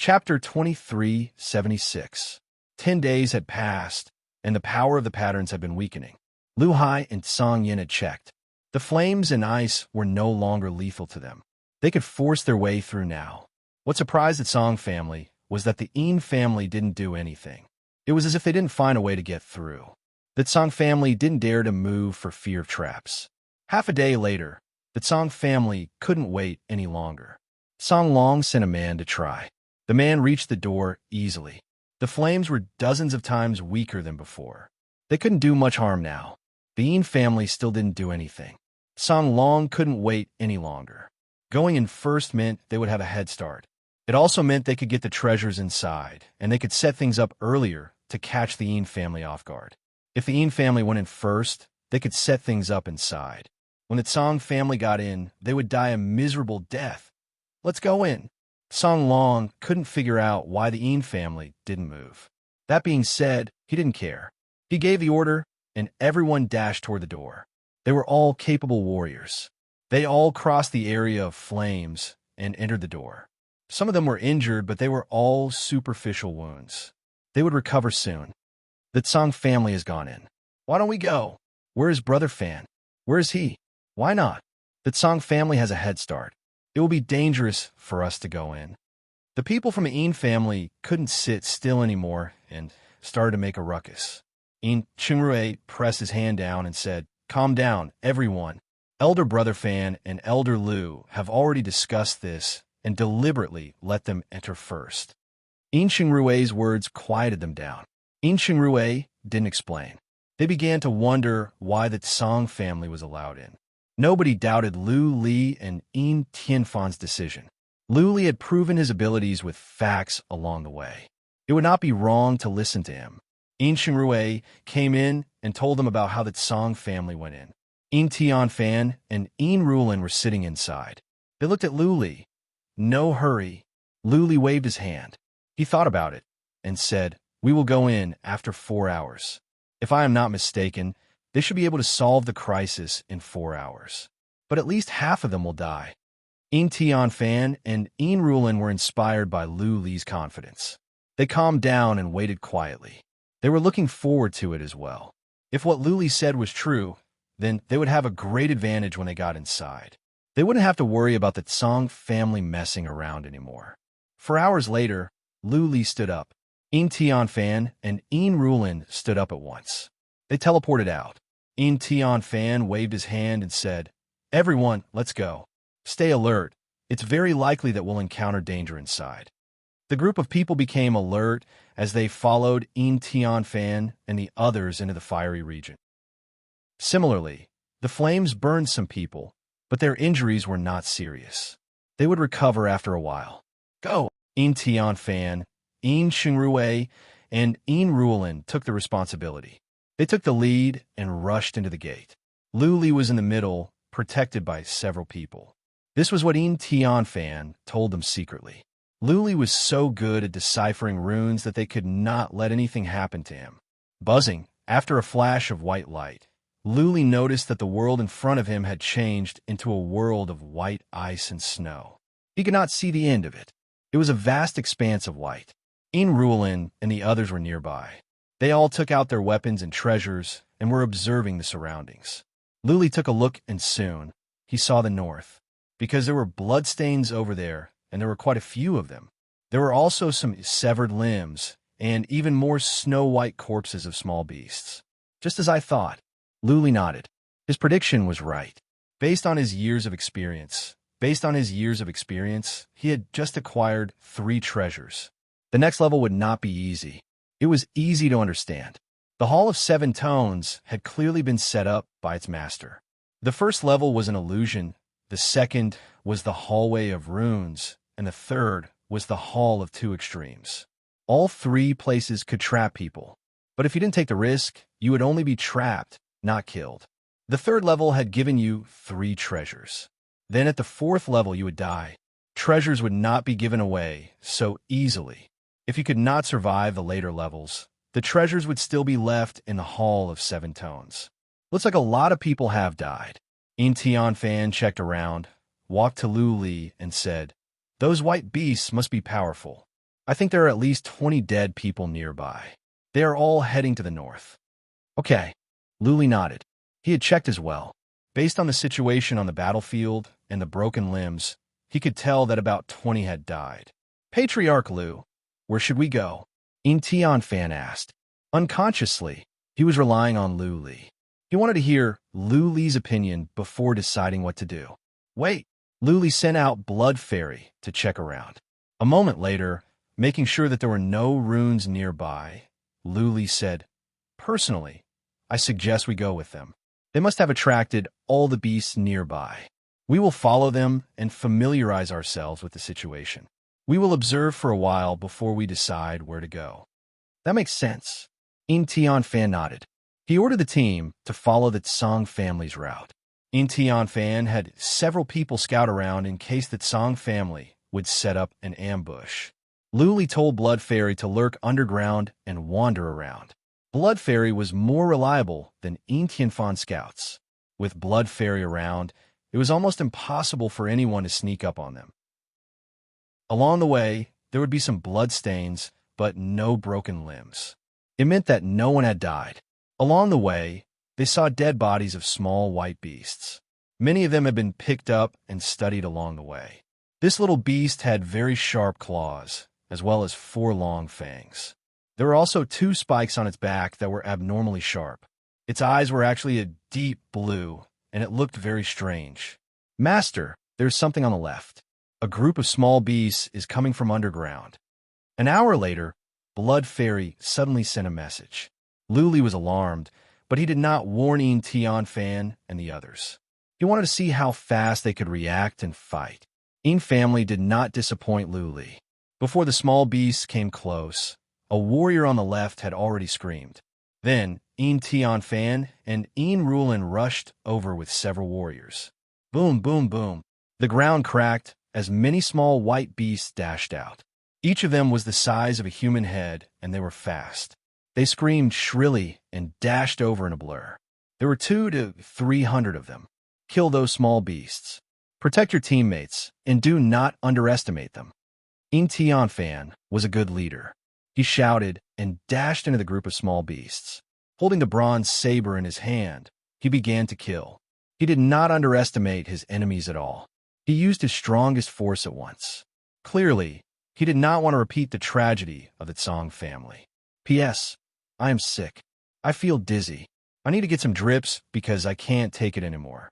Chapter 2376. 10 days had passed, and the power of the patterns had been weakening. Lu Hai and Song Yin had checked. The flames and ice were no longer lethal to them. They could force their way through now. What surprised the Song family was that the Yin family didn't do anything. It was as if they didn't find a way to get through. The Song family didn't dare to move for fear of traps. Half a day later, the Song family couldn't wait any longer. Song Long sent a man to try. The man reached the door easily. The flames were dozens of times weaker than before. They couldn't do much harm now. The Yin family still didn't do anything. Song Long couldn't wait any longer. Going in first meant they would have a head start. It also meant they could get the treasures inside, and they could set things up earlier to catch the Yin family off guard. If the Yin family went in first, they could set things up inside. When the Song family got in, they would die a miserable death. Let's go in. Song Long couldn't figure out why the Yin family didn't move. That being said, he didn't care. He gave the order, and everyone dashed toward the door. They were all capable warriors. They all crossed the area of flames and entered the door. Some of them were injured, but they were all superficial wounds. They would recover soon. The Song family has gone in. Why don't we go? Where is Brother Fan? Where is he? Why not? The Song family has a head start. It will be dangerous for us to go in. The people from the Yin family couldn't sit still anymore and started to make a ruckus. Yin Qingrui pressed his hand down and said, "Calm down, everyone. Elder Brother Fan and Elder Lu have already discussed this and deliberately let them enter first." Yin Qingrui's words quieted them down. Yin Qingrui didn't explain. They began to wonder why the Song family was allowed in. Nobody doubted Lu Li and Yin Tianfan's decision. Lu Li had proven his abilities with facts along the way. It would not be wrong to listen to him. Yin Qingrui came in and told them about how the Song family went in. Yin Tianfan and Yin Rulin were sitting inside. They looked at Lu Li. "No hurry." Lu Li waved his hand. He thought about it and said, "We will go in after 4 hours. If I am not mistaken, they should be able to solve the crisis in 4 hours. But at least half of them will die." Yin Tianfan and Yin Rulin were inspired by Lu Li's confidence. They calmed down and waited quietly. They were looking forward to it as well. If what Lu Li said was true, then they would have a great advantage when they got inside. They wouldn't have to worry about the Song family messing around anymore. 4 hours later, Lu Li stood up. Yin Tianfan and Yin Rulin stood up at once. They teleported out. Yin Tianfan waved his hand and said, "Everyone, let's go. Stay alert. It's very likely that we'll encounter danger inside." The group of people became alert as they followed Yin Tianfan and the others into the fiery region. Similarly, the flames burned some people, but their injuries were not serious. They would recover after a while. "Go!" Yin Tianfan, Yin Qingrui, and Yin Rulin took the responsibility. They took the lead and rushed into the gate. Lu Li was in the middle, protected by several people. This was what Yin Tianfan told them secretly. Lu Li was so good at deciphering runes that they could not let anything happen to him. Buzzing, after a flash of white light, Lu Li noticed that the world in front of him had changed into a world of white ice and snow. He could not see the end of it. It was a vast expanse of white. Yin Rulin and the others were nearby. They all took out their weapons and treasures and were observing the surroundings. Lu Li took a look, and soon he saw the north, because there were bloodstains over there, and there were quite a few of them. There were also some severed limbs and even more snow-white corpses of small beasts. "Just as I thought." Lu Li nodded. His prediction was right. Based on his years of experience, he had just acquired 3 treasures. The next level would not be easy. It was easy to understand. The Hall of 7 Tones had clearly been set up by its master. The first level was an illusion, the second was the Hallway of Runes, and the third was the Hall of 2 Extremes. All 3 places could trap people, but if you didn't take the risk, you would only be trapped, not killed. The third level had given you 3 treasures. Then at the 4th level you would die. Treasures would not be given away so easily. If you could not survive the later levels, the treasures would still be left in the Hall of 7 Tones. Looks like a lot of people have died. Yin Tianfan checked around, walked to Lu Li, and said, "Those white beasts must be powerful. I think there are at least 20 dead people nearby. They are all heading to the north. Okay. Luli nodded. He had checked as well. Based on the situation on the battlefield and the broken limbs, he could tell that about 20 had died. Patriarch Lu, where should we go? Tian Fan asked. Unconsciously, he was relying on Lu Li. He wanted to hear Lu Li's opinion before deciding what to do. Wait, Lu Li sent out Blood Fairy to check around. A moment later, making sure that there were no runes nearby, Lu Li said, Personally, I suggest we go with them. They must have attracted all the beasts nearby. We will follow them and familiarize ourselves with the situation. We will observe for a while before we decide where to go. That makes sense. Tian Fan nodded. He ordered the team to follow the Tsang family's route. Tian Fan had several people scout around in case the Tsang family would set up an ambush. Lu Li told Blood Fairy to lurk underground and wander around. Blood Fairy was more reliable than Tian Fan scouts. With Blood Fairy around, it was almost impossible for anyone to sneak up on them. Along the way, there would be some blood stains, but no broken limbs. It meant that no one had died. Along the way, they saw dead bodies of small white beasts. Many of them had been picked up and studied along the way. This little beast had very sharp claws, as well as 4 long fangs. There were also 2 spikes on its back that were abnormally sharp. Its eyes were actually a deep blue, and it looked very strange. Master, there's something on the left. A group of small beasts is coming from underground. An hour later, Blood Fairy suddenly sent a message. Lu Li was alarmed, but he did not warn Tian Fan and the others. He wanted to see how fast they could react and fight. Family did not disappoint Lu Li. Before the small beasts came close, a warrior on the left had already screamed. Then, Tian Fan and Rulin rushed over with several warriors. Boom, boom, boom. The ground cracked as many small white beasts dashed out. Each of them was the size of a human head, and they were fast. They screamed shrilly and dashed over in a blur. There were 200 to 300 of them. Kill those small beasts. Protect your teammates, and do not underestimate them. Tian Fan was a good leader. He shouted and dashed into the group of small beasts. Holding the bronze saber in his hand, he began to kill. He did not underestimate his enemies at all. He used his strongest force at once. Clearly, he did not want to repeat the tragedy of the Tsang family. P.S. I am sick. I feel dizzy. I need to get some drips because I can't take it anymore.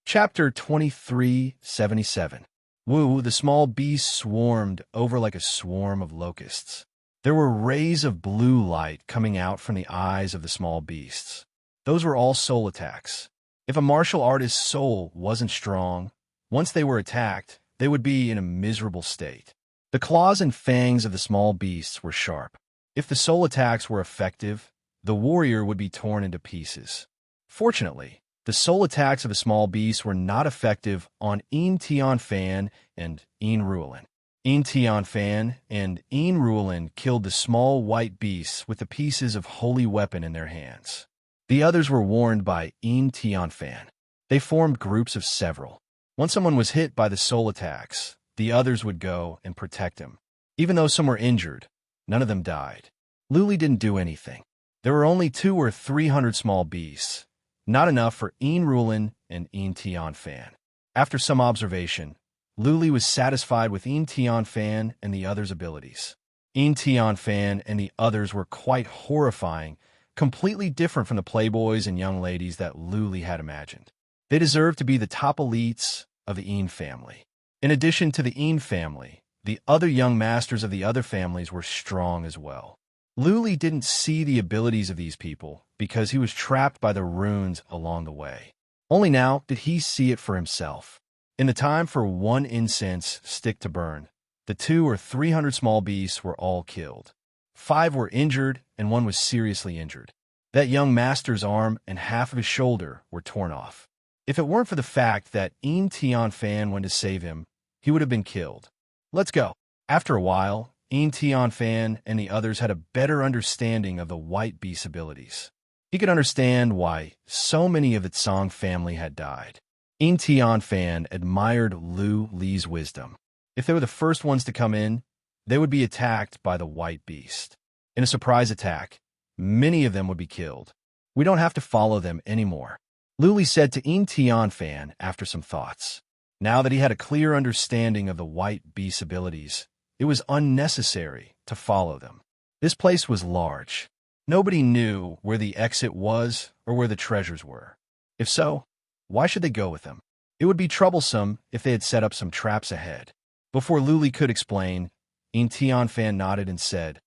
Chapter 2377. Woo, the small beast swarmed over like a swarm of locusts. There were rays of blue light coming out from the eyes of the small beasts. Those were all soul attacks. If a martial artist's soul wasn't strong, once they were attacked, they would be in a miserable state. The claws and fangs of the small beasts were sharp. If the soul attacks were effective, the warrior would be torn into pieces. Fortunately, the soul attacks of the small beasts were not effective on Tian Fan and Rulin. Tian Fan and Rulin killed the small white beasts with the pieces of holy weapon in their hands. The others were warned by Tian Fan. They formed groups of several. Once someone was hit by the soul attacks, the others would go and protect him. Even though some were injured, none of them died. Lu Li didn't do anything. There were only 200 or 300 small beasts, not enough for Rulin and Tian Fan. After some observation, Lu Li was satisfied with Tian Fan and the others' abilities. Tian Fan and the others were quite horrifying, completely different from the playboys and young ladies that Lu Li had imagined. They deserved to be the top elites of the family. In addition to the family, the other young masters of the other families were strong as well. Lu Li didn't see the abilities of these people because he was trapped by the runes along the way. Only now did he see it for himself. In the time for 1 incense stick to burn, the 200 or 300 small beasts were all killed. 5 were injured and 1 was seriously injured. That young master's arm and half of his shoulder were torn off. If it weren't for the fact that Tian Fan went to save him, he would have been killed. Let's go. After a while, Tian Fan and the others had a better understanding of the white beast's abilities. He could understand why so many of the Tsang family had died. Tian Fan admired Lu Li's wisdom. If they were the first ones to come in, they would be attacked by the white beast. In a surprise attack, many of them would be killed. We don't have to follow them anymore, Luli said to Tianfan after some thoughts. Now that he had a clear understanding of the white beast's abilities, it was unnecessary to follow them. This place was large. Nobody knew where the exit was or where the treasures were. If so, why should they go with them? It would be troublesome if they had set up some traps ahead. Before Luli could explain, Tianfan nodded and said,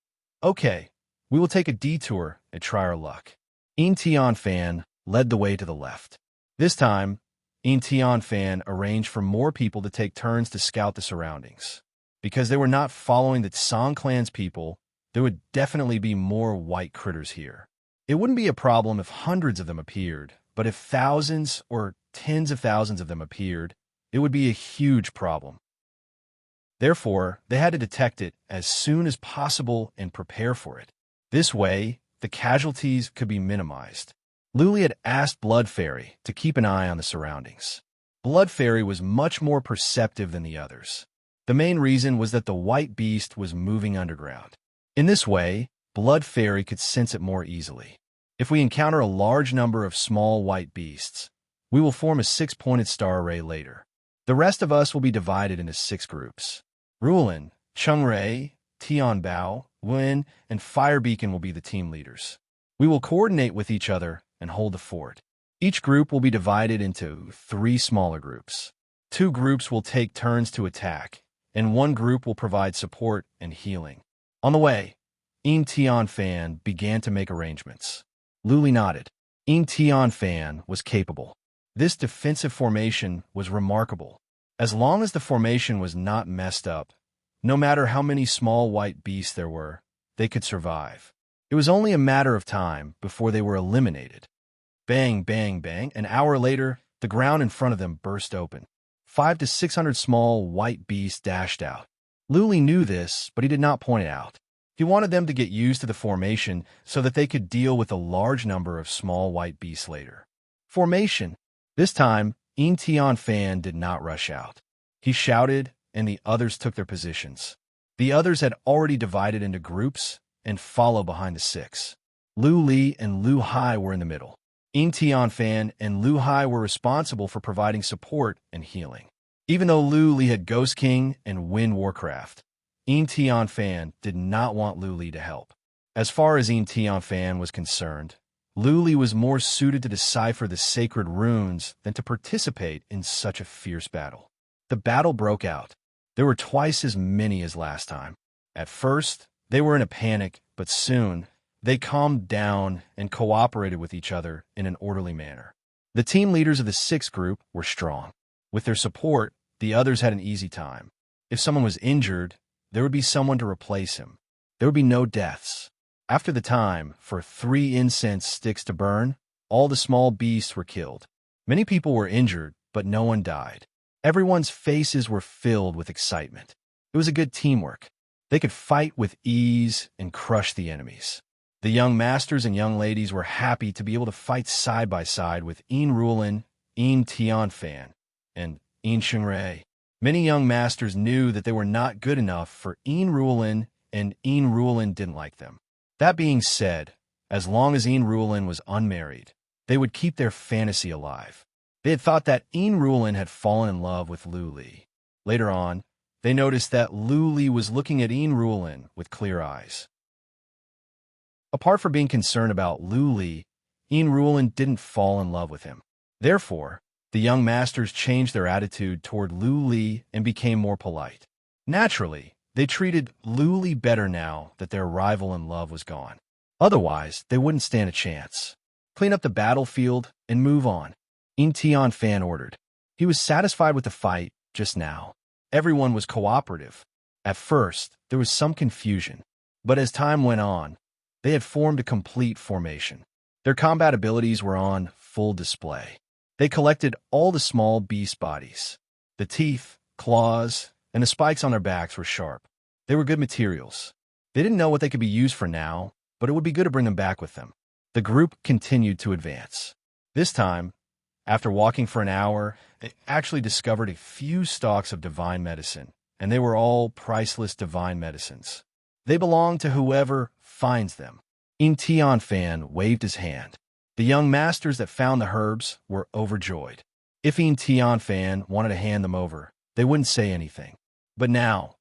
"Okay, we will take a detour and try our luck." Tianfan led the way to the left. This time, Tianfan arranged for more people to take turns to scout the surroundings. Because they were not following the Song clan's people, there would definitely be more white critters here. It wouldn't be a problem if hundreds of them appeared, but if thousands or tens of thousands of them appeared, it would be a huge problem. Therefore, they had to detect it as soon as possible and prepare for it. This way, the casualties could be minimized. Luli had asked Blood Fairy to keep an eye on the surroundings. Blood Fairy was much more perceptive than the others. The main reason was that the white beast was moving underground. In this way, Blood Fairy could sense it more easily. If we encounter a large number of small white beasts, we will form a 6-pointed star array later. The rest of us will be divided into 6 groups. Rulin, Chungrei, Tianbao, Wen, and Fire Beacon will be the team leaders. We will coordinate with each other and hold the fort. Each group will be divided into 3 smaller groups. 2 groups will take turns to attack, and 1 group will provide support and healing. On the way, Tianfan began to make arrangements. Luli nodded. Tianfan was capable. This defensive formation was remarkable. As long as the formation was not messed up, no matter how many small white beasts there were, they could survive. It was only a matter of time before they were eliminated. Bang, bang, bang. An hour later, the ground in front of them burst open. 500 to 600 small white beasts dashed out. Luli knew this, but he did not point it out. He wanted them to get used to the formation so that they could deal with a large number of small white beasts later. Formation. This time, Tianfan did not rush out. He shouted, and the others took their positions. The others had already divided into groups and followed behind the 6. Lu Li and Lu Hai were in the middle. Tianfan and Lu Hai were responsible for providing support and healing. Even though Lu Li had Ghost King and Wind Warcraft, Tianfan did not want Lu Li to help. As far as Tianfan was concerned, Lu Li was more suited to decipher the sacred runes than to participate in such a fierce battle. The battle broke out. There were twice as many as last time. At first, they were in a panic, but soon, they calmed down and cooperated with each other in an orderly manner. The team leaders of the 6th group were strong. With their support, the others had an easy time. If someone was injured, there would be someone to replace him. There would be no deaths. After the time for 3 incense sticks to burn, all the small beasts were killed. Many people were injured, but no one died. Everyone's faces were filled with excitement. It was a good teamwork. They could fight with ease and crush the enemies. The young masters and young ladies were happy to be able to fight side by side with Rulin, Tianfan, and Chungrei. Many young masters knew that they were not good enough for Rulin, and Rulin didn't like them. That being said, as long as Rulin was unmarried, they would keep their fantasy alive. They had thought that Rulin had fallen in love with Lu Li. Later on, they noticed that Lu Li was looking at Rulin with clear eyes. Apart from being concerned about Lu Li, Rulin didn't fall in love with him. Therefore, the young masters changed their attitude toward Lu Li and became more polite. Naturally, they treated Lu Li better now that their rival in love was gone. Otherwise, they wouldn't stand a chance. Clean up the battlefield and move on, Tianfan ordered. He was satisfied with the fight just now. Everyone was cooperative. At first, there was some confusion, but as time went on, they had formed a complete formation. Their combat abilities were on full display. They collected all the small beast bodies. The teeth, claws, and the spikes on their backs were sharp. They were good materials. They didn't know what they could be used for now, but it would be good to bring them back with them. The group continued to advance. This time, after walking for an hour, they actually discovered a few stalks of divine medicine and they were all priceless divine medicines. They belonged to whoever finds them. Tian Fan waved his hand. The young masters that found the herbs were overjoyed. If Tian Fan wanted to hand them over, they wouldn't say anything. But now,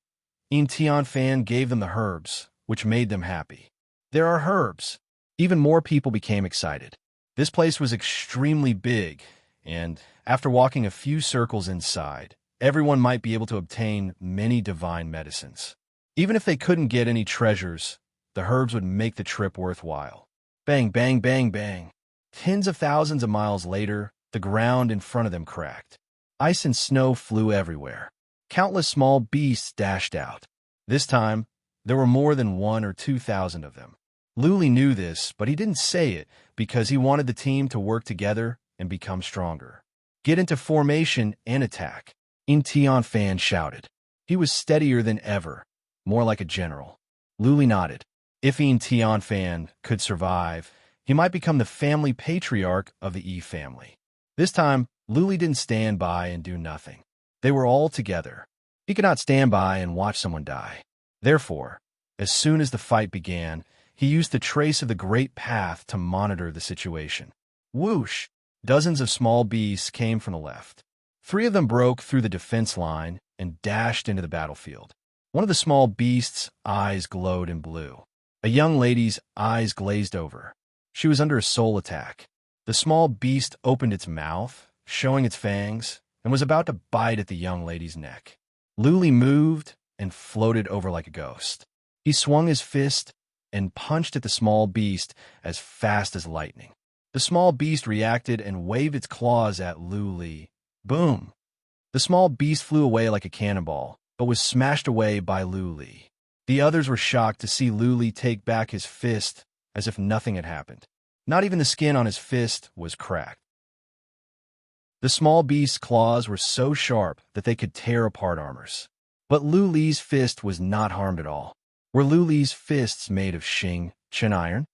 Tian Fan gave them the herbs, which made them happy. There are herbs. Even more people became excited. This place was extremely big, and after walking a few circles inside, everyone might be able to obtain many divine medicines. Even if they couldn't get any treasures, the herbs would make the trip worthwhile. Bang, bang, bang, bang. Tens of thousands of miles later, the ground in front of them cracked. Ice and snow flew everywhere. Countless small beasts dashed out. This time, there were more than 1,000 or 2,000 of them. Luli knew this, but he didn't say it because he wanted the team to work together and become stronger. Get into formation and attack. Tian Fan shouted. He was steadier than ever, more like a general. Luli nodded. If Tian Fan could survive, he might become the family patriarch of the Yi family. This time, Luli didn't stand by and do nothing. They were all together. He could not stand by and watch someone die. Therefore, as soon as the fight began, he used the trace of the great path to monitor the situation. Whoosh! Dozens of small beasts came from the left. 3 of them broke through the defense line and dashed into the battlefield. One of the small beasts' eyes glowed in blue. A young lady's eyes glazed over. She was under a soul attack. The small beast opened its mouth, showing its fangs, and was about to bite at the young lady's neck. Luli moved and floated over like a ghost. He swung his fist and punched at the small beast as fast as lightning. The small beast reacted and waved its claws at Luli. Boom! The small beast flew away like a cannonball, but was smashed away by Luli. The others were shocked to see Luli take back his fist as if nothing had happened. Not even the skin on his fist was cracked. The small beast's claws were so sharp that they could tear apart armors. But Luli's fist was not harmed at all. Were Luli's fists made of Chen iron?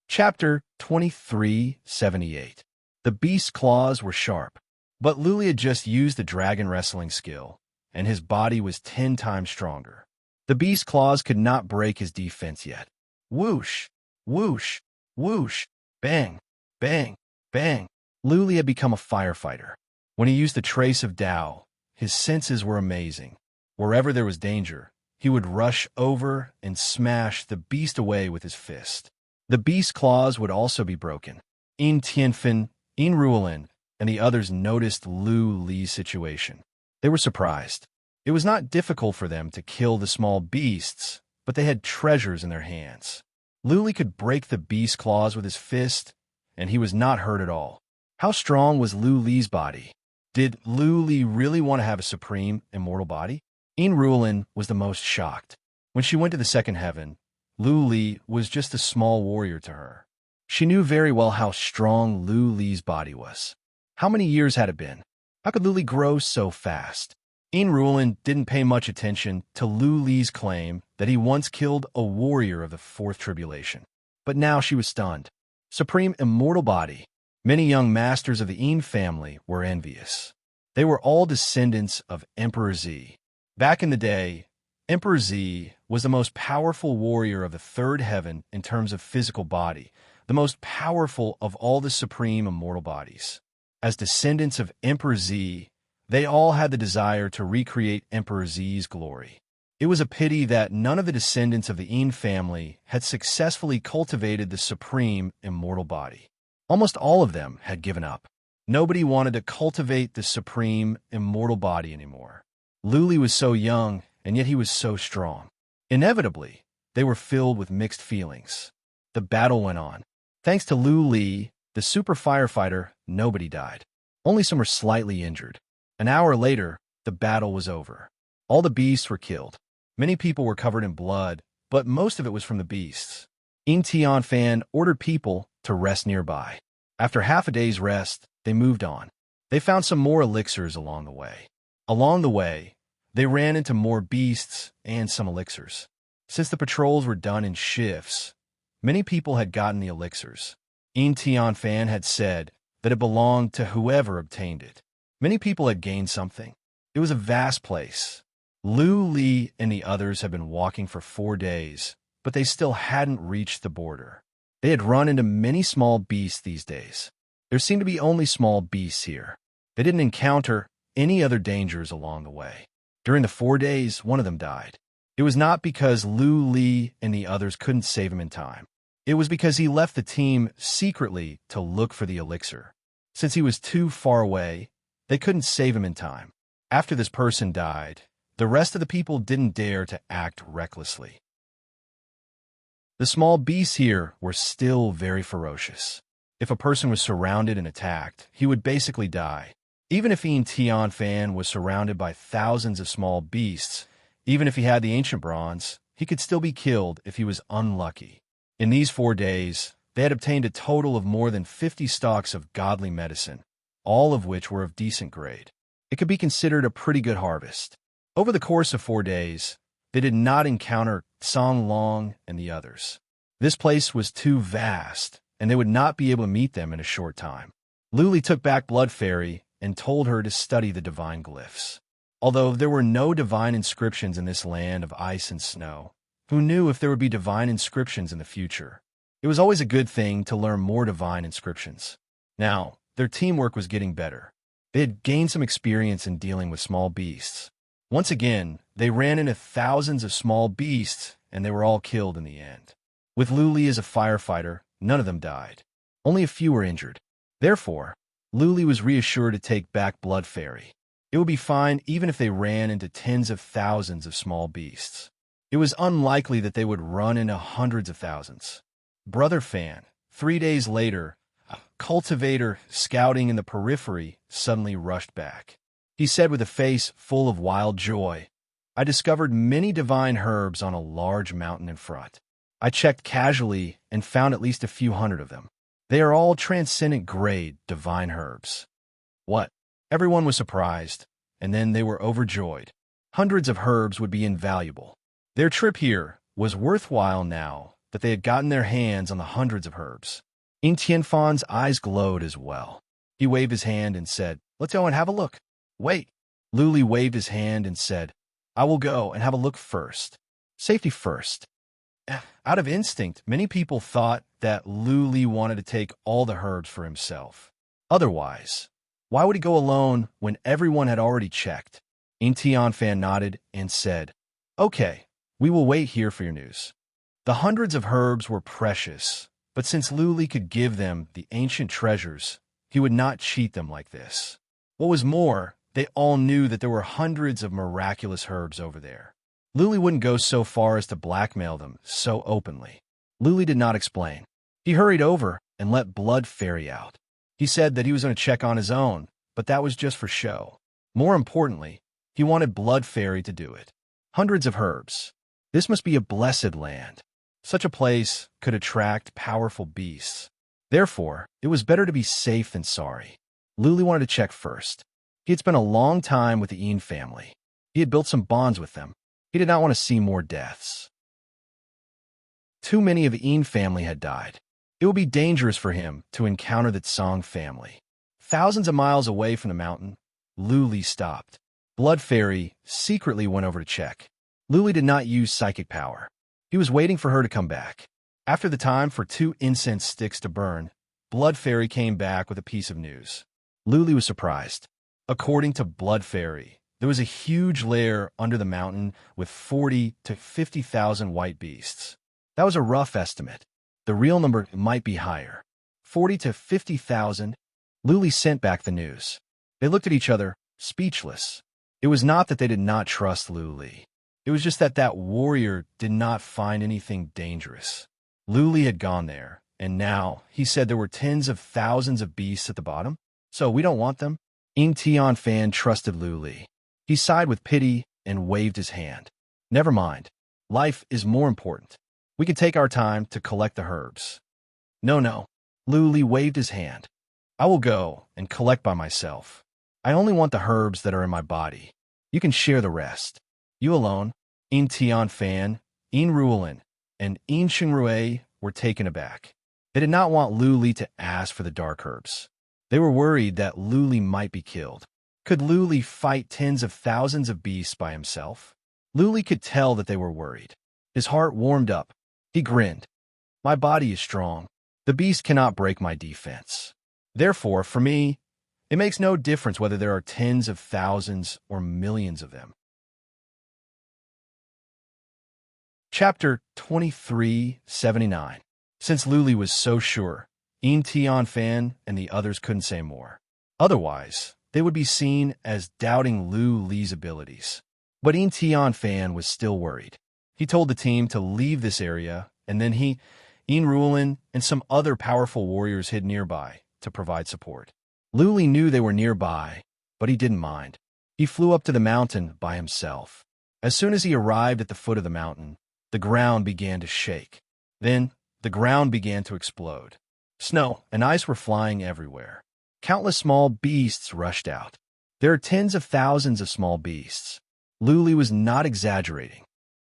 Chapter 2378. The beast's claws were sharp, but Luli had just used the dragon wrestling skill, and his body was 10 times stronger. The beast's claws could not break his defense yet. Whoosh! Whoosh! Whoosh! Bang! Bang! Bang! Luli had become a firefighter. When he used the trace of Tao, his senses were amazing. Wherever there was danger, he would rush over and smash the beast away with his fist. The beast's claws would also be broken. Tianfen, Unrivaled, and the others noticed Luli's situation. They were surprised. It was not difficult for them to kill the small beasts, but they had treasures in their hands. Luli could break the beast's claws with his fist, and he was not hurt at all. How strong was Luli's body? Did Luli really want to have a supreme, immortal body? Unrivaled was the most shocked. When she went to the second heaven, Luli was just a small warrior to her. She knew very well how strong Luli's body was. How many years had it been? How could Luli grow so fast? Unrivaled didn't pay much attention to Luli's claim that he once killed a warrior of the fourth tribulation. But now she was stunned. Supreme immortal body. Many young masters of the Yin family were envious. They were all descendants of Emperor Z. Back in the day, Emperor Z was the most powerful warrior of the third heaven in terms of physical body, the most powerful of all the supreme immortal bodies. As descendants of Emperor Z, they all had the desire to recreate Emperor Z's glory. It was a pity that none of the descendants of the Yin family had successfully cultivated the supreme immortal body. Almost all of them had given up. Nobody wanted to cultivate the supreme immortal body anymore. Luli was so young, and yet he was so strong. Inevitably, they were filled with mixed feelings. The battle went on. Thanks to Luli, the super firefighter, nobody died. Only some were slightly injured. An hour later, the battle was over. All the beasts were killed. Many people were covered in blood, but most of it was from the beasts. Tian Fan ordered people to rest nearby. After half a day's rest, they moved on. They found some more elixirs along the way. Along the way, they ran into more beasts and some elixirs. Since the patrols were done in shifts, many people had gotten the elixirs. Tian Fan had said that it belonged to whoever obtained it. Many people had gained something. It was a vast place. Lu Li and the others had been walking for 4 days, but they still hadn't reached the border. They had run into many small beasts these days. There seemed to be only small beasts here. They didn't encounter any other dangers along the way. During the 4 days, one of them died. It was not because Lu Li and the others couldn't save him in time. It was because he left the team secretly to look for the elixir. Since he was too far away, they couldn't save him in time. After this person died, the rest of the people didn't dare to act recklessly. The small beasts here were still very ferocious. If a person was surrounded and attacked, he would basically die. Even if Tian Fan was surrounded by thousands of small beasts, even if he had the ancient bronze, he could still be killed if he was unlucky. In these 4 days, they had obtained a total of more than 50 stalks of godly medicine, all of which were of decent grade. It could be considered a pretty good harvest. Over the course of 4 days, they did not encounter Song Long and the others. This place was too vast, and they would not be able to meet them in a short time. Lu Li took back Blood Fairy and told her to study the divine glyphs. Although there were no divine inscriptions in this land of ice and snow, who knew if there would be divine inscriptions in the future? It was always a good thing to learn more divine inscriptions. Now, their teamwork was getting better. They had gained some experience in dealing with small beasts. Once again, they ran into thousands of small beasts, and they were all killed in the end. With Lu Li as a firefighter, none of them died. Only a few were injured. Therefore, Lu Li was reassured to take back Blood Fairy. It would be fine even if they ran into tens of thousands of small beasts. It was unlikely that they would run into hundreds of thousands. Brother Fan, 3 days later, a cultivator scouting in the periphery suddenly rushed back. He said with a face full of wild joy, "I discovered many divine herbs on a large mountain in front. I checked casually and found at least a few hundred of them. They are all transcendent grade divine herbs." What? Everyone was surprised, and then they were overjoyed. Hundreds of herbs would be invaluable. Their trip here was worthwhile now that they had gotten their hands on the hundreds of herbs. Tianfan's eyes glowed as well. He waved his hand and said, "Let's go and have a look." "Wait." Lu Li waved his hand and said, "I will go and have a look first. Safety first." Out of instinct, many people thought that Lu Li wanted to take all the herbs for himself. Otherwise, why would he go alone when everyone had already checked? Tianfan nodded and said, "Okay, we will wait here for your news." The hundreds of herbs were precious, but since Lu Li could give them the ancient treasures, he would not cheat them like this. What was more, they all knew that there were hundreds of miraculous herbs over there. Lu Li wouldn't go so far as to blackmail them so openly. Lu Li did not explain. He hurried over and let Blood Fairy out. He said that he was going to check on his own, but that was just for show. More importantly, he wanted Blood Fairy to do it. Hundreds of herbs. This must be a blessed land. Such a place could attract powerful beasts. Therefore, it was better to be safe than sorry. Lu Li wanted to check first. He had spent a long time with the Yin family. He had built some bonds with them. He did not want to see more deaths. Too many of the Yin family had died. It would be dangerous for him to encounter the Tsang family. Thousands of miles away from the mountain, Lu Li stopped. Blood Fairy secretly went over to check. Lu Li did not use psychic power. He was waiting for her to come back. After the time for 2 incense sticks to burn, Blood Fairy came back with a piece of news. Lu Li was surprised. According to Blood Fairy, there was a huge lair under the mountain with 40 to 50,000 white beasts. That was a rough estimate. The real number might be higher. 40 to 50,000. Lu Li sent back the news. They looked at each other, speechless. It was not that they did not trust Lu Li. It was just that that warrior did not find anything dangerous. Lu Li had gone there, and now he said there were tens of thousands of beasts at the bottom. So we don't want them? Tianfan trusted Lu Li. He sighed with pity and waved his hand. Never mind. Life is more important. We can take our time to collect the herbs. No. Lu Li waved his hand. I will go and collect by myself. I only want the herbs that are in my body. You can share the rest. You alone, Tianfan, Unrivaled, and Shengruei were taken aback. They did not want Lu Li to ask for the dark herbs. They were worried that Lu Li might be killed. Could Luli fight tens of thousands of beasts by himself? Luli could tell that they were worried. His heart warmed up. He grinned. My body is strong. The beast cannot break my defense. Therefore, for me, it makes no difference whether there are tens of thousands or millions of them. Chapter 2379. Since Luli was so sure, Tian Fan and the others couldn't say more. Otherwise, they would be seen as doubting Lu Li's abilities. But Tian Fan was still worried. He told the team to leave this area, and then Unrivaled, and some other powerful warriors hid nearby to provide support. Luli knew they were nearby, but he didn't mind. He flew up to the mountain by himself. As soon as he arrived at the foot of the mountain, the ground began to shake. Then, the ground began to explode. Snow and ice were flying everywhere. Countless small beasts rushed out. There are tens of thousands of small beasts. Luli was not exaggerating.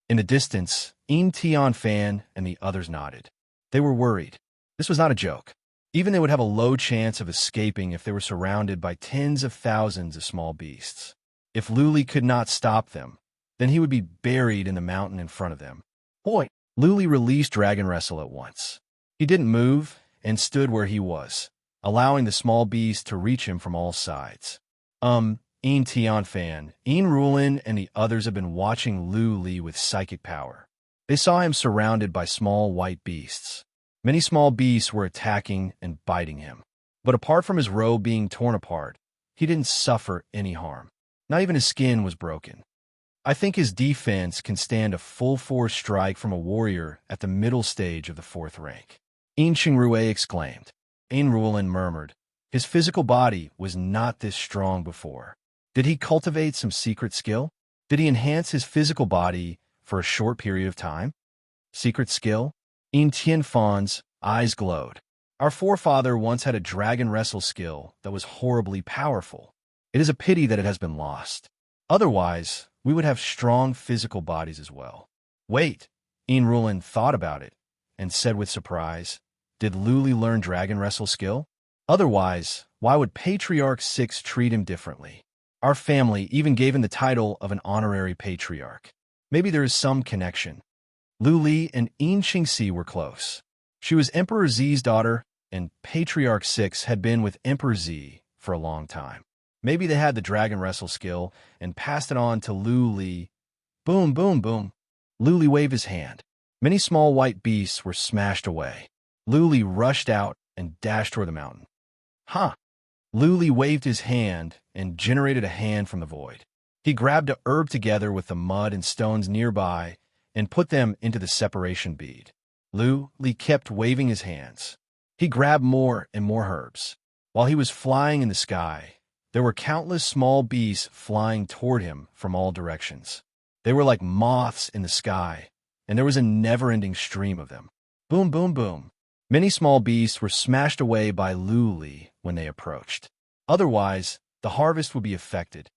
In the distance, Tian Fan and the others nodded. They were worried. This was not a joke. Even they would have a low chance of escaping if they were surrounded by tens of thousands of small beasts. If Luli could not stop them, then he would be buried in the mountain in front of them. Boy! Luli released Dragon Wrestle at once. He didn't move and stood where he was, allowing the small beast to reach him from all sides. Tian Fan, Unrivaled, and the others have been watching Luli with psychic power. They saw him surrounded by small white beasts. Many small beasts were attacking and biting him. But apart from his robe being torn apart, he didn't suffer any harm. Not even his skin was broken. I think his defense can stand a full-force strike from a warrior at the middle stage of the 4th rank. Rui exclaimed. Unrivaled murmured. His physical body was not this strong before. Did he cultivate some secret skill? Did he enhance his physical body for a short period of time? Secret skill? Tian Fan's eyes glowed. Our forefather once had a dragon wrestle skill that was horribly powerful. It is a pity that it has been lost. Otherwise, we would have strong physical bodies as well. Wait, Unrivaled thought about it and said with surprise, did Luli learn dragon wrestle skill? Otherwise, why would Patriarch 6 treat him differently? Our family even gave him the title of an honorary patriarch. Maybe there is some connection. Luli and Qingxi were close. She was Emperor Zi's daughter, and Patriarch 6 had been with Emperor Z for a long time. Maybe they had the dragon wrestle skill and passed it on to Luli. Boom, boom, boom. Luli waved his hand. Many small white beasts were smashed away. Luli rushed out and dashed toward the mountain. Huh! Luli waved his hand and generated a hand from the void. He grabbed a herb together with the mud and stones nearby and put them into the separation bead. Luli kept waving his hands. He grabbed more and more herbs. While he was flying in the sky, there were countless small beasts flying toward him from all directions. They were like moths in the sky, and there was a never-ending stream of them. Boom, boom, boom. Many small beasts were smashed away by Luli when they approached. Otherwise, the harvest would be affected.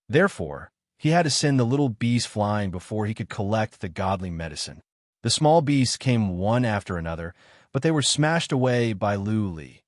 Therefore, he had to send the little beasts flying before he could collect the godly medicine. The small beasts came one after another, but they were smashed away by Luli.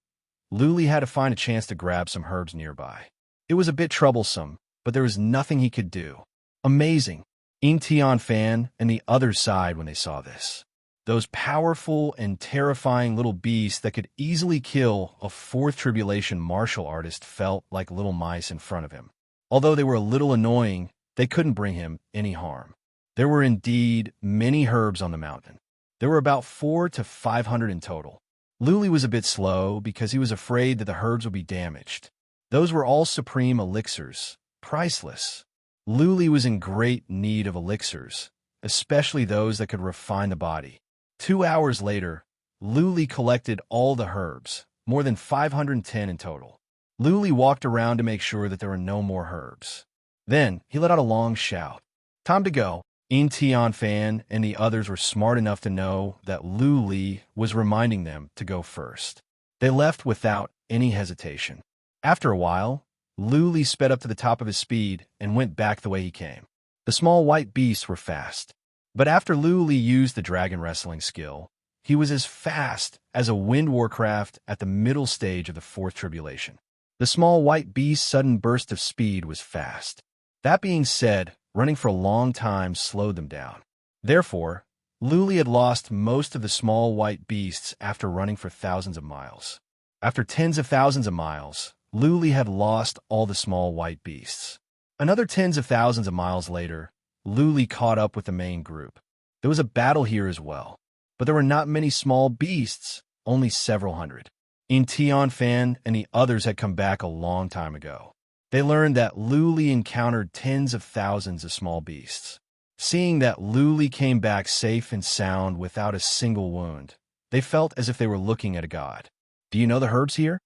Luli had to find a chance to grab some herbs nearby. It was a bit troublesome, but there was nothing he could do. Amazing! Tian Fan and the others sighed when they saw this. Those powerful and terrifying little beasts that could easily kill a 4th tribulation martial artist felt like little mice in front of him. Although they were a little annoying, they couldn't bring him any harm. There were indeed many herbs on the mountain. There were about 400 to 500 in total. Luli was a bit slow because he was afraid that the herbs would be damaged. Those were all supreme elixirs, priceless. Luli was in great need of elixirs, especially those that could refine the body. 2 hours later, Luli collected all the herbs, more than 510 in total. Luli walked around to make sure that there were no more herbs. Then, he let out a long shout. Time to go. Tian Fan and the others were smart enough to know that Luli was reminding them to go first. They left without any hesitation. After a while, Luli sped up to the top of his speed and went back the way he came. The small white beasts were fast. But after Luli used the dragon wrestling skill, he was as fast as a wind warcraft at the middle stage of the 4th tribulation. The small white beast's sudden burst of speed was fast. That being said, running for a long time slowed them down. Therefore, Luli had lost most of the small white beasts after running for thousands of miles. After tens of thousands of miles, Luli had lost all the small white beasts. Another tens of thousands of miles later, Luli caught up with the main group. There was a battle here as well, but there were not many small beasts, only several hundred. Fan and the others had come back a long time ago. They learned that Luli encountered tens of thousands of small beasts. Seeing that Luli came back safe and sound without a single wound, they felt as if they were looking at a god. Do you know the herbs here?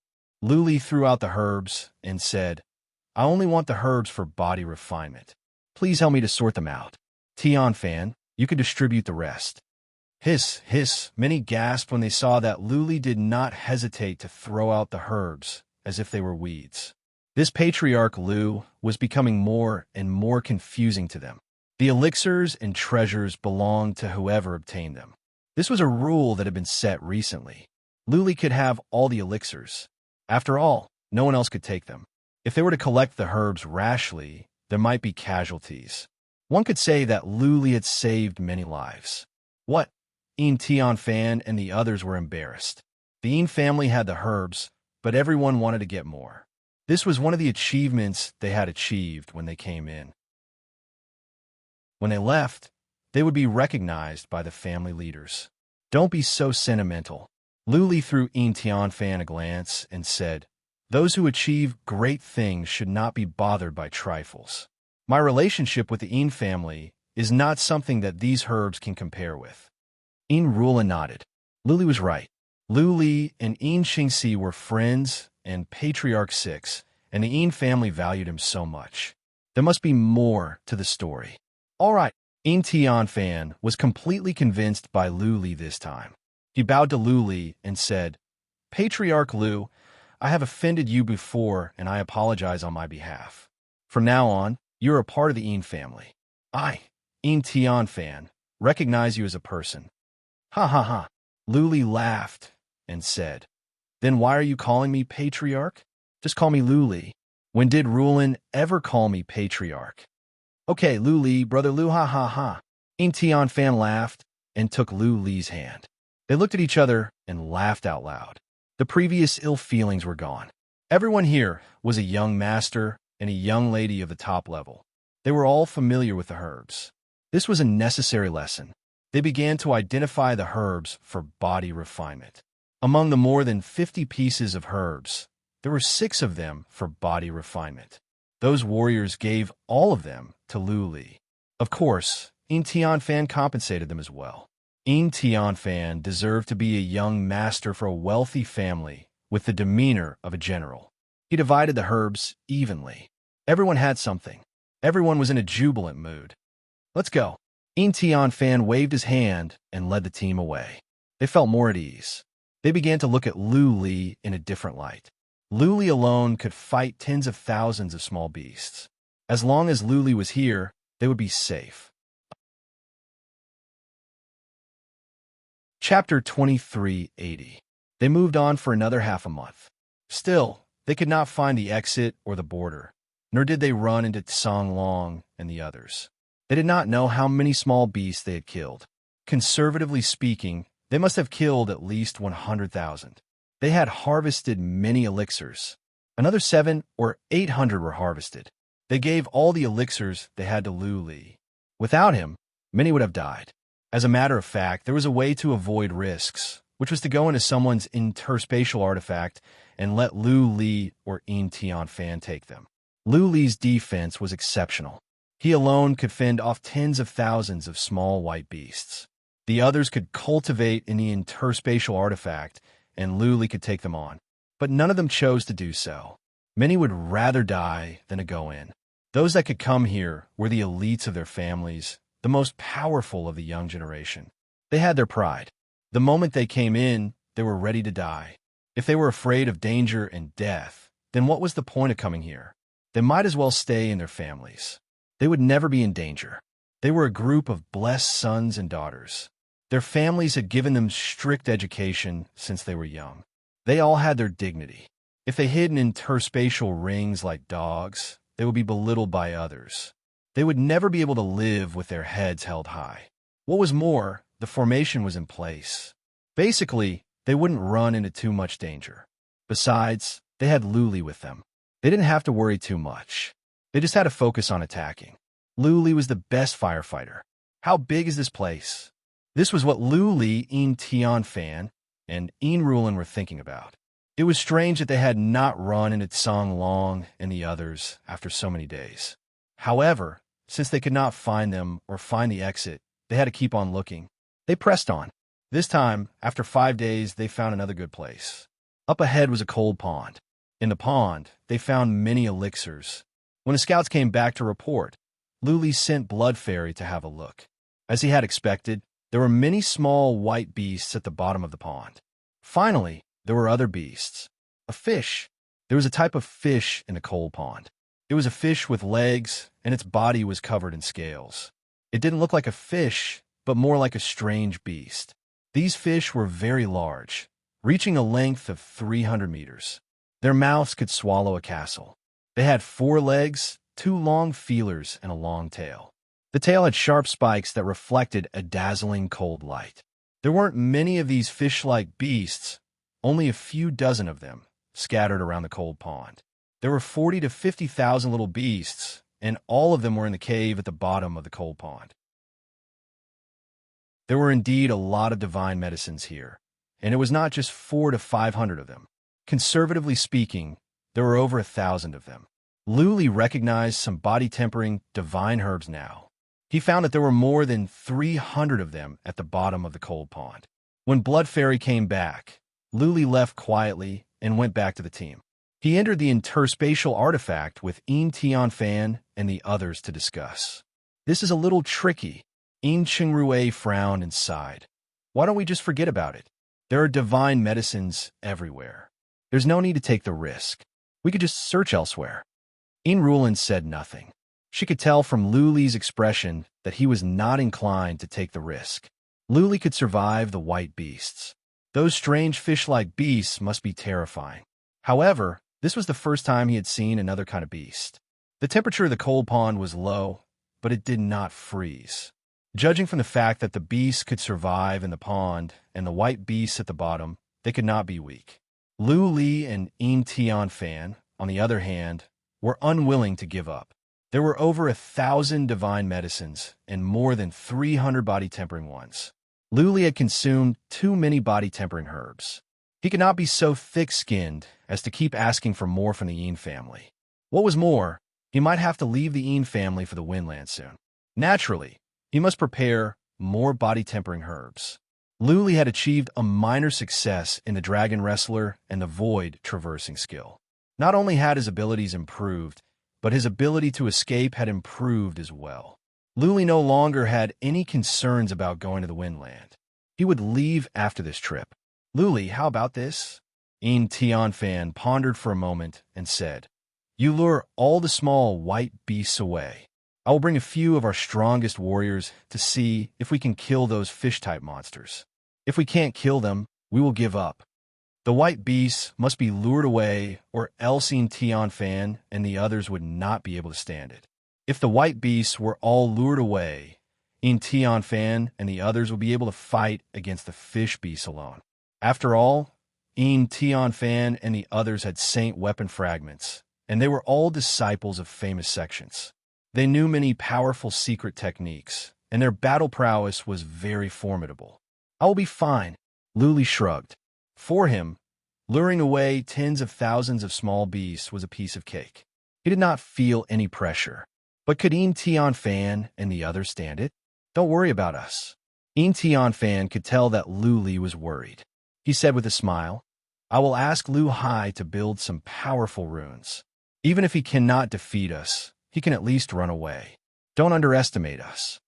Luli threw out the herbs and said, I only want the herbs for body refinement. Please help me to sort them out. Fan, you could distribute the rest. Hiss, hiss, many gasped when they saw that Luli did not hesitate to throw out the herbs as if they were weeds. This patriarch Lu was becoming more and more confusing to them. The elixirs and treasures belonged to whoever obtained them. This was a rule that had been set recently. Luli could have all the elixirs. After all, no one else could take them. If they were to collect the herbs rashly, there might be casualties. One could say that Luli had saved many lives. What? Fan and the others were embarrassed. The family had the herbs, but everyone wanted to get more. This was one of the achievements they had achieved when they came in. When they left, they would be recognized by the family leaders. Don't be so sentimental. Luli threw Fan a glance and said, Those who achieve great things should not be bothered by trifles. My relationship with the family is not something that these herbs can compare with. Rula nodded. Luli was right. Luli and Xingxi were friends and Patriarch 6, and the family valued him so much. There must be more to the story. All right, Fan was completely convinced by Luli this time. He bowed to Luli and said, Patriarch Lu, I have offended you before and I apologize on my behalf. From now on, you're a part of the family. I, Fan, recognize you as a person. Ha ha ha. Luli laughed and said, Then why are you calling me Patriarch? Just call me Luli. When did Rulin ever call me Patriarch? Okay, Luli, brother Lu, ha ha ha. Fan laughed and took Luli's hand. They looked at each other and laughed out loud. The previous ill feelings were gone. Everyone here was a young master and a young lady of the top level. They were all familiar with the herbs. This was a necessary lesson. They began to identify the herbs for body refinement. Among the more than 50 pieces of herbs, there were 6 of them for body refinement. Those warriors gave all of them to Luli. Of course, Fan compensated them as well. Fan deserved to be a young master for a wealthy family with the demeanor of a general. He divided the herbs evenly. Everyone had something. Everyone was in a jubilant mood. Let's go. Fan waved his hand and led the team away. They felt more at ease. They began to look at Luli in a different light. Luli alone could fight tens of thousands of small beasts. As long as Luli was here, they would be safe. Chapter 2380. They moved on for another half a month. Still, they could not find the exit or the border, nor did they run into Tsang Long and the others. They did not know how many small beasts they had killed. Conservatively speaking, they must have killed at least 100,000. They had harvested many elixirs. Another 700 or 800 were harvested. They gave all the elixirs they had to Luli. Without him, many would have died. As a matter of fact, there was a way to avoid risks, which was to go into someone's interspatial artifact and let Luli or Fan take them. Luli's defense was exceptional. He alone could fend off tens of thousands of small white beasts. The others could cultivate in the interspatial artifact, and Luli could take them on. But none of them chose to do so. Many would rather die than to go in. Those that could come here were the elites of their families, the most powerful of the young generation. They had their pride. The moment they came in, they were ready to die. If they were afraid of danger and death, then what was the point of coming here? They might as well stay in their families. They would never be in danger. They were a group of blessed sons and daughters. Their families had given them strict education since they were young. They all had their dignity. If they hid in interspatial rings like dogs, they would be belittled by others. They would never be able to live with their heads held high. What was more, the formation was in place. Basically, they wouldn't run into too much danger. Besides, they had Luli with them. They didn't have to worry too much. They just had to focus on attacking. Luli was the best firefighter. How big is this place? This was what Luli, Tian Fan, and Unrivaled were thinking about. It was strange that they had not run into Tsang Long and the others after so many days. However, since they could not find them or find the exit, they had to keep on looking. They pressed on. This time, after 5 days, they found another good place. Up ahead was a cold pond. In the pond, they found many elixirs. When the scouts came back to report, Luli sent Blood Fairy to have a look. As he had expected, there were many small white beasts at the bottom of the pond. Finally, there were other beasts. A fish. There was a type of fish in the cold pond. It was a fish with legs, and its body was covered in scales. It didn't look like a fish, but more like a strange beast. These fish were very large, reaching a length of 300 meters. Their mouths could swallow a castle. They had 4 legs, 2 long feelers, and a long tail. The tail had sharp spikes that reflected a dazzling cold light. There weren't many of these fish-like beasts, only a few dozen of them, scattered around the cold pond. There were 40 to 50,000 little beasts, and all of them were in the cave at the bottom of the cold pond. There were indeed a lot of divine medicines here, and it was not just 400 to 500 of them. Conservatively speaking, there were over 1,000 of them. Luli recognized some body-tempering divine herbs now. He found that there were more than 300 of them at the bottom of the cold pond. When Blood Fairy came back, Luli left quietly and went back to the team. He entered the interspatial artifact with Tian Fan and the others to discuss. This is a little tricky. Qingrue frowned and sighed. Why don't we just forget about it? There are divine medicines everywhere. There's no need to take the risk. We could just search elsewhere. Unrivaled said nothing. She could tell from Luli's expression that he was not inclined to take the risk. Luli could survive the white beasts. Those strange fish-like beasts must be terrifying. However, this was the first time he had seen another kind of beast. The temperature of the cold pond was low, but it did not freeze. Judging from the fact that the beasts could survive in the pond and the white beasts at the bottom, they could not be weak. Luli and Tian Fan, on the other hand, were unwilling to give up. There were over 1,000 divine medicines and more than 300 body-tempering ones. Luli had consumed too many body-tempering herbs. He could not be so thick-skinned as to keep asking for more from the Yin family. What was more, he might have to leave the Yin family for the Windland soon. Naturally, he must prepare more body-tempering herbs. Luli had achieved a minor success in the Dragon Wrestler and the Void Traversing skill. Not only had his abilities improved, but his ability to escape had improved as well. Luli no longer had any concerns about going to the Windland. He would leave after this trip. Luli, how about this? Tian Fan pondered for a moment and said, You lure all the small white beasts away. I will bring a few of our strongest warriors to see if we can kill those fish-type monsters. If we can't kill them, we will give up. The white beasts must be lured away, or else Tian Fan and the others would not be able to stand it. If the white beasts were all lured away, Tian Fan and the others would be able to fight against the fish beasts alone. After all, Tian Fan and the others had saint weapon fragments, and they were all disciples of famous sections. They knew many powerful secret techniques, and their battle prowess was very formidable. I will be fine, Luli shrugged. For him, luring away tens of thousands of small beasts was a piece of cake. He did not feel any pressure. But could Tian Fan and the others stand it? Don't worry about us. Tian Fan could tell that Luli was worried. He said with a smile, I will ask Lu Hai to build some powerful runes. Even if he cannot defeat us, he can at least run away. Don't underestimate us.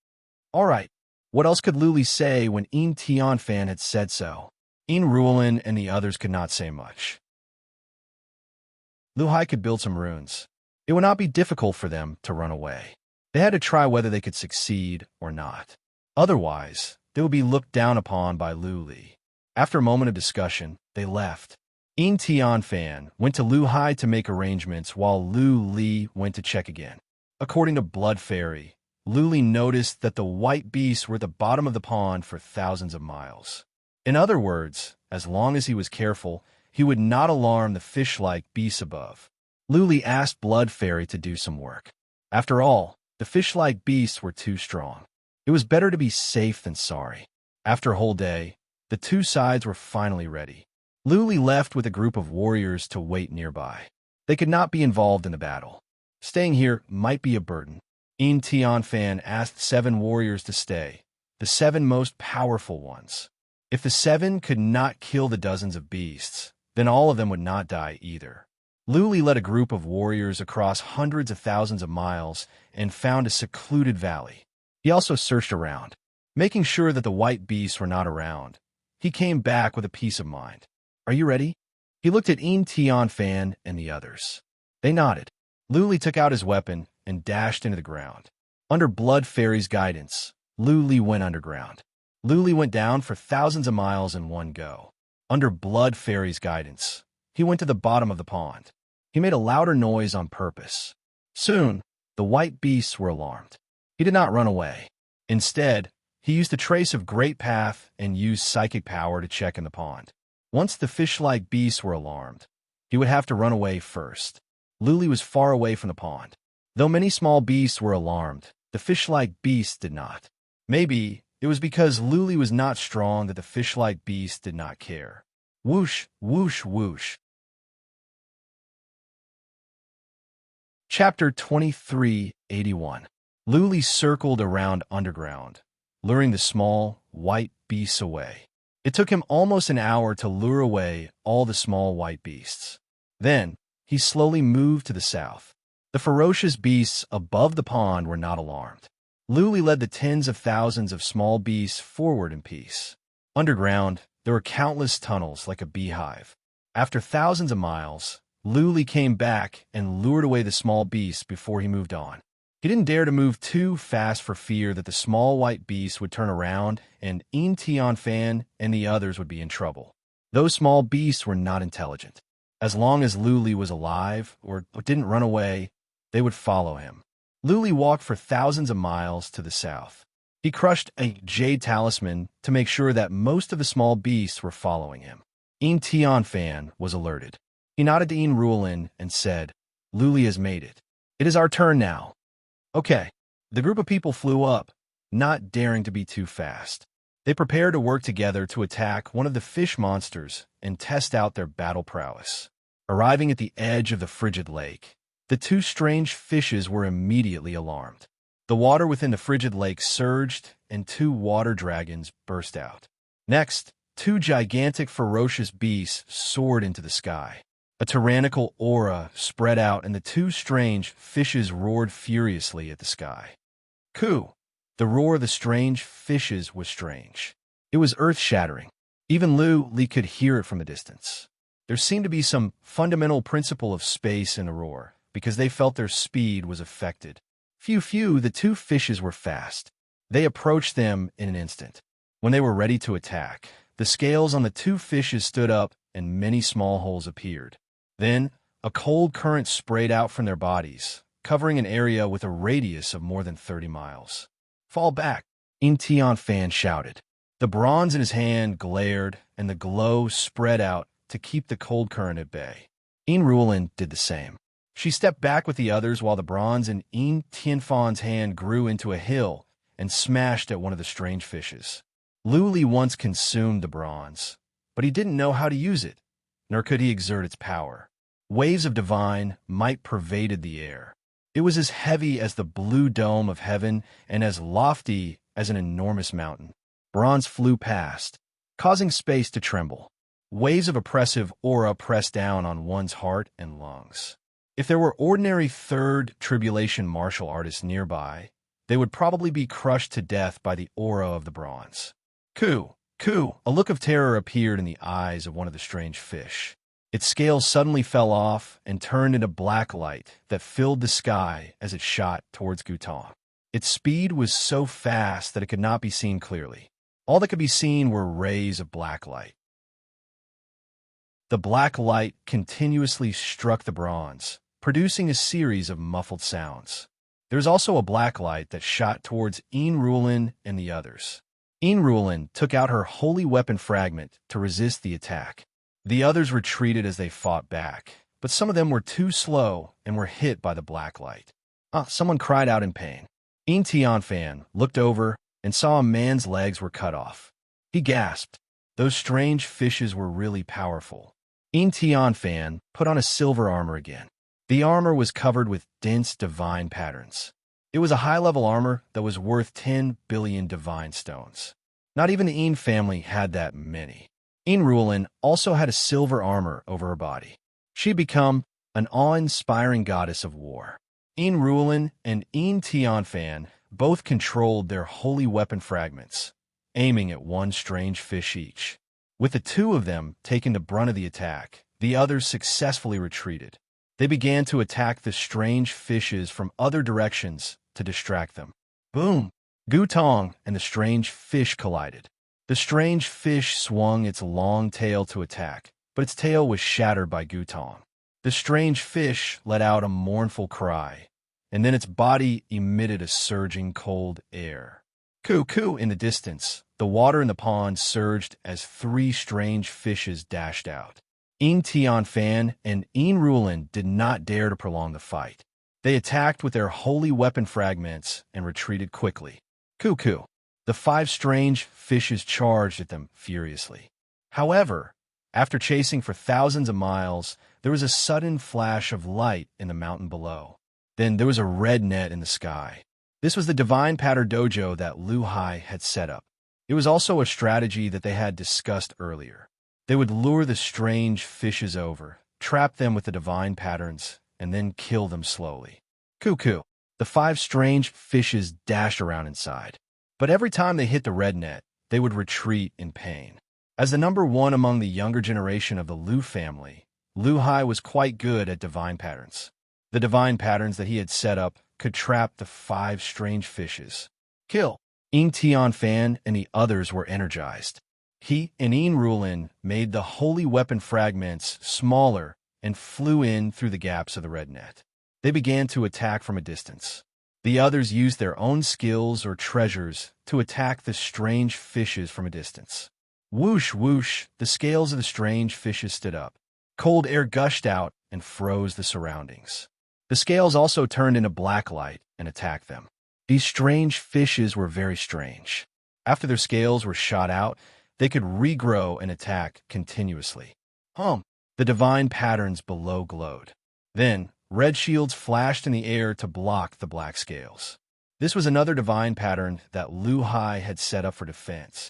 All right. What else could Luli say when Tian Fan had said so? Unrivaled and the others could not say much. Lu Hai could build some runes. It would not be difficult for them to run away. They had to try whether they could succeed or not. Otherwise, they would be looked down upon by Luli. After a moment of discussion, they left. Een Tian Fan went to Lu Hai to make arrangements while Lu Li went to check again. According to Blood Fairy, Lu Li noticed that the white beasts were at the bottom of the pond for thousands of miles. In other words, as long as he was careful, he would not alarm the fish-like beasts above. Lu Li asked Blood Fairy to do some work. After all, the fish-like beasts were too strong. It was better to be safe than sorry. After a whole day, the two sides were finally ready. Lu Li left with a group of warriors to wait nearby. They could not be involved in the battle. Staying here might be a burden. Een Tian Fan asked 7 warriors to stay, the 7 most powerful ones. If the 7 could not kill the dozens of beasts, then all of them would not die either. Lu Li led a group of warriors across hundreds of thousands of miles and found a secluded valley. He also searched around, making sure that the white beasts were not around. He came back with a peace of mind. "Are you ready?" He looked at Een Tian Fan and the others. They nodded. Lu Li took out his weapon and dashed into the ground. Under Blood Fairy's guidance, Lu Li went underground. Lu Li went down for thousands of miles in one go. Under Blood Fairy's guidance, he went to the bottom of the pond. He made a louder noise on purpose. Soon, the white beasts were alarmed. He did not run away. Instead, he used the trace of Great Path and used psychic power to check in the pond. Once the fish-like beasts were alarmed, he would have to run away first. Lu Li was far away from the pond. Though many small beasts were alarmed, the fish-like beasts did not. Maybe it was because Lu Li was not strong that the fish-like beasts did not care. Whoosh, whoosh, whoosh. Chapter 2381. Lu Li circled around underground, luring the small, white beasts away. It took him almost an hour to lure away all the small white beasts. Then, he slowly moved to the south. The ferocious beasts above the pond were not alarmed. Lu Li led the tens of thousands of small beasts forward in peace. Underground, there were countless tunnels like a beehive. After thousands of miles, Lu Li came back and lured away the small beasts before he moved on. He didn't dare to move too fast for fear that the small white beasts would turn around and Een Tian Fan and the others would be in trouble. Those small beasts were not intelligent. As long as Lu Li was alive or didn't run away, they would follow him. Lu Li walked for thousands of miles to the south. He crushed a jade talisman to make sure that most of the small beasts were following him. Een Tian Fan was alerted. He nodded to Unrivaled and said, "Lu Li has made it. It is our turn now." Okay. The group of people flew up, not daring to be too fast. They prepared to work together to attack one of the fish monsters and test out their battle prowess. Arriving at the edge of the frigid lake, the 2 strange fishes were immediately alarmed. The water within the frigid lake surged, and 2 water dragons burst out. Next, 2 gigantic ferocious beasts soared into the sky. A tyrannical aura spread out, and the 2 strange fishes roared furiously at the sky. Coo! The roar of the strange fishes was strange. It was earth-shattering. Even Lu Li could hear it from a distance. There seemed to be some fundamental principle of space in the roar, because they felt their speed was affected. Phew, the 2 fishes were fast. They approached them in an instant. When they were ready to attack, the scales on the 2 fishes stood up and many small holes appeared. Then, a cold current sprayed out from their bodies, covering an area with a radius of more than 30 miles. "Fall back," Een Tian Fan shouted. The bronze in his hand glared, and the glow spread out to keep the cold current at bay. Unrivaled did the same. She stepped back with the others while the bronze in Een Tian Fan's hand grew into a hill and smashed at one of the strange fishes. Lu Li once consumed the bronze, but he didn't know how to use it, nor could he exert its power. Waves of divine might pervaded the air. It was as heavy as the blue dome of heaven and as lofty as an enormous mountain. Bronze flew past, causing space to tremble. Waves of oppressive aura pressed down on one's heart and lungs. If there were ordinary third tribulation martial artists nearby, they would probably be crushed to death by the aura of the bronze. Coo! A look of terror appeared in the eyes of one of the strange fish. Its scales suddenly fell off and turned into black light that filled the sky as it shot towards Gutong. Its speed was so fast that it could not be seen clearly. All that could be seen were rays of black light. The black light continuously struck the bronze, producing a series of muffled sounds. There's also a black light that shot towards Unrivaled and the others. Unrivaled took out her holy weapon fragment to resist the attack. The others retreated as they fought back, but some of them were too slow and were hit by the black light. Someone cried out in pain. Fan looked over and saw a man's legs were cut off. He gasped. Those strange fishes were really powerful. Fan put on a silver armor again. The armor was covered with dense divine patterns. It was a high-level armor that was worth 10 billion divine stones. Not even the Een family had that many. Unrivaled also had a silver armor over her body. She'd become an awe-inspiring goddess of war. Unrivaled and Fan both controlled their holy weapon fragments, aiming at one strange fish each. With the two of them taking the brunt of the attack, the others successfully retreated. They began to attack the strange fishes from other directions to distract them. Boom! Gutong and the strange fish collided. The strange fish swung its long tail to attack, but its tail was shattered by Gutong. The strange fish let out a mournful cry, and then its body emitted a surging cold air. Coo-coo in the distance, the water in the pond surged as three strange fishes dashed out. Fan and Unrivaled did not dare to prolong the fight. They attacked with their holy weapon fragments and retreated quickly. Coo-coo. The five strange fishes charged at them furiously. However, after chasing for thousands of miles, there was a sudden flash of light in the mountain below. Then there was a red net in the sky. This was the divine pattern dojo that Lu Hai had set up. It was also a strategy that they had discussed earlier. They would lure the strange fishes over, trap them with the divine patterns, and then kill them slowly. Coo-coo. The five strange fishes dashed around inside. But every time they hit the red net, they would retreat in pain. As the number one among the younger generation of the Lu family, Lu Hai was quite good at divine patterns. The divine patterns that he had set up could trap the five strange fishes. Kill. Fan and the others were energized. He and Unrivaled made the holy weapon fragments smaller and flew in through the gaps of the red net. They began to attack from a distance. The others used their own skills or treasures to attack the strange fishes from a distance. Whoosh, whoosh, the scales of the strange fishes stood up. Cold air gushed out and froze the surroundings. The scales also turned into black light and attacked them. These strange fishes were very strange. After their scales were shot out, they could regrow and attack continuously. The divine patterns below glowed. Then, red shields flashed in the air to block the black scales. This was another divine pattern that Lu Hai had set up for defense.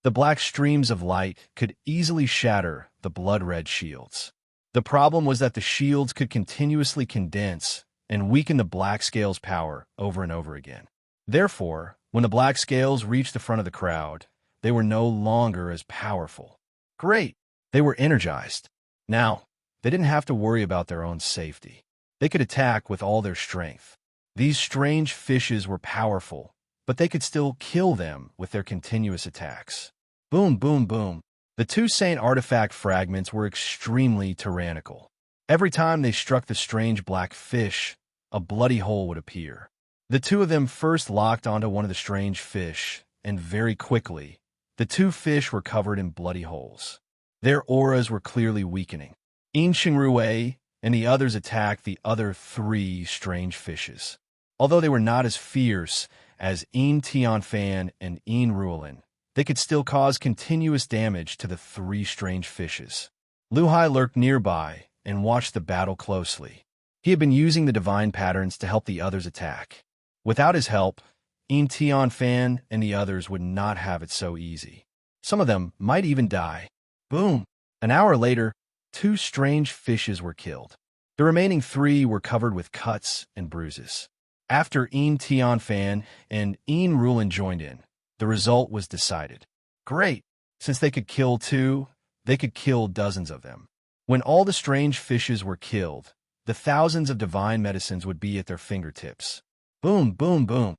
The black streams of light could easily shatter the blood-red shields. The problem was that the shields could continuously condense and weaken the black scales' power over and over again. Therefore, when the black scales reached the front of the crowd, they were no longer as powerful. Great! They were energized. Now, they didn't have to worry about their own safety. They could attack with all their strength. These strange fishes were powerful, but they could still kill them with their continuous attacks. Boom, boom, boom. The two saint artifact fragments were extremely tyrannical. Every time they struck the strange black fish, a bloody hole would appear. The two of them first locked onto one of the strange fish, and very quickly, the two fish were covered in bloody holes. Their auras were clearly weakening. Rui and the others attacked the other three strange fishes. Although they were not as fierce as Fan and Unrivaled, they could still cause continuous damage to the three strange fishes. Lu Hai lurked nearby and watched the battle closely. He had been using the divine patterns to help the others attack. Without his help, Fan and the others would not have it so easy. Some of them might even die. Boom! An hour later, two strange fishes were killed. The remaining three were covered with cuts and bruises. After Fan and Unrivaled joined in, the result was decided. Great! Since they could kill two, they could kill dozens of them. When all the strange fishes were killed, the thousands of divine medicines would be at their fingertips. Boom, boom, boom.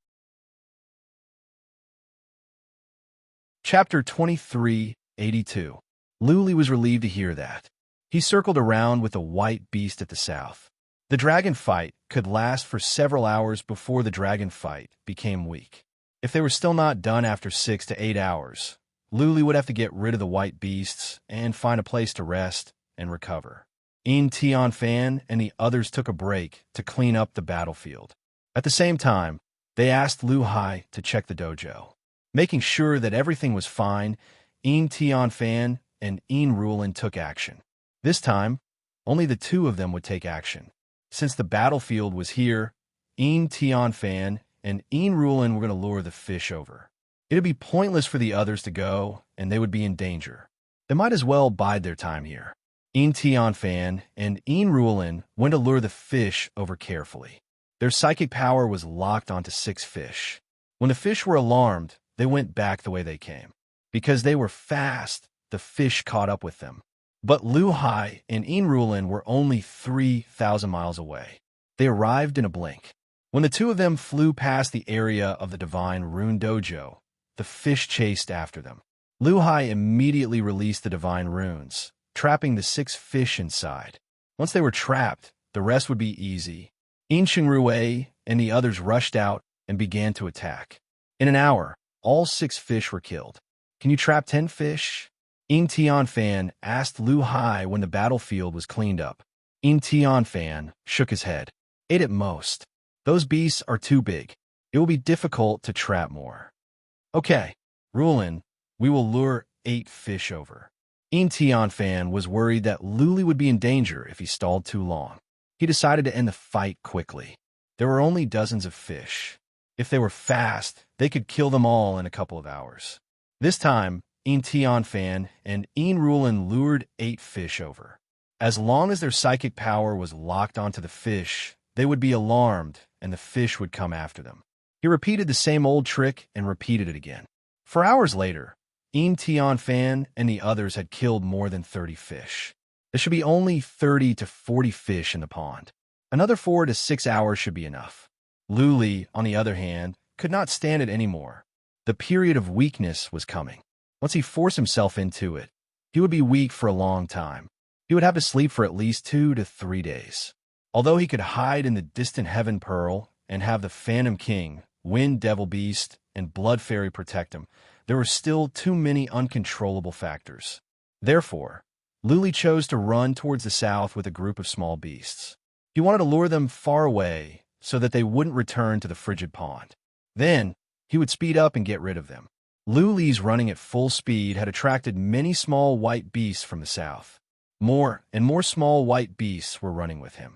Chapter 2382. Luli was relieved to hear that. He circled around with the white beast at the south. The dragon fight could last for several hours before the dragon fight became weak. If they were still not done after 6 to 8 hours, Luli would have to get rid of the white beasts and find a place to rest and recover. Tian Fan and the others took a break to clean up the battlefield. At the same time, they asked Lu Hai to check the dojo. Making sure that everything was fine, Tian Fan and Unrivaled took action. This time, only the two of them would take action. Since the battlefield was here, Tian Fan and Unrivaled were going to lure the fish over. It would be pointless for the others to go, and they would be in danger. They might as well bide their time here. Tian Fan and Unrivaled went to lure the fish over carefully. Their psychic power was locked onto 6 fish. When the fish were alarmed, they went back the way they came. Because they were fast, the fish caught up with them. But Lu Hai and Unrivaled were only 3,000 miles away. They arrived in a blink. When the two of them flew past the area of the Divine Rune Dojo, the fish chased after them. Lu Hai immediately released the Divine Runes, trapping the 6 fish inside. Once they were trapped, the rest would be easy. Rue and the others rushed out and began to attack. In an hour, all 6 fish were killed. Can you trap 10 fish? Tian Fan asked Lu Hai when the battlefield was cleaned up. Tian Fan shook his head. 8 at most. Those beasts are too big. It will be difficult to trap more. Okay, Rulin, we will lure 8 fish over. Tian Fan was worried that Luli would be in danger if he stalled too long. He decided to end the fight quickly. There were only dozens of fish. If they were fast, they could kill them all in a couple of hours. This time, Tian Fan and Unrivaled lured 8 fish over. As long as their psychic power was locked onto the fish, they would be alarmed and the fish would come after them. He repeated the same old trick and repeated it again. For hours later, Tian Fan and the others had killed more than 30 fish. There should be only 30 to 40 fish in the pond. Another 4 to 6 hours should be enough. Luli, on the other hand, could not stand it anymore. The period of weakness was coming. Once he forced himself into it, he would be weak for a long time. He would have to sleep for at least 2 to 3 days. Although he could hide in the distant Heaven Pearl and have the Phantom King, Wind Devil Beast, and Blood Fairy protect him, there were still too many uncontrollable factors. Therefore, Luli chose to run towards the south with a group of small beasts. He wanted to lure them far away so that they wouldn't return to the frigid pond. Then, he would speed up and get rid of them. Luli's running at full speed had attracted many small white beasts from the south. More and more small white beasts were running with him.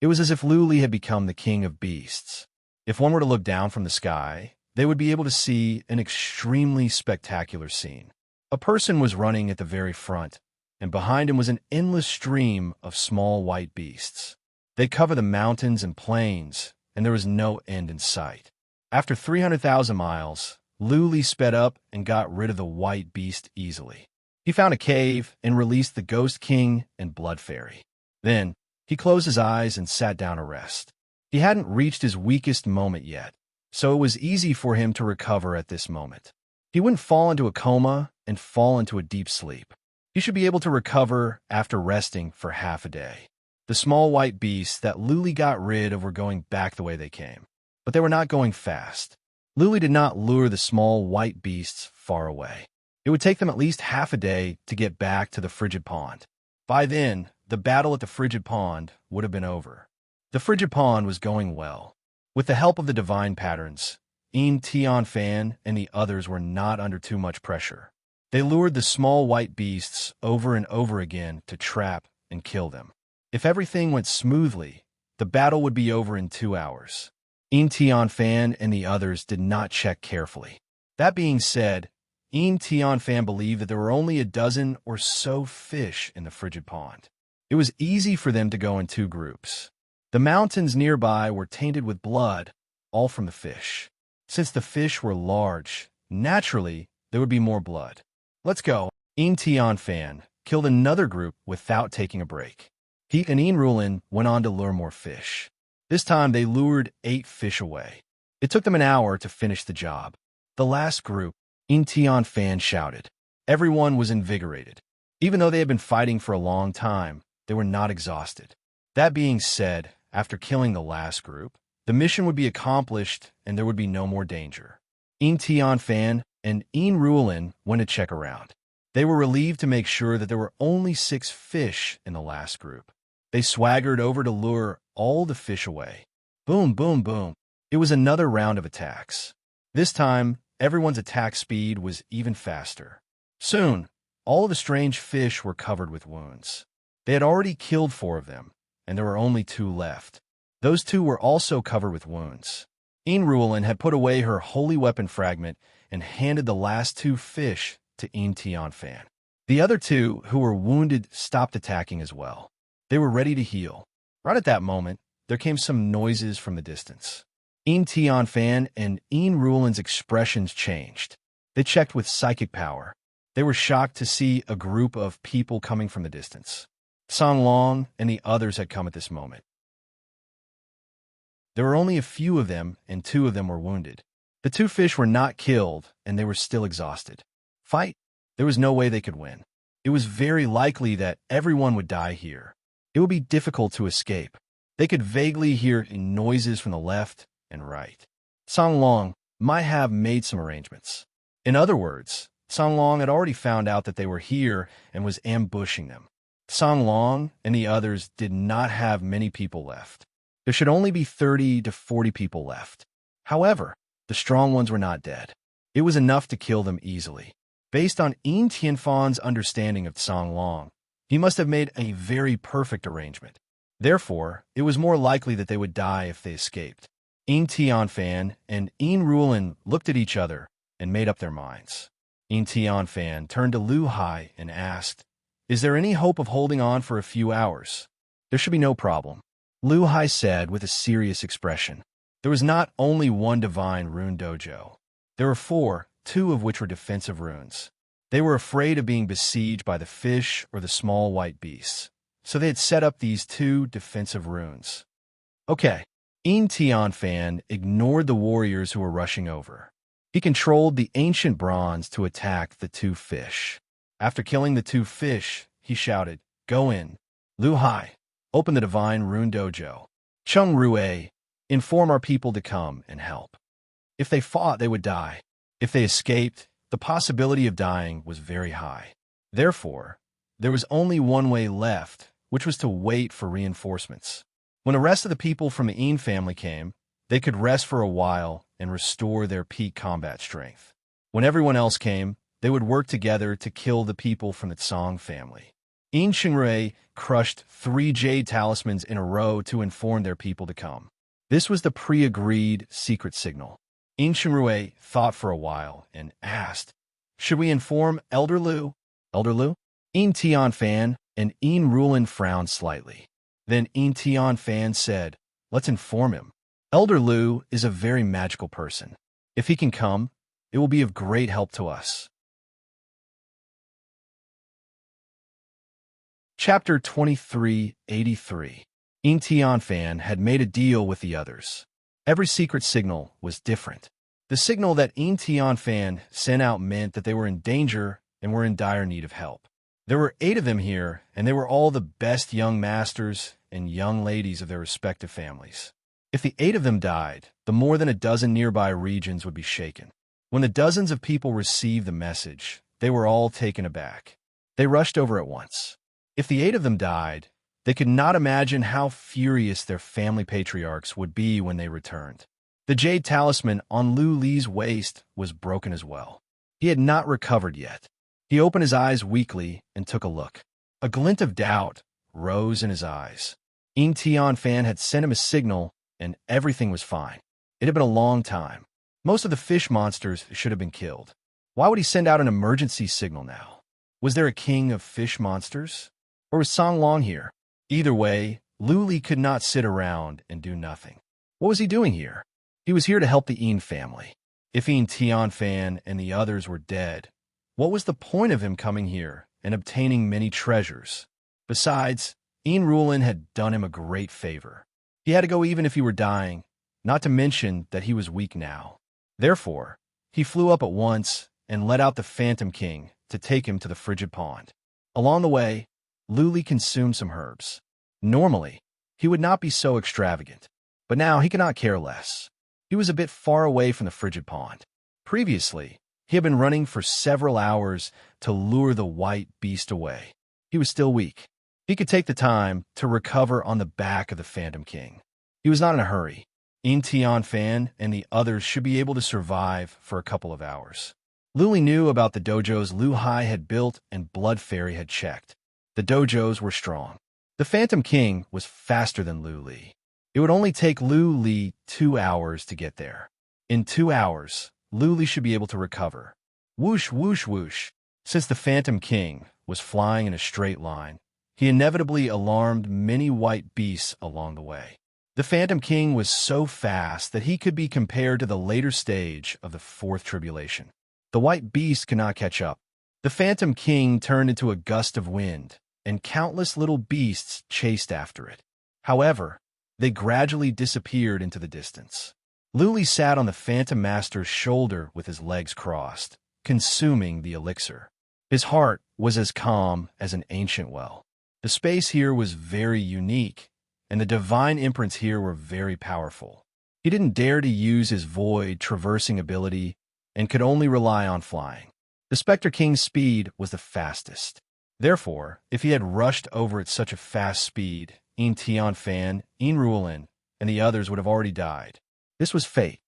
It was as if Luli had become the king of beasts. If one were to look down from the sky, they would be able to see an extremely spectacular scene. A person was running at the very front, and behind him was an endless stream of small white beasts. They covered the mountains and plains, and there was no end in sight. After 300,000 miles, Luli sped up and got rid of the white beast easily. He found a cave and released the Ghost King and Blood Fairy. Then, he closed his eyes and sat down to rest. He hadn't reached his weakest moment yet, so it was easy for him to recover at this moment. He wouldn't fall into a coma and fall into a deep sleep. He should be able to recover after resting for half a day. The small white beasts that Luli got rid of were going back the way they came, but they were not going fast. Luli did not lure the small white beasts far away. It would take them at least half a day to get back to the frigid pond. By then, the battle at the frigid pond would have been over. The frigid pond was going well. With the help of the divine patterns, Tian Fan and the others were not under too much pressure. They lured the small white beasts over and over again to trap and kill them. If everything went smoothly, the battle would be over in 2 hours. Tian Fan and the others did not check carefully. That being said, Tian Fan believed that there were only a dozen or so fish in the frigid pond. It was easy for them to go in 2 groups. The mountains nearby were tainted with blood, all from the fish. Since the fish were large, naturally, there would be more blood. Let's go. Tian Fan killed another group without taking a break. He and Unrivaled went on to lure more fish. This time, they lured 8 fish away. It took them an hour to finish the job. The last group, Tian Fan shouted, Everyone was invigorated. Even though they had been fighting for a long time, they were not exhausted. That being said, after killing the last group, the mission would be accomplished and there would be no more danger. Tian Fan and Ruolin went to check around. They were relieved to make sure that there were only 6 fish in the last group. They swaggered over to lure all the fish away. Boom, boom, boom. It was another round of attacks. This time, everyone's attack speed was even faster. Soon, all of the strange fish were covered with wounds. They had already killed 4 of them, and there were only 2 left. Those 2 were also covered with wounds. Ruolin had put away her holy weapon fragment and handed the last 2 fish to Tian Fan. The other 2, who were wounded, stopped attacking as well. They were ready to heal. Right at that moment, there came some noises from the distance. Tian Fan and Ruolin's expressions changed. They checked with psychic power. They were shocked to see a group of people coming from the distance. Song Long and the others had come at this moment. There were only a few of them, and 2 of them were wounded. The 2 fish were not killed, and they were still exhausted. Fight? There was no way they could win. It was very likely that everyone would die here. It would be difficult to escape. They could vaguely hear noises from the left and right. Song Long might have made some arrangements. In other words, Song Long had already found out that they were here and was ambushing them. Song Long and the others did not have many people left. There should only be 30 to 40 people left. However, the strong ones were not dead. It was enough to kill them easily. Based on Tianfan's understanding of Song Long, he must have made a very perfect arrangement. Therefore, it was more likely that they would die if they escaped. Tian Fan and Ruolin looked at each other and made up their minds. Tian Fan turned to Lu Hai and asked, "Is there any hope of holding on for a few hours?" "There should be no problem," Lu Hai said with a serious expression. There was not only one divine rune dojo. There were 4, 2 of which were defensive runes. They were afraid of being besieged by the fish or the small white beasts, so they had set up these 2 defensive runes. Okay, Tian Fan ignored the warriors who were rushing over. He controlled the ancient bronze to attack the 2 fish. After killing the 2 fish, he shouted, "Go in. Lu Hai, open the divine rune dojo. Chung Rue, inform our people to come and help." If they fought, they would die. If they escaped, the possibility of dying was very high. Therefore, there was only one way left, which was to wait for reinforcements. When the rest of the people from the family came, they could rest for a while and restore their peak combat strength. When everyone else came, they would work together to kill the people from the Tsong family. Xingrui crushed 3 jade talismans in a row to inform their people to come. This was the pre-agreed secret signal. Xingrui thought for a while and asked, "Should we inform Elder Lu?" "Elder Lu?" Tian Fan and Ruolin frowned slightly. Then Tian Fan said, "Let's inform him. Elder Lu is a very magical person. If he can come, it will be of great help to us." Chapter 2383. Tian Fan had made a deal with the others. Every secret signal was different. The signal that Tian Fan sent out meant that they were in danger and were in dire need of help. There were 8 of them here, and they were all the best young masters and young ladies of their respective families. If the 8 of them died, the more than a dozen nearby regions would be shaken. When the dozens of people received the message, they were all taken aback. They rushed over at once. If the 8 of them died, they could not imagine how furious their family patriarchs would be when they returned. The jade talisman on Lu Li's waist was broken as well. He had not recovered yet. He opened his eyes weakly and took a look. A glint of doubt rose in his eyes. Tian Fan had sent him a signal, and everything was fine. It had been a long time. Most of the fish monsters should have been killed. Why would he send out an emergency signal now? Was there a king of fish monsters? Or was Song Long here? Either way, Lu Li could not sit around and do nothing. What was he doing here? He was here to help the family. If Tian Fan and the others were dead, what was the point of him coming here and obtaining many treasures? Besides, Ruolin had done him a great favor. He had to go even if he were dying, not to mention that he was weak now. Therefore, he flew up at once and let out the Phantom King to take him to the frigid pond. Along the way, Luli consumed some herbs. Normally, he would not be so extravagant, but now he could not care less. He was a bit far away from the frigid pond. Previously, he had been running for several hours to lure the white beast away. He was still weak. He could take the time to recover on the back of the Phantom King. He was not in a hurry. Fan and the others should be able to survive for a couple of hours. Luli knew about the dojos Lu Hai had built and Blood Fairy had checked. The dojos were strong. The Phantom King was faster than Lu Li. It would only take Lu Li 2 hours to get there. In 2 hours, Lu Li should be able to recover. Whoosh, whoosh, whoosh. Since the Phantom King was flying in a straight line, he inevitably alarmed many white beasts along the way. The Phantom King was so fast that he could be compared to the later stage of the Fourth Tribulation. The white beast could not catch up. The Phantom King turned into a gust of wind, and countless little beasts chased after it. However, they gradually disappeared into the distance. Lu Li sat on the Phantom Master's shoulder with his legs crossed, consuming the elixir. His heart was as calm as an ancient well. The space here was very unique, and the divine imprints here were very powerful. He didn't dare to use his void traversing ability and could only rely on flying. The Spectre King's speed was the fastest. Therefore, if he had rushed over at such a fast speed, Fan, Unrivaled, and the others would have already died. This was fate.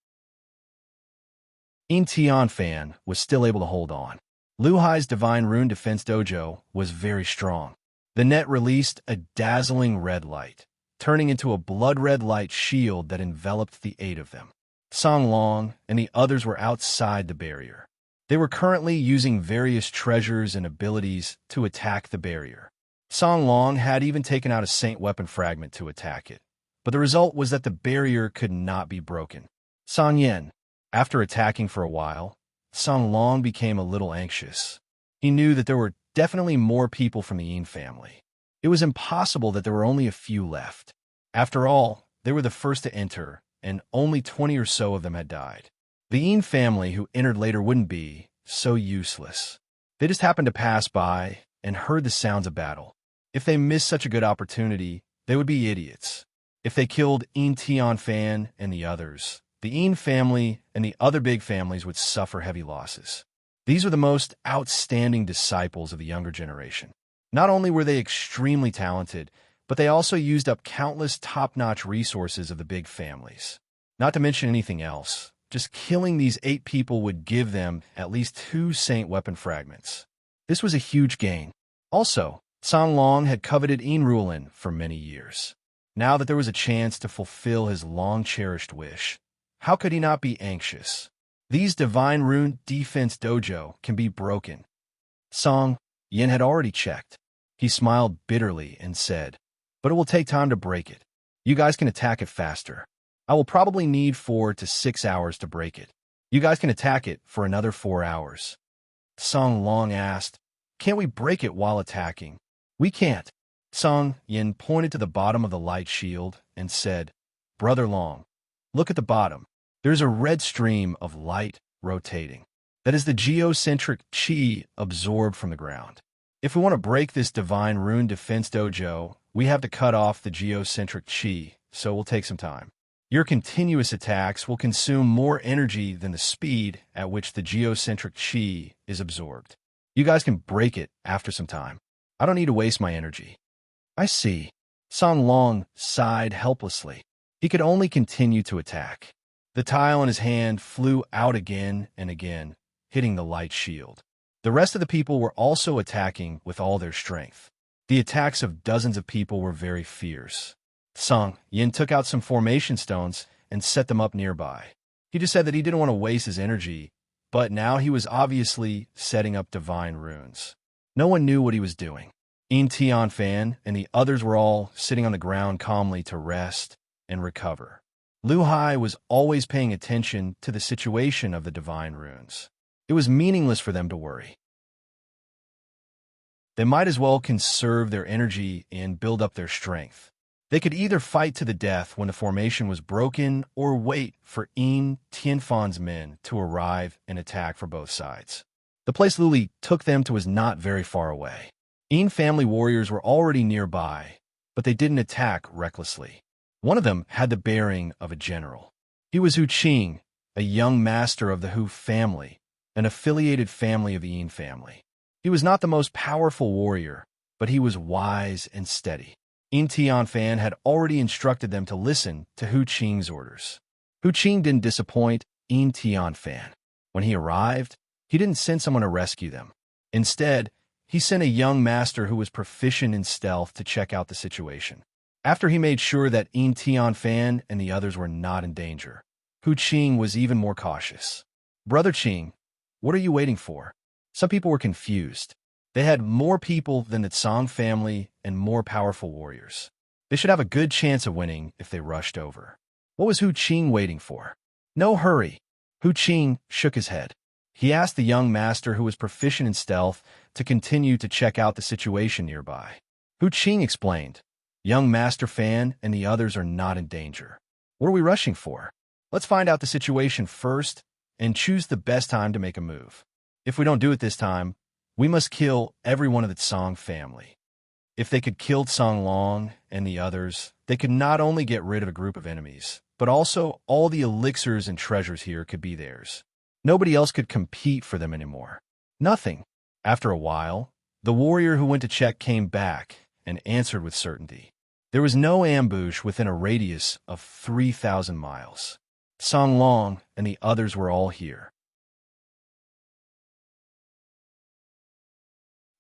Fan was still able to hold on. Lu Hai's Divine Rune Defense Dojo was very strong. The net released a dazzling red light, turning into a blood-red light shield that enveloped the 8 of them. Song Long and the others were outside the barrier. They were currently using various treasures and abilities to attack the barrier. Song Long had even taken out a Saint Weapon fragment to attack it, but the result was that the barrier could not be broken. Song Yen, after attacking for a while, Song Long became a little anxious. He knew that there were definitely more people from the Yin family. It was impossible that there were only a few left. After all, they were the first to enter, and only 20 or so of them had died. The Yin family who entered later wouldn't be so useless. They just happened to pass by and heard the sounds of battle. If they missed such a good opportunity, they would be idiots. If they killed Fan and the others, the Yin family and the other big families would suffer heavy losses. These were the most outstanding disciples of the younger generation. Not only were they extremely talented, but they also used up countless top-notch resources of the big families. Not to mention anything else, just killing these 8 people would give them at least 2 Saint Weapon fragments. This was a huge gain. Also, Song Long had coveted Unrivaled for many years. Now that there was a chance to fulfill his long-cherished wish, how could he not be anxious? These Divine Rune Defense Dojo can be broken. Song Yen had already checked. He smiled bitterly and said, "But it will take time to break it. You guys can attack it faster. I will probably need 4 to 6 hours to break it. You guys can attack it for another 4 hours." Song Long asked, "Can't we break it while attacking?" "We can't." Song Yen pointed to the bottom of the light shield and said, "Brother Long, look at the bottom. There's a red stream of light rotating. That is the geocentric chi absorbed from the ground. If we want to break this Divine Rune Defense Dojo, we have to cut off the geocentric chi, so it will take some time. Your continuous attacks will consume more energy than the speed at which the geocentric chi is absorbed. You guys can break it after some time. I don't need to waste my energy." "I see." Song Long sighed helplessly. He could only continue to attack. The tile in his hand flew out again and again, hitting the light shield. The rest of the people were also attacking with all their strength. The attacks of dozens of people were very fierce. Song Yin took out some formation stones and set them up nearby. He just said that he didn't want to waste his energy, but now he was obviously setting up divine runes. No one knew what he was doing. Fan and the others were all sitting on the ground calmly to rest and recover. Lu Hai was always paying attention to the situation of the divine runes. It was meaningless for them to worry. They might as well conserve their energy and build up their strength. They could either fight to the death when the formation was broken or wait for Tianfan's men to arrive and attack for both sides. The place Luli took them to was not very far away. Een family warriors were already nearby, but they didn't attack recklessly. One of them had the bearing of a general. He was Hu Qing, a young master of the Hu family, an affiliated family of the Een family. He was not the most powerful warrior, but he was wise and steady. Een Tianfan had already instructed them to listen to Hu Qing's orders. Hu Qing didn't disappoint Een Tianfan. When he arrived, he didn't send someone to rescue them. Instead, he sent a young master who was proficient in stealth to check out the situation. After he made sure that Een Tianfan and the others were not in danger, Hu Qing was even more cautious. "Brother Qing, what are you waiting for?" Some people were confused. They had more people than the Tsang family and more powerful warriors. They should have a good chance of winning if they rushed over. What was Hu Qing waiting for? No hurry. Hu Qing shook his head. He asked the young master who was proficient in stealth to continue to check out the situation nearby. Hu Qing explained, "Young Master Fan and the others are not in danger. What are we rushing for? Let's find out the situation first and choose the best time to make a move. If we don't do it this time, we must kill every one of the Tsang family." If they could kill Tsang Long and the others, they could not only get rid of a group of enemies, but also all the elixirs and treasures here could be theirs. Nobody else could compete for them anymore. Nothing. After a while, the warrior who went to check came back and answered with certainty. There was no ambush within a radius of 3,000 miles. Tsang Long and the others were all here.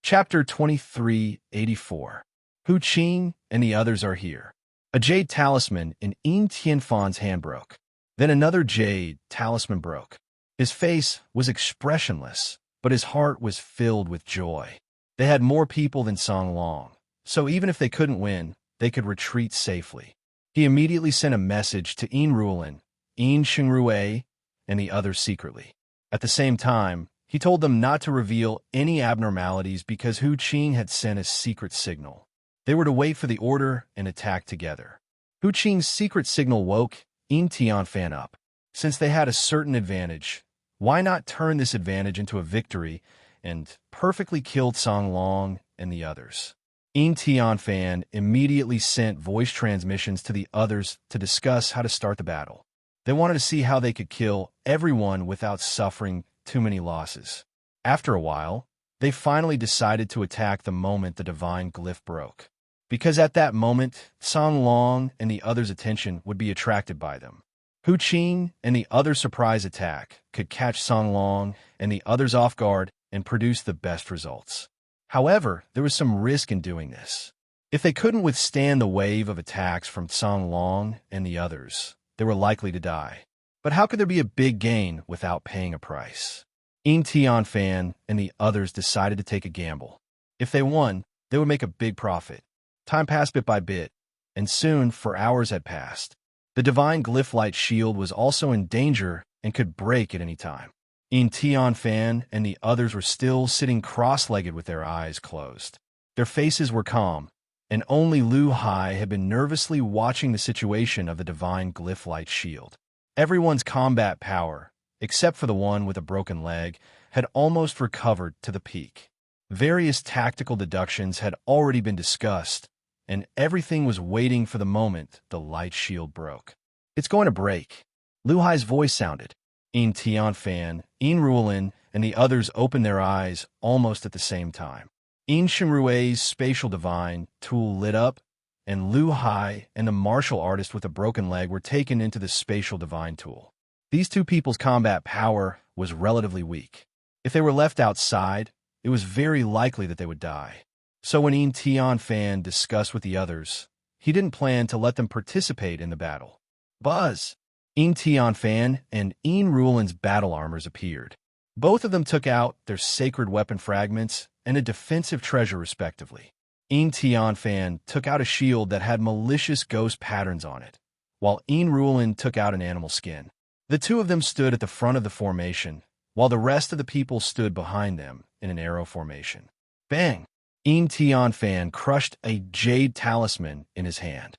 Chapter 2384. Hu Qing and the others are here. A jade talisman in Een Tianfan's hand broke. Then another jade talisman broke. His face was expressionless, but his heart was filled with joy. They had more people than Tsang Long, so even if they couldn't win, they could retreat safely. He immediately sent a message to Een Rulin, Een Shingrue, and the others secretly. At the same time, he told them not to reveal any abnormalities because Hu Qing had sent a secret signal. They were to wait for the order and attack together. Hu Qing's secret signal woke Een Tianfan up. Since they had a certain advantage, why not turn this advantage into a victory and perfectly kill Tsang Long and the others? Een Tianfan immediately sent voice transmissions to the others to discuss how to start the battle. They wanted to see how they could kill everyone without suffering too many losses. After a while, they finally decided to attack the moment the divine glyph broke, because at that moment, Tsang Long and the others' attention would be attracted by them. Hu Qing and the other surprise attack could catch Tsang Long and the others off guard and produce the best results. However, there was some risk in doing this. If they couldn't withstand the wave of attacks from Tsang Long and the others, they were likely to die. But how could there be a big gain without paying a price? Een Tianfan and the others decided to take a gamble. If they won, they would make a big profit. Time passed bit by bit, and soon, for hours had passed. The divine glyph light shield was also in danger and could break at any time. Een Tianfan and the others were still sitting cross-legged with their eyes closed. Their faces were calm, and only Lu Hai had been nervously watching the situation of the divine glyph light shield. Everyone's combat power, except for the one with a broken leg, had almost recovered to the peak. Various tactical deductions had already been discussed, and everything was waiting for the moment the light shield broke. "It's going to break." Lu Hai's voice sounded. Een Tianfan, Een Rulin, and the others opened their eyes almost at the same time. Een Shinrue's spatial divine tool lit up, and Lu Hai and the martial artist with a broken leg were taken into the spatial divine tool. These two people's combat power was relatively weak. If they were left outside, it was very likely that they would die. So when Een Tianfan discussed with the others, he didn't plan to let them participate in the battle. Buzz! Een Tianfan and Een Rulin's battle armors appeared. Both of them took out their sacred weapon fragments and a defensive treasure respectively. Een Tianfan took out a shield that had malicious ghost patterns on it, while Een Rulin took out an animal skin. The two of them stood at the front of the formation, while the rest of the people stood behind them in an arrow formation. Bang! Een Tianfan crushed a jade talisman in his hand.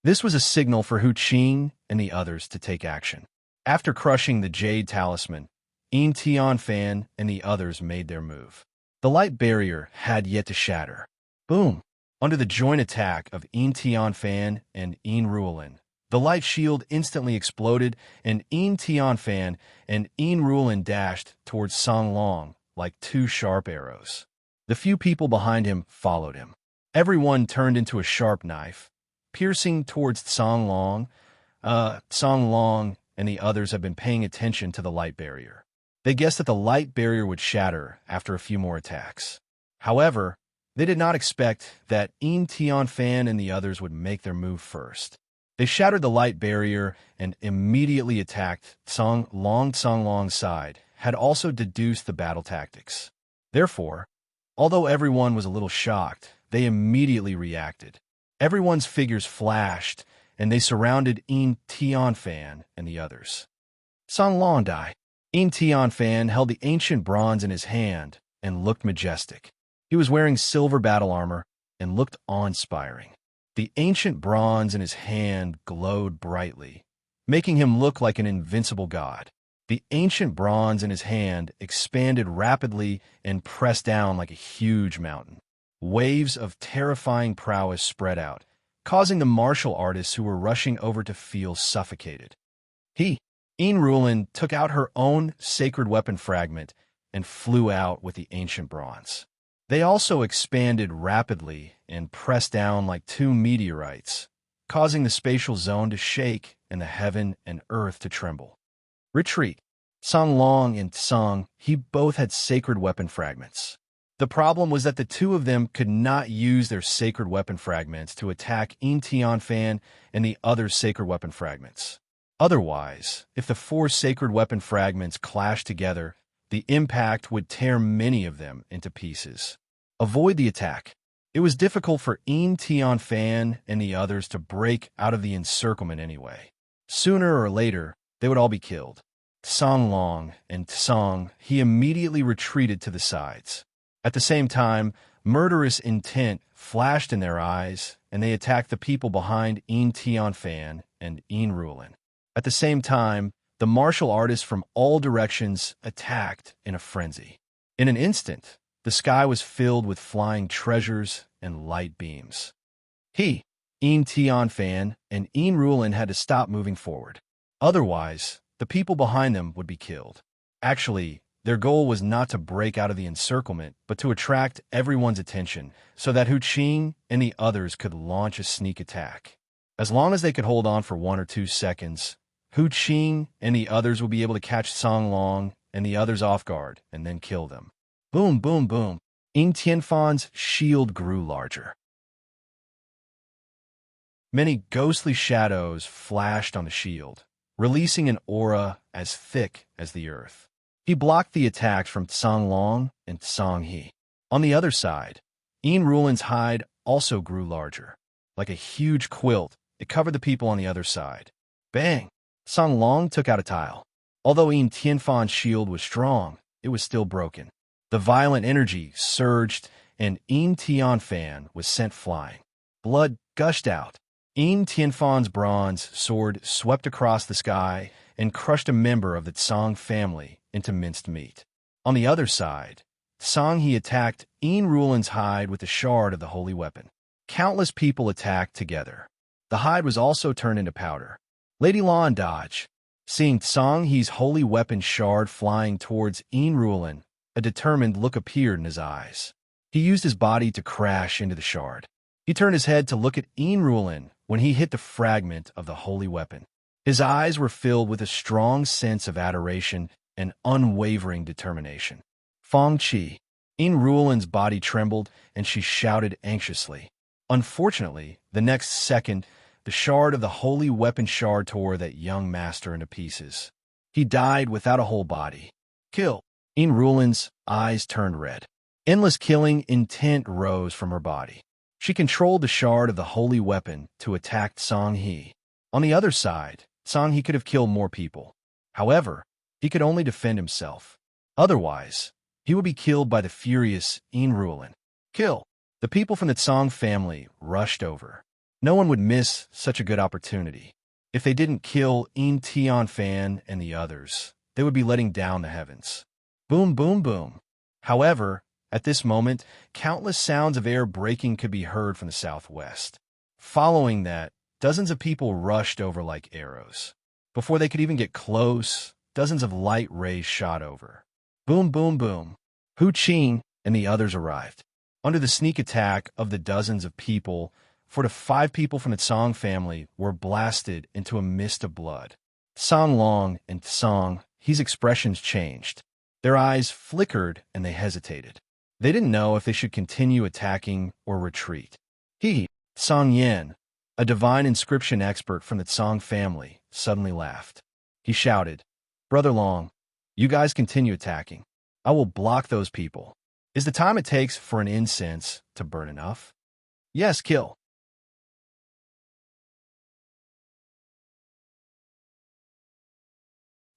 This was a signal for Hu Qing and the others to take action. After crushing the jade talisman, In Tian Fan and the others made their move. The light barrier had yet to shatter. Boom! Under the joint attack of In Tian Fan and In Ruolin, the light shield instantly exploded, and In Tian Fan and In Ruolin dashed towards Song Long like two sharp arrows. The few people behind him followed him. Everyone turned into a sharp knife, piercing towards Song Long. Song Long and the others have been paying attention to the light barrier. They guessed that the light barrier would shatter after a few more attacks. However, they did not expect that In Tian Fan and the others would make their move first. They shattered the light barrier and immediately attacked Song Long. Song Long's side had also deduced the battle tactics. Therefore, although everyone was a little shocked, they immediately reacted. Everyone's figures flashed, and they surrounded In Tian Fan and the others. Song Long died. In Tian Fan held the ancient bronze in his hand and looked majestic. He was wearing silver battle armor and looked awe-inspiring. The ancient bronze in his hand glowed brightly, making him look like an invincible god. The ancient bronze in his hand expanded rapidly and pressed down like a huge mountain. Waves of terrifying prowess spread out, causing the martial artists who were rushing over to feel suffocated. In Ruolin took out her own sacred weapon fragment and flew out with the ancient bronze. They also expanded rapidly and pressed down like two meteorites, causing the spatial zone to shake and the heaven and earth to tremble. Retreat. Song Long and Song He both had sacred weapon fragments. The problem was that the two of them could not use their sacred weapon fragments to attack In Tian Fan and the other sacred weapon fragments. Otherwise, if the four sacred weapon fragments clashed together, the impact would tear many of them into pieces. Avoid the attack. It was difficult for In Tian Fan and the others to break out of the encirclement anyway. Sooner or later, they would all be killed. Song Long and Song He immediately retreated to the sides. At the same time, murderous intent flashed in their eyes, and they attacked the people behind In Tian Fan and In Ruolin. At the same time, the martial artists from all directions attacked in a frenzy. In an instant, the sky was filled with flying treasures and light beams. In Tian Fan and In Ruolin had to stop moving forward. Otherwise, the people behind them would be killed. Actually, their goal was not to break out of the encirclement, but to attract everyone's attention so that Hu Qing and the others could launch a sneak attack. As long as they could hold on for 1 or 2 seconds, Hu Qing and the others would be able to catch Song Long and the others off guard and then kill them. Boom, boom, boom. In Tianfan's shield grew larger. Many ghostly shadows flashed on the shield, releasing an aura as thick as the earth. He blocked the attacks from Song Long and Song He. On the other side, In Ruolin's hide also grew larger. Like a huge quilt, it covered the people on the other side. Bang! Song Long took out a tile. Although In Tianfan's shield was strong, it was still broken. The violent energy surged, and In Tian Fan was sent flying. Blood gushed out. In Tianfan's bronze sword swept across the sky and crushed a member of the Song family into minced meat. On the other side, Song He attacked In Ruolin's hide with the shard of the holy weapon. Countless people attacked together. The hide was also turned into powder. Lady Lan dodged. Seeing Song He's holy weapon shard flying towards In Ruolin, a determined look appeared in his eyes. He used his body to crash into the shard. He turned his head to look at In Ruolin when he hit the fragment of the holy weapon. His eyes were filled with a strong sense of adoration and unwavering determination. Fong Qi. In Ruolin's body trembled, and she shouted anxiously. Unfortunately, the next second, the shard of the holy weapon shard tore that young master into pieces. He died without a whole body. Kill. In Ruolin's eyes turned red. Endless killing intent rose from her body. She controlled the shard of the holy weapon to attack Song He. On the other side, Song He could have killed more people. However, he could only defend himself. Otherwise, he would be killed by the furious In Ruolin. Kill. The people from the Song family rushed over. No one would miss such a good opportunity. If they didn't kill In Tian Fan and the others, they would be letting down the heavens. Boom, boom, boom. However, at this moment, countless sounds of air breaking could be heard from the southwest. Following that, dozens of people rushed over like arrows. Before they could even get close, dozens of light rays shot over. Boom, boom, boom. Hu Qing and the others arrived. Under the sneak attack of the dozens of people, 4 to 5 people from the Tsang family were blasted into a mist of blood. Song Long and Tsang, his expressions changed. Their eyes flickered and they hesitated. They didn't know if they should continue attacking or retreat. Song Yan, a divine inscription expert from the Tsang family, suddenly laughed. He shouted, "Brother Long, you guys continue attacking. I will block those people. Is the time it takes for an incense to burn enough?" "Yes, kill."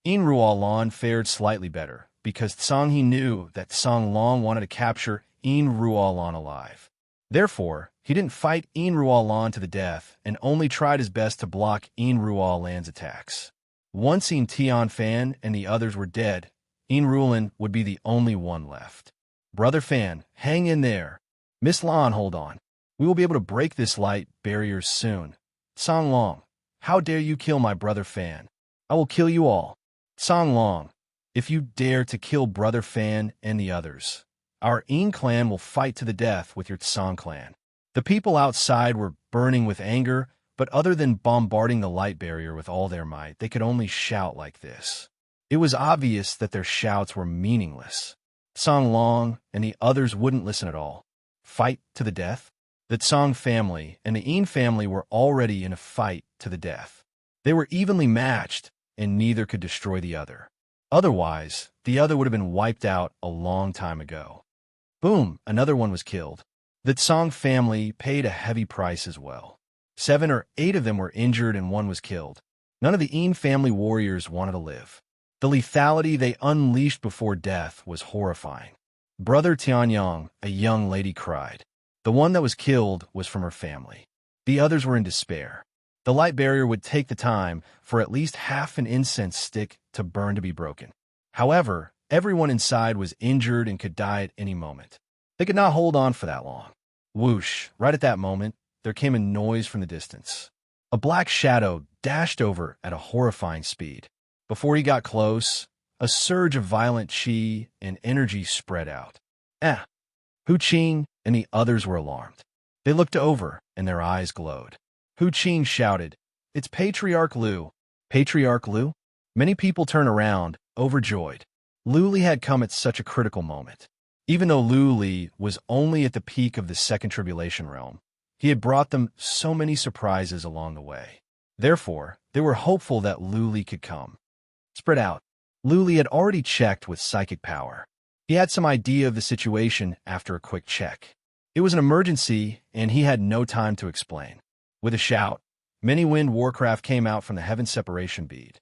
Enrualan fared slightly better, because Tsang He knew that Song Long wanted to capture Enrualan alive. Therefore, he didn't fight Enrualan to the death and only tried his best to block Enrualan's attacks. Once Tian Fan and the others were dead, Enrualan would be the only one left. "Brother Fan, hang in there. Miss Lan, hold on. We will be able to break this light barrier soon. Song Long, how dare you kill my brother Fan? I will kill you all. Song Long, if you dare to kill Brother Fan and the others, our En clan will fight to the death with your Tsang clan." The people outside were burning with anger, but other than bombarding the light barrier with all their might, they could only shout like this. It was obvious that their shouts were meaningless. Song Long and the others wouldn't listen at all. Fight to the death? The Tsang family and the En family were already in a fight to the death. They were evenly matched, and neither could destroy the other. Otherwise, the other would have been wiped out a long time ago. Boom, another one was killed. The Tsang family paid a heavy price as well. 7 or 8 of them were injured and 1 was killed. None of the En family warriors wanted to live. The lethality they unleashed before death was horrifying. Brother Tianyang, a young lady, cried. The one that was killed was from her family. The others were in despair. The light barrier would take the time for at least half an incense stick to burn to be broken. However, everyone inside was injured and could die at any moment. They could not hold on for that long. Whoosh! Right at that moment, there came a noise from the distance. A black shadow dashed over at a horrifying speed. Before he got close, a surge of violent chi and energy spread out. Hu Qing and the others were alarmed. They looked over, and their eyes glowed. Hu Qing shouted, "It's Patriarch Lu." Patriarch Lu? Many people turned around, overjoyed. Lu Li had come at such a critical moment. Even though Lu Li was only at the peak of the second tribulation realm, he had brought them so many surprises along the way. Therefore, they were hopeful that Lu Li could come. Spread out. Lu Li had already checked with psychic power. He had some idea of the situation after a quick check. It was an emergency, and he had no time to explain. With a shout, many wind warcraft came out from the heaven separation bead.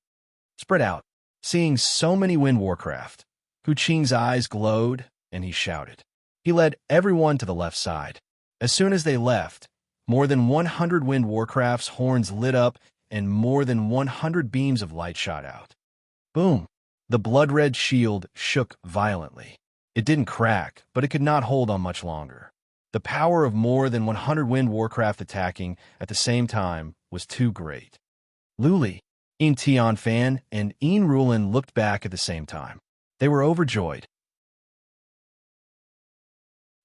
Spread out. Seeing so many wind warcraft, Hu Qing's eyes glowed, and he shouted. He led everyone to the left side. As soon as they left, more than 100 wind warcraft's horns lit up, and more than 100 beams of light shot out. Boom! The blood-red shield shook violently. It didn't crack, but it could not hold on much longer. The power of more than 100 wind warcraft attacking at the same time was too great. Lu Li, En Tian Fan, and En Rulan looked back at the same time. They were overjoyed.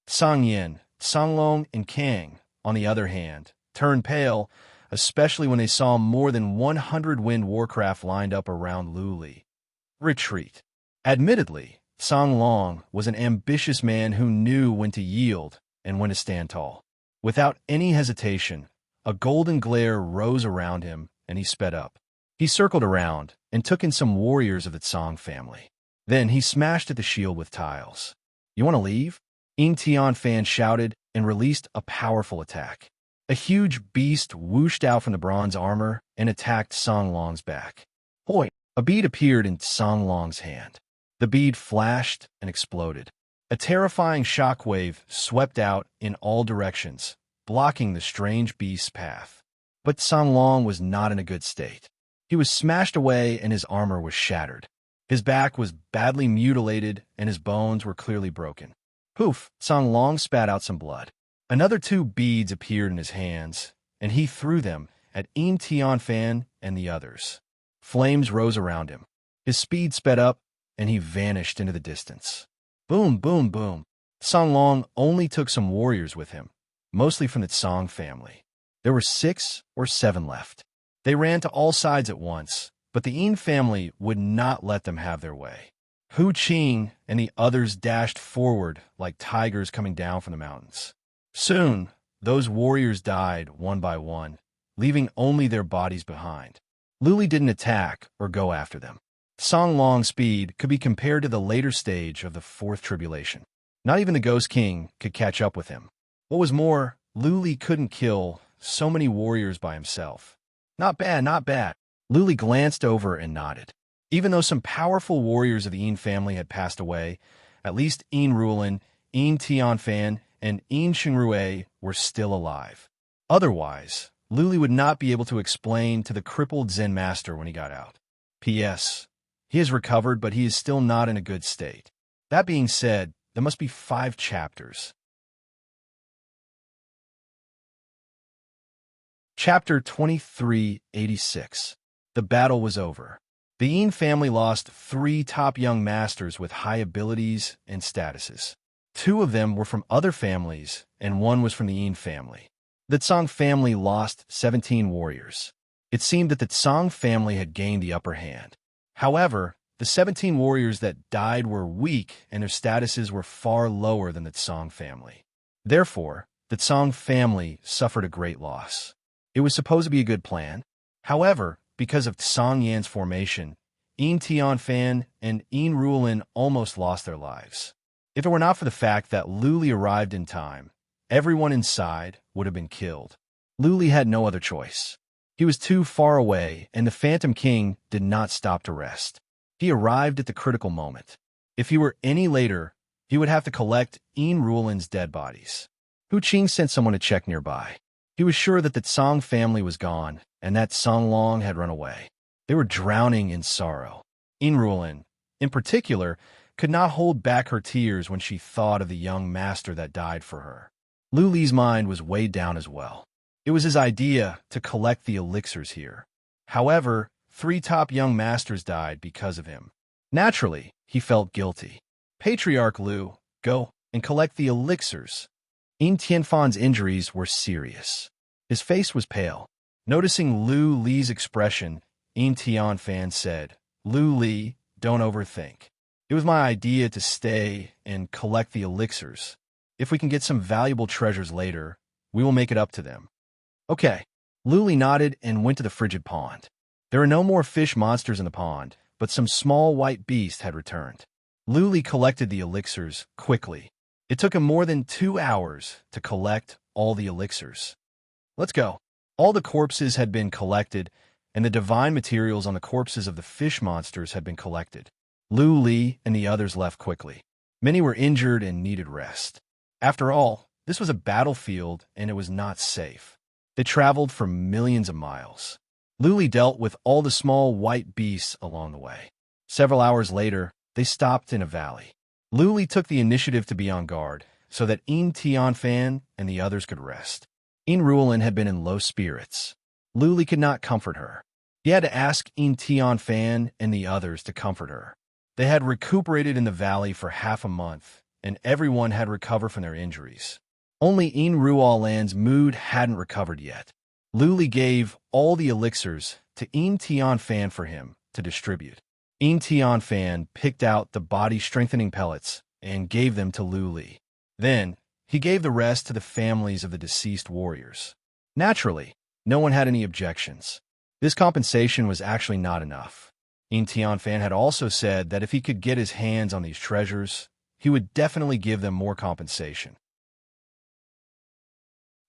Song Yin, Song Long, and Kang, on the other hand, turned pale, especially when they saw more than 100 wind warcraft lined up around Lu Li. Retreat. Admittedly, Song Long was an ambitious man who knew when to yield and when to stand tall. Without any hesitation, a golden glare rose around him, and he sped up. He circled around and took in some warriors of the Tsang family. Then he smashed at the shield with tiles. "You want to leave?" En Tian Fan shouted and released a powerful attack. A huge beast whooshed out from the bronze armor and attacked Song Long's back. Hoi! A bead appeared in Song Long's hand. The bead flashed and exploded. A terrifying shockwave swept out in all directions, blocking the strange beast's path. But Song Long was not in a good state. He was smashed away and his armor was shattered. His back was badly mutilated and his bones were clearly broken. Poof! Song Long spat out some blood. Another two beads appeared in his hands, and he threw them at Een Tian Fan and the others. Flames rose around him. His speed sped up, and he vanished into the distance. Boom, boom, boom. Song Long only took some warriors with him, mostly from the Song family. There were 6 or 7 left. They ran to all sides at once, but the Een family would not let them have their way. Hu Qing and the others dashed forward like tigers coming down from the mountains. Soon, those warriors died one by one, leaving only their bodies behind. Lu Li didn't attack or go after them. Song Long's speed could be compared to the later stage of the Fourth Tribulation. Not even the Ghost King could catch up with him. What was more, Lu Li couldn't kill so many warriors by himself. Not bad, not bad. Lu Li glanced over and nodded. Even though some powerful warriors of the Een family had passed away, at least Een Rulin, Een Tian Fan, and Een Xingrue were still alive. Otherwise, Lu Li would not be able to explain to the crippled Zen master when he got out. P.S. He has recovered, but he is still not in a good state. That being said, there must be 5 chapters. Chapter 2386. The battle was over. The Een family lost 3 top young masters with high abilities and statuses. 2 of them were from other families, and 1 was from the Een family. The Tsang family lost 17 warriors. It seemed that the Tsang family had gained the upper hand. However, the 17 warriors that died were weak, and their statuses were far lower than the Tsang family. Therefore, the Tsang family suffered a great loss. It was supposed to be a good plan. However, because of Tsang Yan's formation, Een Tian Fan and Een Rulin almost lost their lives. If it were not for the fact that Lu Li arrived in time, everyone inside would have been killed. Lu Li had no other choice. He was too far away, and the Phantom King did not stop to rest. He arrived at the critical moment. If he were any later, he would have to collect Een Rulin's dead bodies. Hu Qing sent someone to check nearby. He was sure that the Tsang family was gone, and that Song Long had run away. They were drowning in sorrow. Een Rulin, in particular, could not hold back her tears when she thought of the young master that died for her. Lu Li's mind was weighed down as well. It was his idea to collect the elixirs here. However, 3 top young masters died because of him. Naturally, he felt guilty. Patriarch Lu, go and collect the elixirs. Een Tianfan's injuries were serious. His face was pale. Noticing Lu Li's expression, Een Tian Fan said, Lu Li, don't overthink. It was my idea to stay and collect the elixirs. If we can get some valuable treasures later, we will make it up to them. Okay. Lu Li nodded and went to the frigid pond. There were no more fish monsters in the pond, but some small white beasts had returned. Lu Li collected the elixirs quickly. It took him more than 2 hours to collect all the elixirs. Let's go. All the corpses had been collected, and the divine materials on the corpses of the fish monsters had been collected. Lu Li and the others left quickly. Many were injured and needed rest. After all, this was a battlefield, and it was not safe. They traveled for millions of miles. Lu Li dealt with all the small white beasts along the way. Several hours later, they stopped in a valley. Lu Li took the initiative to be on guard, so that Een Tian Fan and the others could rest. Een Rulin had been in low spirits. Lu Li could not comfort her. He had to ask Een Tian Fan and the others to comfort her. They had recuperated in the valley for half a month, and everyone had recovered from their injuries. Only Een Ruolan's mood hadn't recovered yet. Lu Li gave all the elixirs to Een Tian Fan for him to distribute. Een Tian Fan picked out the body-strengthening pellets and gave them to Lu Li. Then, he gave the rest to the families of the deceased warriors. Naturally, no one had any objections. This compensation was actually not enough. Een Tian Fan had also said that if he could get his hands on these treasures, he would definitely give them more compensation.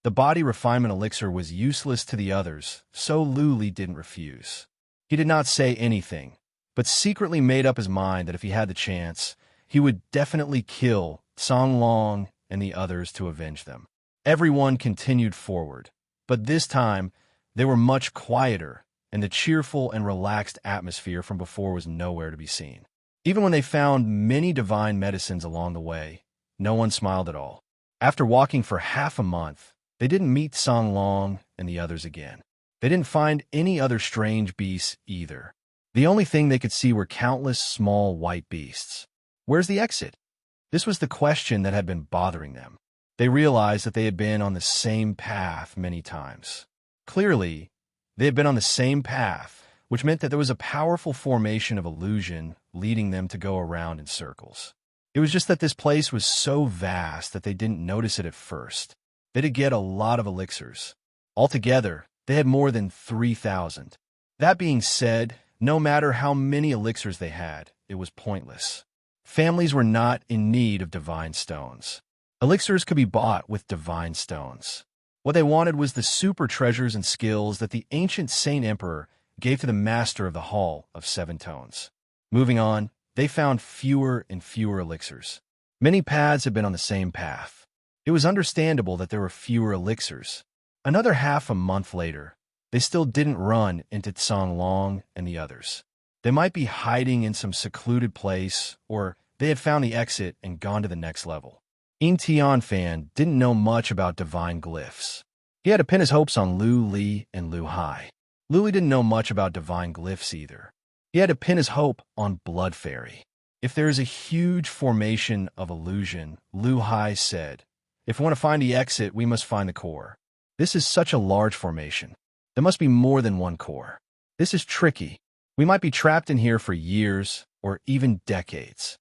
The body refinement elixir was useless to the others, so Lu Li didn't refuse. He did not say anything, but secretly made up his mind that if he had the chance, he would definitely kill Song Long and the others to avenge them. Everyone continued forward, but this time they were much quieter, and the cheerful and relaxed atmosphere from before was nowhere to be seen. Even when they found many divine medicines along the way, no one smiled at all. After walking for half a month, they didn't meet Song Long and the others again. They didn't find any other strange beasts either. The only thing they could see were countless small white beasts. Where's the exit? This was the question that had been bothering them. They realized that they had been on the same path many times. Clearly, they had been on the same path, which meant that there was a powerful formation of illusion leading them to go around in circles. It was just that this place was so vast that they didn't notice it at first. They did get a lot of elixirs. Altogether, they had more than 3,000. That being said, no matter how many elixirs they had, it was pointless. Families were not in need of divine stones. Elixirs could be bought with divine stones. What they wanted was the super treasures and skills that the ancient Saint Emperor gave to the master of the Hall of Seven Tones. Moving on, they found fewer and fewer elixirs. Many paths had been on the same path. It was understandable that there were fewer elixirs. Another half a month later, they still didn't run into Tsang Long and the others. They might be hiding in some secluded place, or they had found the exit and gone to the next level. Yin Tianfan didn't know much about divine glyphs. He had to pin his hopes on Lu Li and Lu Hai. Lu Li didn't know much about divine glyphs either. He had to pin his hope on Blood Fairy. If there is a huge formation of illusion, Lu Hai said, if we want to find the exit, we must find the core. This is such a large formation. There must be more than one core. This is tricky. We might be trapped in here for years or even decades.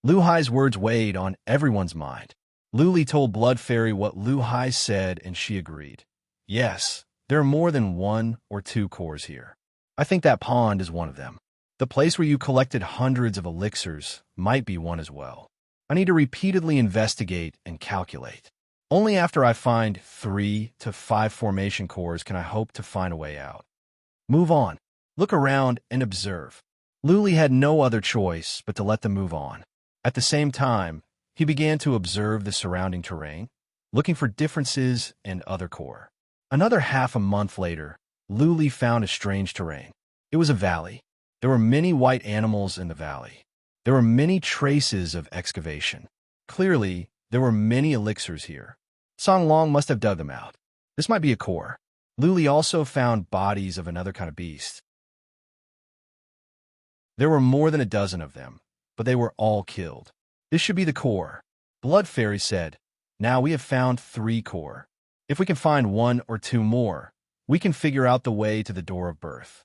Lu Hai's words weighed on everyone's mind. Lu Li told Blood Fairy what Lu Hai said, and she agreed. Yes, there are more than one or two cores here. I think that pond is one of them. The place where you collected hundreds of elixirs might be one as well. I need to repeatedly investigate and calculate. Only after I find 3 to 5 formation cores can I hope to find a way out. Move on. Look around and observe. Lu Li had no other choice but to let them move on. At the same time, he began to observe the surrounding terrain, looking for differences and other core. Another half a month later, Lu Li found a strange terrain. It was a valley. There were many white animals in the valley. There were many traces of excavation. Clearly, there were many elixirs here. Song Long must have dug them out. This might be a core. Lu Li also found bodies of another kind of beast. There were more than a dozen of them, but they were all killed. This should be the core. Blood Fairy said, now we have found 3 core. If we can find 1 or 2 more, we can figure out the way to the door of birth.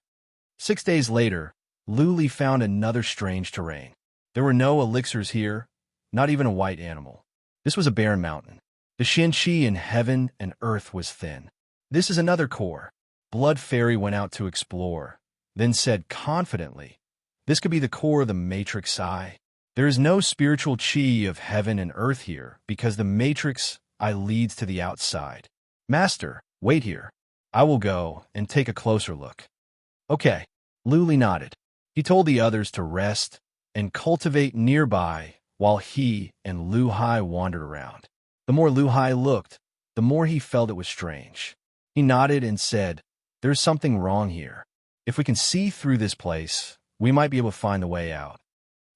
6 days later, Lu Li found another strange terrain. There were no elixirs here, not even a white animal. This was a barren mountain. The Shenqi in heaven and earth was thin. This is another core. Blood Fairy went out to explore, then said confidently, this could be the core of the Matrix Eye. There is no spiritual chi of heaven and earth here because the Matrix Eye leads to the outside. Master, wait here. I will go and take a closer look. Okay. Lu Li nodded. He told the others to rest and cultivate nearby while he and Lu Hai wandered around. The more Lu Hai looked, the more he felt it was strange. He nodded and said, there's something wrong here. If we can see through this place, we might be able to find the way out.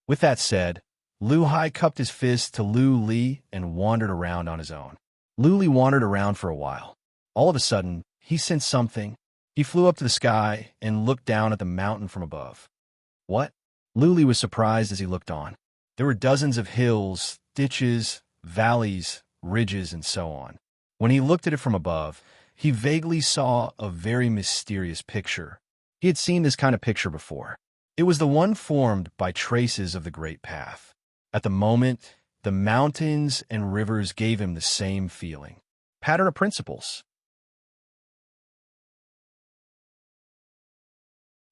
With that said, Lu Hai cupped his fist to Lu Li and wandered around on his own. Lu Li wandered around for a while. All of a sudden, he sensed something. He flew up to the sky and looked down at the mountain from above. What? Lu Li was surprised as he looked on. There were dozens of hills, ditches, valleys, ridges, and so on. When he looked at it from above, he vaguely saw a very mysterious picture. He had seen this kind of picture before. It was the one formed by traces of the Great Path. At the moment, the mountains and rivers gave him the same feeling. Pattern of principles.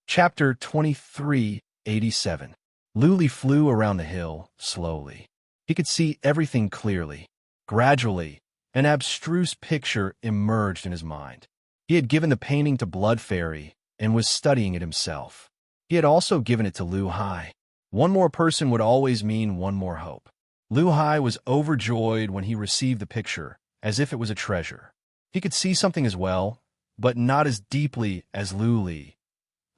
Chapter 2387. Lu Li flew around the hill slowly. He could see everything clearly. Gradually, an abstruse picture emerged in his mind. He had given the painting to Blood Fairy and was studying it himself. He had also given it to Lu Hai. One more person would always mean one more hope. Lu Hai was overjoyed when he received the picture, as if it was a treasure. He could see something as well, but not as deeply as Lu Li,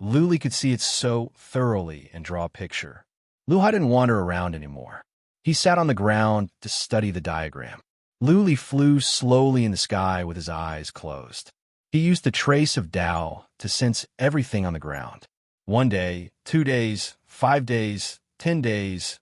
Luli could see it so thoroughly and draw a picture. Luhai didn't wander around anymore. He sat on the ground to study the diagram. Luli flew slowly in the sky with his eyes closed. He used the trace of Tao to sense everything on the ground. 1 day, 2 days, 5 days, 10 days.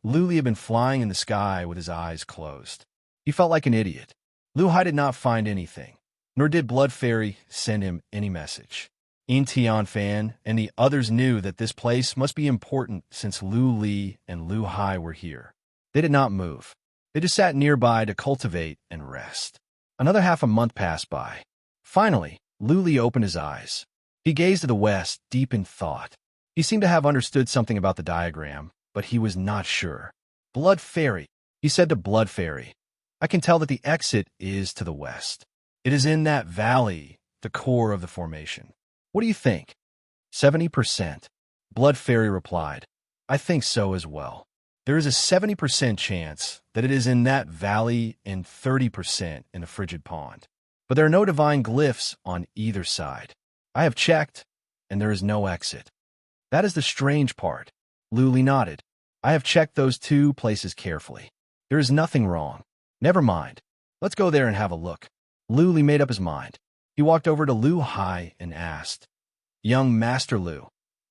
Luli had been flying in the sky with his eyes closed. He felt like an idiot. Luhai did not find anything, nor did Blood Fairy send him any message. Tian Fan and the others knew that this place must be important since Lu Li and Lu Hai were here. They did not move. They just sat nearby to cultivate and rest. Another half a month passed by. Finally, Lu Li opened his eyes. He gazed to the west, deep in thought. He seemed to have understood something about the diagram, but he was not sure. Blood Fairy, he said to Blood Fairy. I can tell that the exit is to the west. It is in that valley, the core of the formation. What do you think? 70%. Blood Fairy replied. I think so as well. There is a 70% chance that it is in that valley and 30% in the frigid pond. But there are no divine glyphs on either side. I have checked, and there is no exit. That is the strange part. Luli nodded. I have checked those 2 places carefully. There is nothing wrong. Never mind. Let's go there and have a look. Luli made up his mind. He walked over to Lu Hai and asked, Young Master Lu,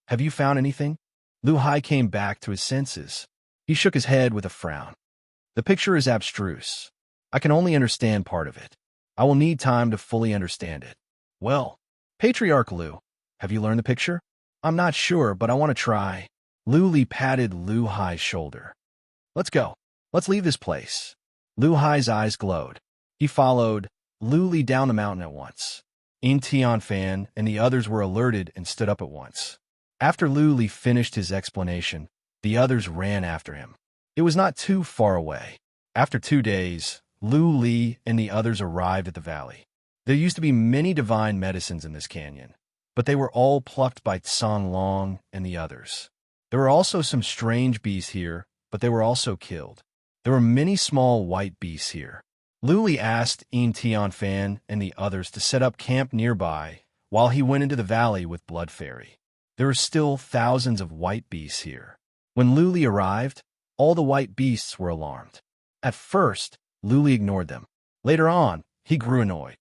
have you found anything? Lu Hai came back to his senses. He shook his head with a frown. The picture is abstruse. I can only understand part of it. I will need time to fully understand it. Well, Patriarch Lu, have you learned the picture? I'm not sure, but I want to try. Lu Li patted Lu Hai's shoulder. Let's go. Let's leave this place. Lu Hai's eyes glowed. He followed Lu Li down the mountain at once. Tian Fan and the others were alerted and stood up at once. After Lu Li finished his explanation, the others ran after him. It was not too far away. After 2 days, Lu Li and the others arrived at the valley. There used to be many divine medicines in this canyon, but they were all plucked by Tsang Long and the others. There were also some strange beasts here, but they were also killed. There were many small white beasts here. Lu Li asked Tian Fan and the others to set up camp nearby while he went into the valley with Blood Fairy. There were still thousands of white beasts here. When Lu Li arrived, all the white beasts were alarmed. At first, Lu Li ignored them. Later on, he grew annoyed.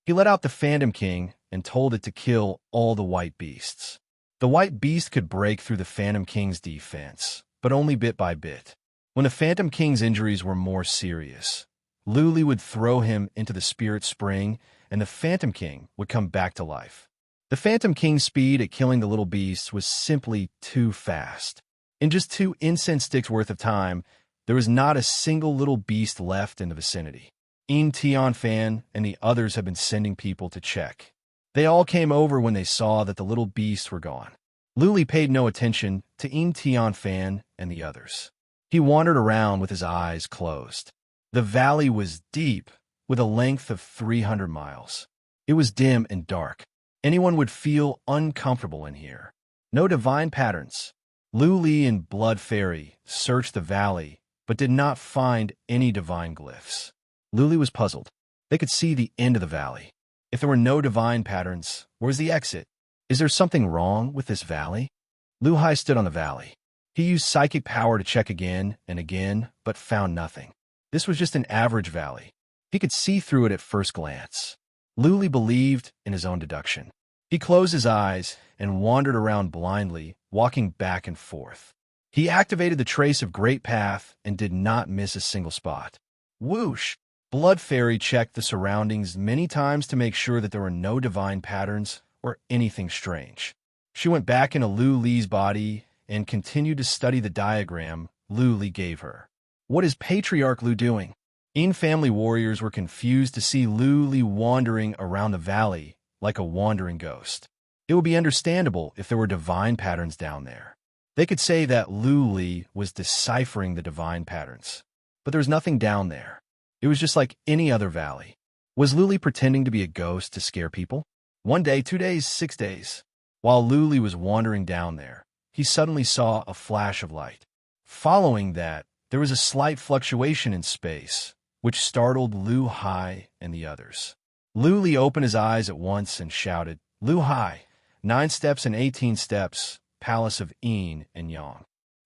He let out the Phantom King and told it to kill all the white beasts. The white beast could break through the Phantom King's defense, but only bit by bit. When the Phantom King's injuries were more serious, Lu Li would throw him into the Spirit Spring, and the Phantom King would come back to life. The Phantom King's speed at killing the little beasts was simply too fast. In just 2 incense sticks worth of time, there was not a single little beast left in the vicinity. Tian Fan and the others had been sending people to check. They all came over when they saw that the little beasts were gone. Lu Li paid no attention to Tian Fan and the others. He wandered around with his eyes closed. The valley was deep, with a length of 300 miles. It was dim and dark. Anyone would feel uncomfortable in here. No divine patterns. Lu Li and Blood Fairy searched the valley, but did not find any divine glyphs. Lu Li was puzzled. They could see the end of the valley. If there were no divine patterns, where's the exit? Is there something wrong with this valley? Lu Hai stood on the valley. He used psychic power to check again and again, but found nothing. This was just an average valley. He could see through it at first glance. Lu Li believed in his own deduction. He closed his eyes and wandered around blindly, walking back and forth. He activated the trace of Great Path and did not miss a single spot. Whoosh! Blood Fairy checked the surroundings many times to make sure that there were no divine patterns or anything strange. She went back into Lu Li's body and continued to study the diagram Lu Li gave her. What is Patriarch Lu doing? In-family warriors were confused to see Lu Li wandering around the valley like a wandering ghost. It would be understandable if there were divine patterns down there. They could say that Lu Li was deciphering the divine patterns. But there was nothing down there. It was just like any other valley. Was Lu Li pretending to be a ghost to scare people? 1 day, 2 days, 6 days. While Lu Li was wandering down there, he suddenly saw a flash of light. Following that, there was a slight fluctuation in space, which startled Lu Hai and the others. Lu Li opened his eyes at once and shouted, Lu Hai, 9 steps and 18 steps, palace of Yin and Yang.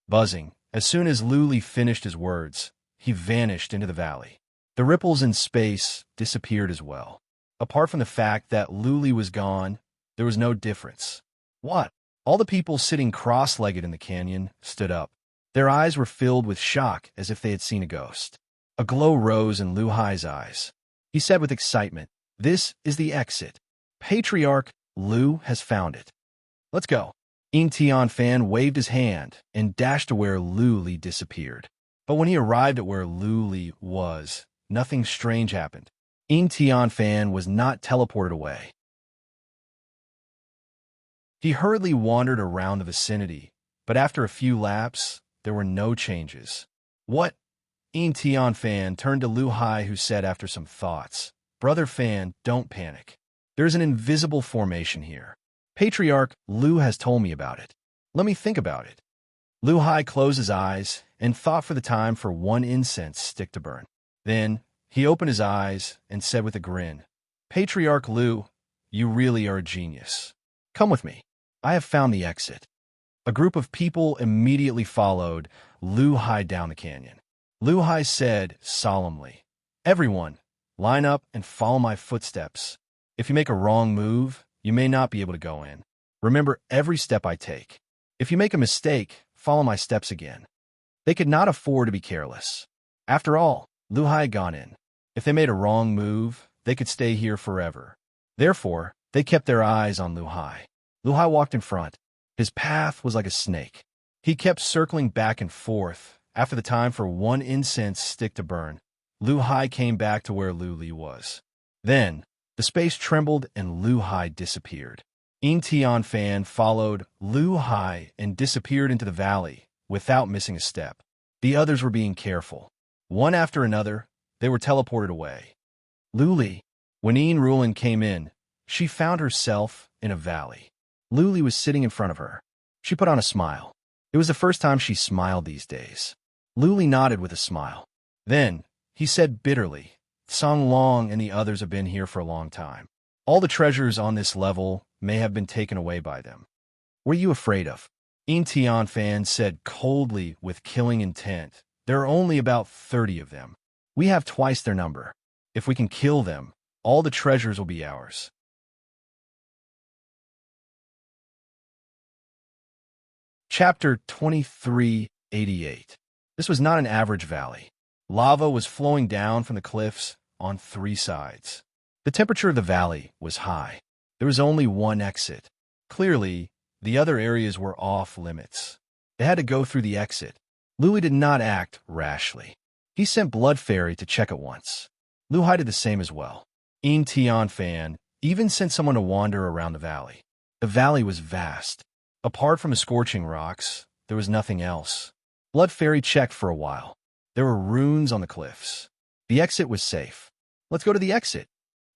Buzzing, as soon as Lu Li finished his words, he vanished into the valley. The ripples in space disappeared as well. Apart from the fact that Lu Li was gone, there was no difference. What? All the people sitting cross-legged in the canyon stood up. Their eyes were filled with shock as if they had seen a ghost. A glow rose in Lu Hai's eyes. He said with excitement, "This is the exit. Patriarch Lu has found it. Let's go." Yin Tianfan waved his hand and dashed to where Lu Li disappeared. But when he arrived at where Lu Li was, nothing strange happened. Yin Tianfan was not teleported away. He hurriedly wandered around the vicinity, but after a few laps, there were no changes. What? Yin Tianfan turned to Lu Hai, who said after some thoughts, "Brother Fan, don't panic. There's an invisible formation here. Patriarch Lu has told me about it. Let me think about it." Lu Hai closed his eyes and thought for the time for one incense stick to burn. Then he opened his eyes and said with a grin, "Patriarch Lu, you really are a genius. Come with me. I have found the exit." A group of people immediately followed Lu Hai down the canyon. Lu Hai said solemnly, "Everyone, line up and follow my footsteps. If you make a wrong move, you may not be able to go in. Remember every step I take. If you make a mistake, follow my steps again." They could not afford to be careless. After all, Lu Hai had gone in. If they made a wrong move, they could stay here forever. Therefore, they kept their eyes on Lu Hai. Lu Hai walked in front. His path was like a snake. He kept circling back and forth. After the time for one incense stick to burn, Lu Hai came back to where Lu Li was. Then, the space trembled and Lu Hai disappeared. Yin Tianfan followed Lu Hai and disappeared into the valley without missing a step. The others were being careful. One after another, they were teleported away. Lu Li. When Yin Rulin came in, she found herself in a valley. Lu Li was sitting in front of her. She put on a smile. It was the first time she smiled these days. Lu Li nodded with a smile. Then, he said bitterly, "Song Long and the others have been here for a long time. All the treasures on this level may have been taken away by them. What are you afraid of?" Yin Tianfan said coldly with killing intent, "There are only about 30 of them. We have twice their number. If we can kill them, all the treasures will be ours." Chapter 2388. This was not an average valley. Lava was flowing down from the cliffs on 3 sides. The temperature of the valley was high. There was only one exit. Clearly, the other areas were off limits. They had to go through the exit. Lu Li did not act rashly. He sent Blood Fairy to check at once. Lu Hai did the same as well. Yin Tianfan even sent someone to wander around the valley. The valley was vast. Apart from the scorching rocks, there was nothing else. Blood Fairy checked for a while. There were runes on the cliffs. The exit was safe. "Let's go to the exit."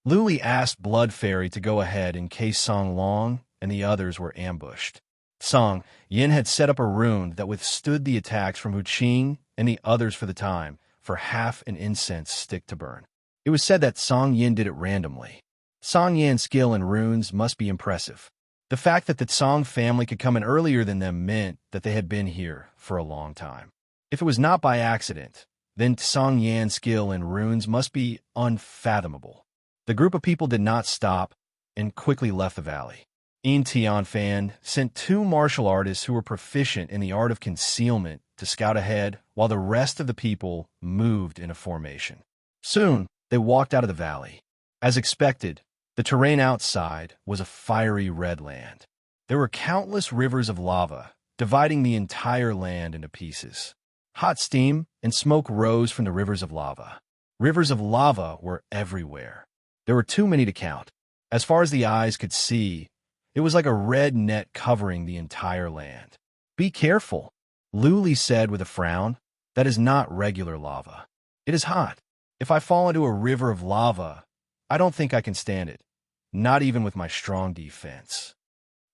Lu Li asked Blood Fairy to go ahead in case Song Long and the others were ambushed. Song Yin had set up a rune that withstood the attacks from Hu Qing and the others for the time, for half an incense stick to burn. It was said that Song Yin did it randomly. Song Yan's skill in runes must be impressive. The fact that the Song family could come in earlier than them meant that they had been here for a long time. If it was not by accident, then Song Yan's skill in runes must be unfathomable. The group of people did not stop and quickly left the valley. Yin Tianfan sent 2 martial artists who were proficient in the art of concealment to scout ahead while the rest of the people moved in a formation. Soon, they walked out of the valley. As expected, the terrain outside was a fiery red land. There were countless rivers of lava, dividing the entire land into pieces. Hot steam and smoke rose from the rivers of lava. Rivers of lava were everywhere. There were too many to count. As far as the eyes could see, it was like a red net covering the entire land. "Be careful," Lu Li said with a frown. "That is not regular lava. It is hot. If I fall into a river of lava, I don't think I can stand it, not even with my strong defense."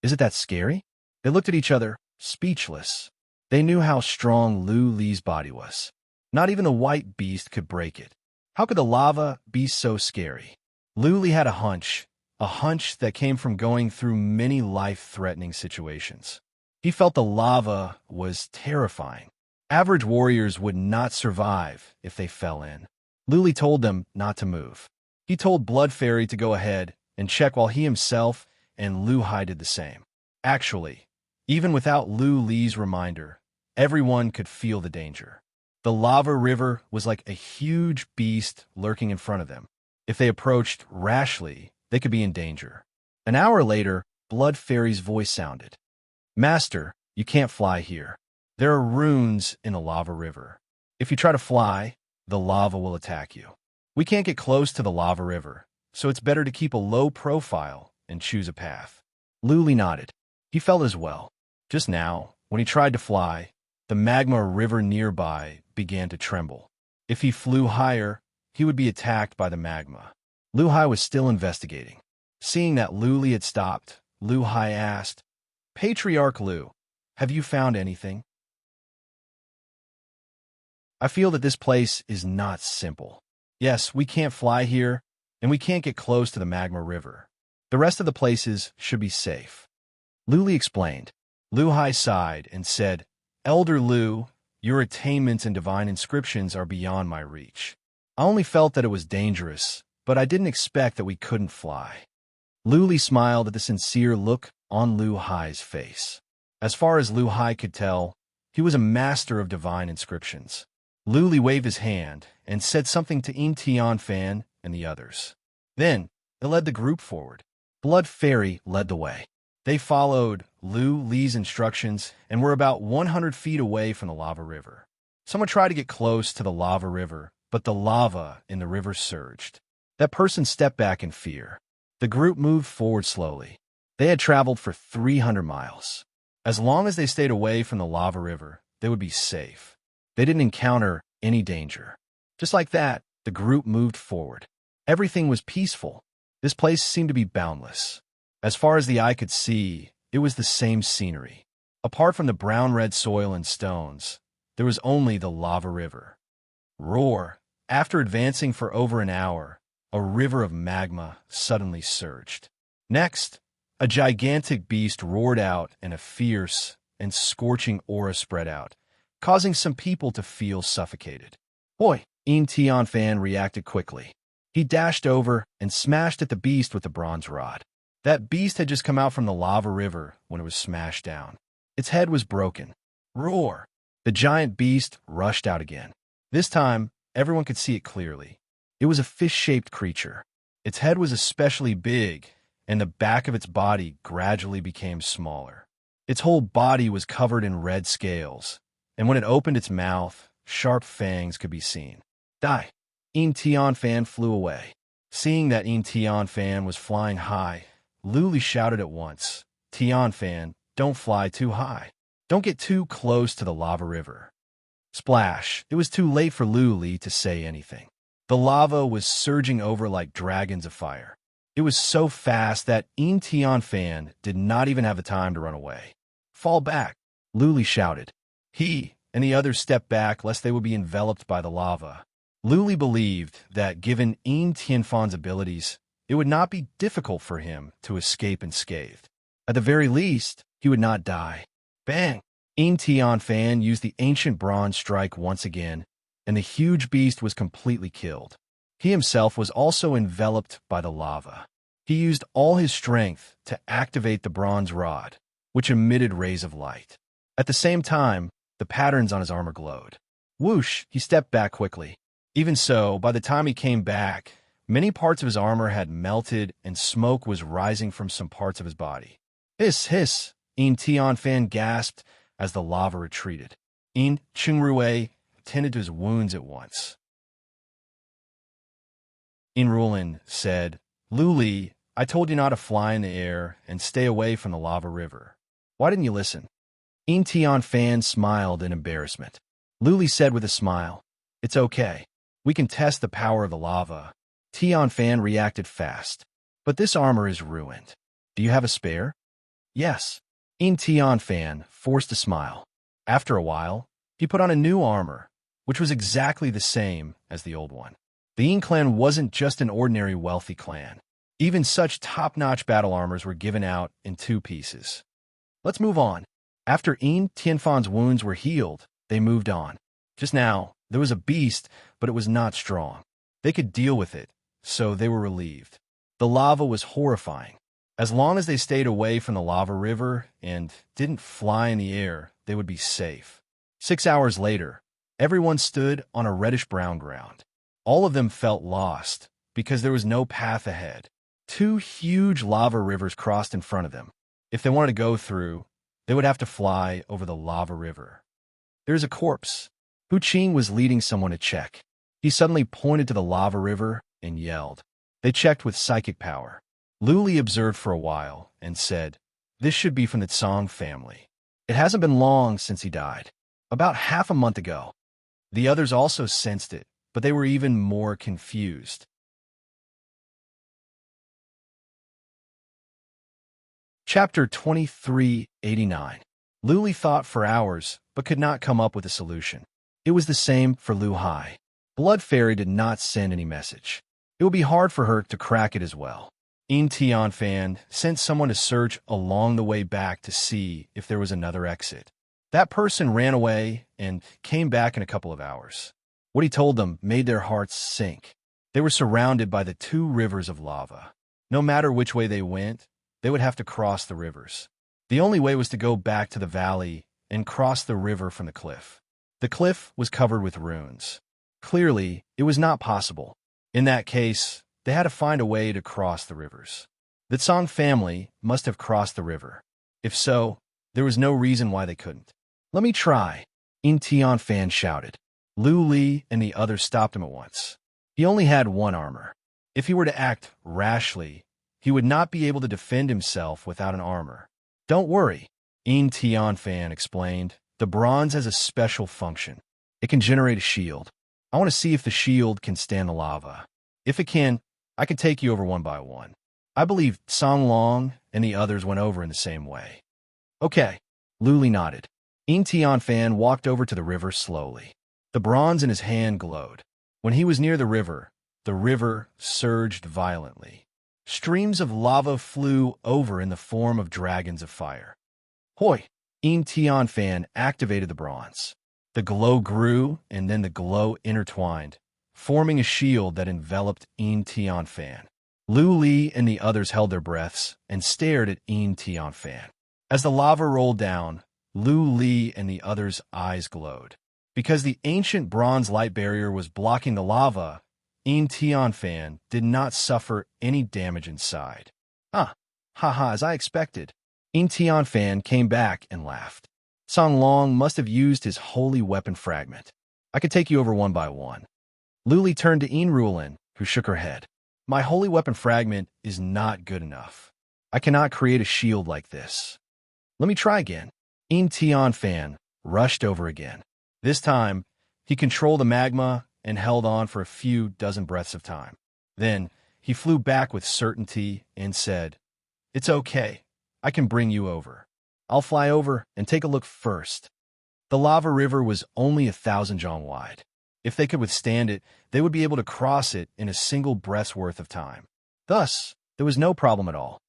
"Is it that scary?" They looked at each other, speechless. They knew how strong Lu Li's body was. Not even the white beast could break it. How could the lava be so scary? Lu Li had a hunch, a hunch that came from going through many life-threatening situations. He felt the lava was terrifying. Average warriors would not survive if they fell in. Luli told them not to move. He told Blood Fairy to go ahead and check while he himself and Lu Hai did the same. Actually, even without Lu Li's reminder, everyone could feel the danger. The lava river was like a huge beast lurking in front of them. If they approached rashly, they could be in danger. An hour later, Blood Fairy's voice sounded. "Master, you can't fly here. There are runes in the lava river. If you try to fly, the lava will attack you. We can't get close to the lava river, so it's better to keep a low profile and choose a path." Luli nodded. He felt as well. Just now, when he tried to fly, the magma river nearby began to tremble. If he flew higher, he would be attacked by the magma. Lu Hai was still investigating. Seeing that Luli had stopped, Lu Hai asked, "Patriarch Lu, have you found anything?" "I feel that this place is not simple. Yes, we can't fly here, and we can't get close to the magma river. The rest of the places should be safe." Luli explained. Lu Hai sighed and said, "Elder Lu, your attainments and divine inscriptions are beyond my reach. I only felt that it was dangerous, but I didn't expect that we couldn't fly." Luli smiled at the sincere look on Lu Hai's face. As far as Lu Hai could tell, he was a master of divine inscriptions. Luli waved his hand and said something to Yin Tian Fan and the others. Then, it led the group forward. Blood Fairy led the way. They followed Lu Li's instructions and were about 100 feet away from the lava river. Someone tried to get close to the lava river, but the lava in the river surged. That person stepped back in fear. The group moved forward slowly. They had traveled for 300 miles. As long as they stayed away from the lava river, they would be safe. They didn't encounter any danger. Just like that, the group moved forward. Everything was peaceful. This place seemed to be boundless. As far as the eye could see, it was the same scenery. Apart from the brown-red soil and stones, there was only the lava river. Roar! After advancing for over an hour, a river of magma suddenly surged. Next, a gigantic beast roared out and a fierce and scorching aura spread out, causing some people to feel suffocated. "Oi!" Yin Tian Fan reacted quickly. He dashed over and smashed at the beast with the bronze rod. That beast had just come out from the lava river when it was smashed down. Its head was broken. Roar! The giant beast rushed out again. This time, everyone could see it clearly. It was a fish-shaped creature. Its head was especially big, and the back of its body gradually became smaller. Its whole body was covered in red scales, and when it opened its mouth, sharp fangs could be seen. "Die!" Yin Tian Fan flew away. Seeing that Yin Tian Fan was flying high, Luli shouted at once, "Tian Fan, don't fly too high. Don't get too close to the lava river." Splash! It was too late for Luli to say anything. The lava was surging over like dragons of fire. It was so fast that Yin Tian Fan did not even have the time to run away. "Fall back!" Luli shouted. He and the others stepped back lest they would be enveloped by the lava. Luli believed that given Yin Tian Fan's abilities, it would not be difficult for him to escape unscathed. At the very least, he would not die. Bang! Yin Tian Fan used the ancient bronze strike once again, and the huge beast was completely killed. He himself was also enveloped by the lava. He used all his strength to activate the bronze rod, which emitted rays of light. At the same time, the patterns on his armor glowed. Whoosh! He stepped back quickly. Even so, by the time he came back, many parts of his armor had melted and smoke was rising from some parts of his body. "Hiss, hiss!" Yin Tian Fan gasped as the lava retreated. Yin Chungrui tended to his wounds at once. Yin Rulin said, "Luli, I told you not to fly in the air and stay away from the lava river. Why didn't you listen?" Yin Tian Fan smiled in embarrassment. Luli said with a smile, "It's okay. We can test the power of the lava." Tian Fan reacted fast. "But this armor is ruined. Do you have a spare?" "Yes." Yin Tian Fan forced a smile. After a while, he put on a new armor, which was exactly the same as the old one. The Yin clan wasn't just an ordinary wealthy clan. Even such top-notch battle armors were given out in 2 pieces. Let's move on. After Yin Tianfan's wounds were healed, they moved on. Just now, there was a beast, but it was not strong. They could deal with it, so they were relieved. The lava was horrifying. As long as they stayed away from the lava river and didn't fly in the air, they would be safe. 6 hours later, everyone stood on a reddish-brown ground. All of them felt lost because there was no path ahead. 2 huge lava rivers crossed in front of them. If they wanted to go through, they would have to fly over the lava river. There's a corpse. Hu Qing was leading someone to check. He suddenly pointed to the lava river and yelled. They checked with psychic power. Lu Li observed for a while and said, "This should be from the Tsang family. It hasn't been long since he died. About half a month ago." The others also sensed it, but they were even more confused. Chapter 2389. Lu Li thought for hours, but could not come up with a solution. It was the same for Lu Hai. Blood Fairy did not send any message. It would be hard for her to crack it as well. Yin Tianfan sent someone to search along the way back to see if there was another exit. That person ran away and came back in a couple of hours. What he told them made their hearts sink. They were surrounded by the 2 rivers of lava. No matter which way they went, they would have to cross the rivers. The only way was to go back to the valley and cross the river from the cliff. The cliff was covered with ruins. Clearly, it was not possible. In that case, they had to find a way to cross the rivers. The Tsang family must have crossed the river. If so, there was no reason why they couldn't. "Let me try," Yin Tianfan shouted. Lu Li and the others stopped him at once. He only had 1 armor. If he were to act rashly, he would not be able to defend himself without an armor. "Don't worry," Yin Tianfan explained. "The bronze has a special function. It can generate a shield. I want to see if the shield can stand the lava. If it can, I can take you over one by one." I believe Song Long and the others went over in the same way. "Okay," Lu Li nodded. Yin Tianfan walked over to the river slowly. The bronze in his hand glowed. When he was near the river surged violently. Streams of lava flew over in the form of dragons of fire. "Hoi!" Yin Tianfan activated the bronze. The glow grew, and then the glow intertwined, forming a shield that enveloped Yin Tianfan. Lu Li and the others held their breaths and stared at Yin Tianfan. As the lava rolled down, Lu Li and the others' eyes glowed. Because the ancient bronze light barrier was blocking the lava, Yin Tianfan did not suffer any damage inside. Haha, as I expected." Yin Tianfan came back and laughed. Song Long must have used his holy weapon fragment. "I could take you over one by one." Lu Li turned to Unrivaled, who shook her head. "My holy weapon fragment is not good enough. I cannot create a shield like this." "Let me try again." Yin Tianfan rushed over again. This time, he controlled the magma and held on for a few dozen breaths of time. Then, he flew back with certainty and said, "It's okay. I can bring you over. I'll fly over and take a look first." The lava river was only 1,000 zhang wide. If they could withstand it, they would be able to cross it in a single breath's worth of time. Thus, there was no problem at all.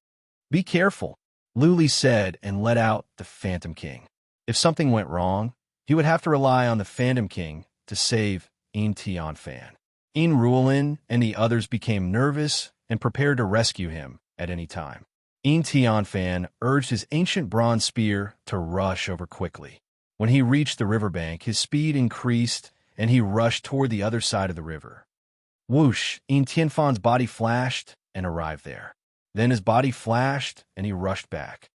"Be careful," Lu Li said and let out the Phantom King. If something went wrong, he would have to rely on the Phantom King to save Yin Tianfan. Yin Ruolin and the others became nervous and prepared to rescue him at any time. Yin Tianfan urged his ancient bronze spear to rush over quickly. When he reached the riverbank, his speed increased and he rushed toward the other side of the river. Whoosh! Yin Tianfan's body flashed and arrived there. Then his body flashed and he rushed back.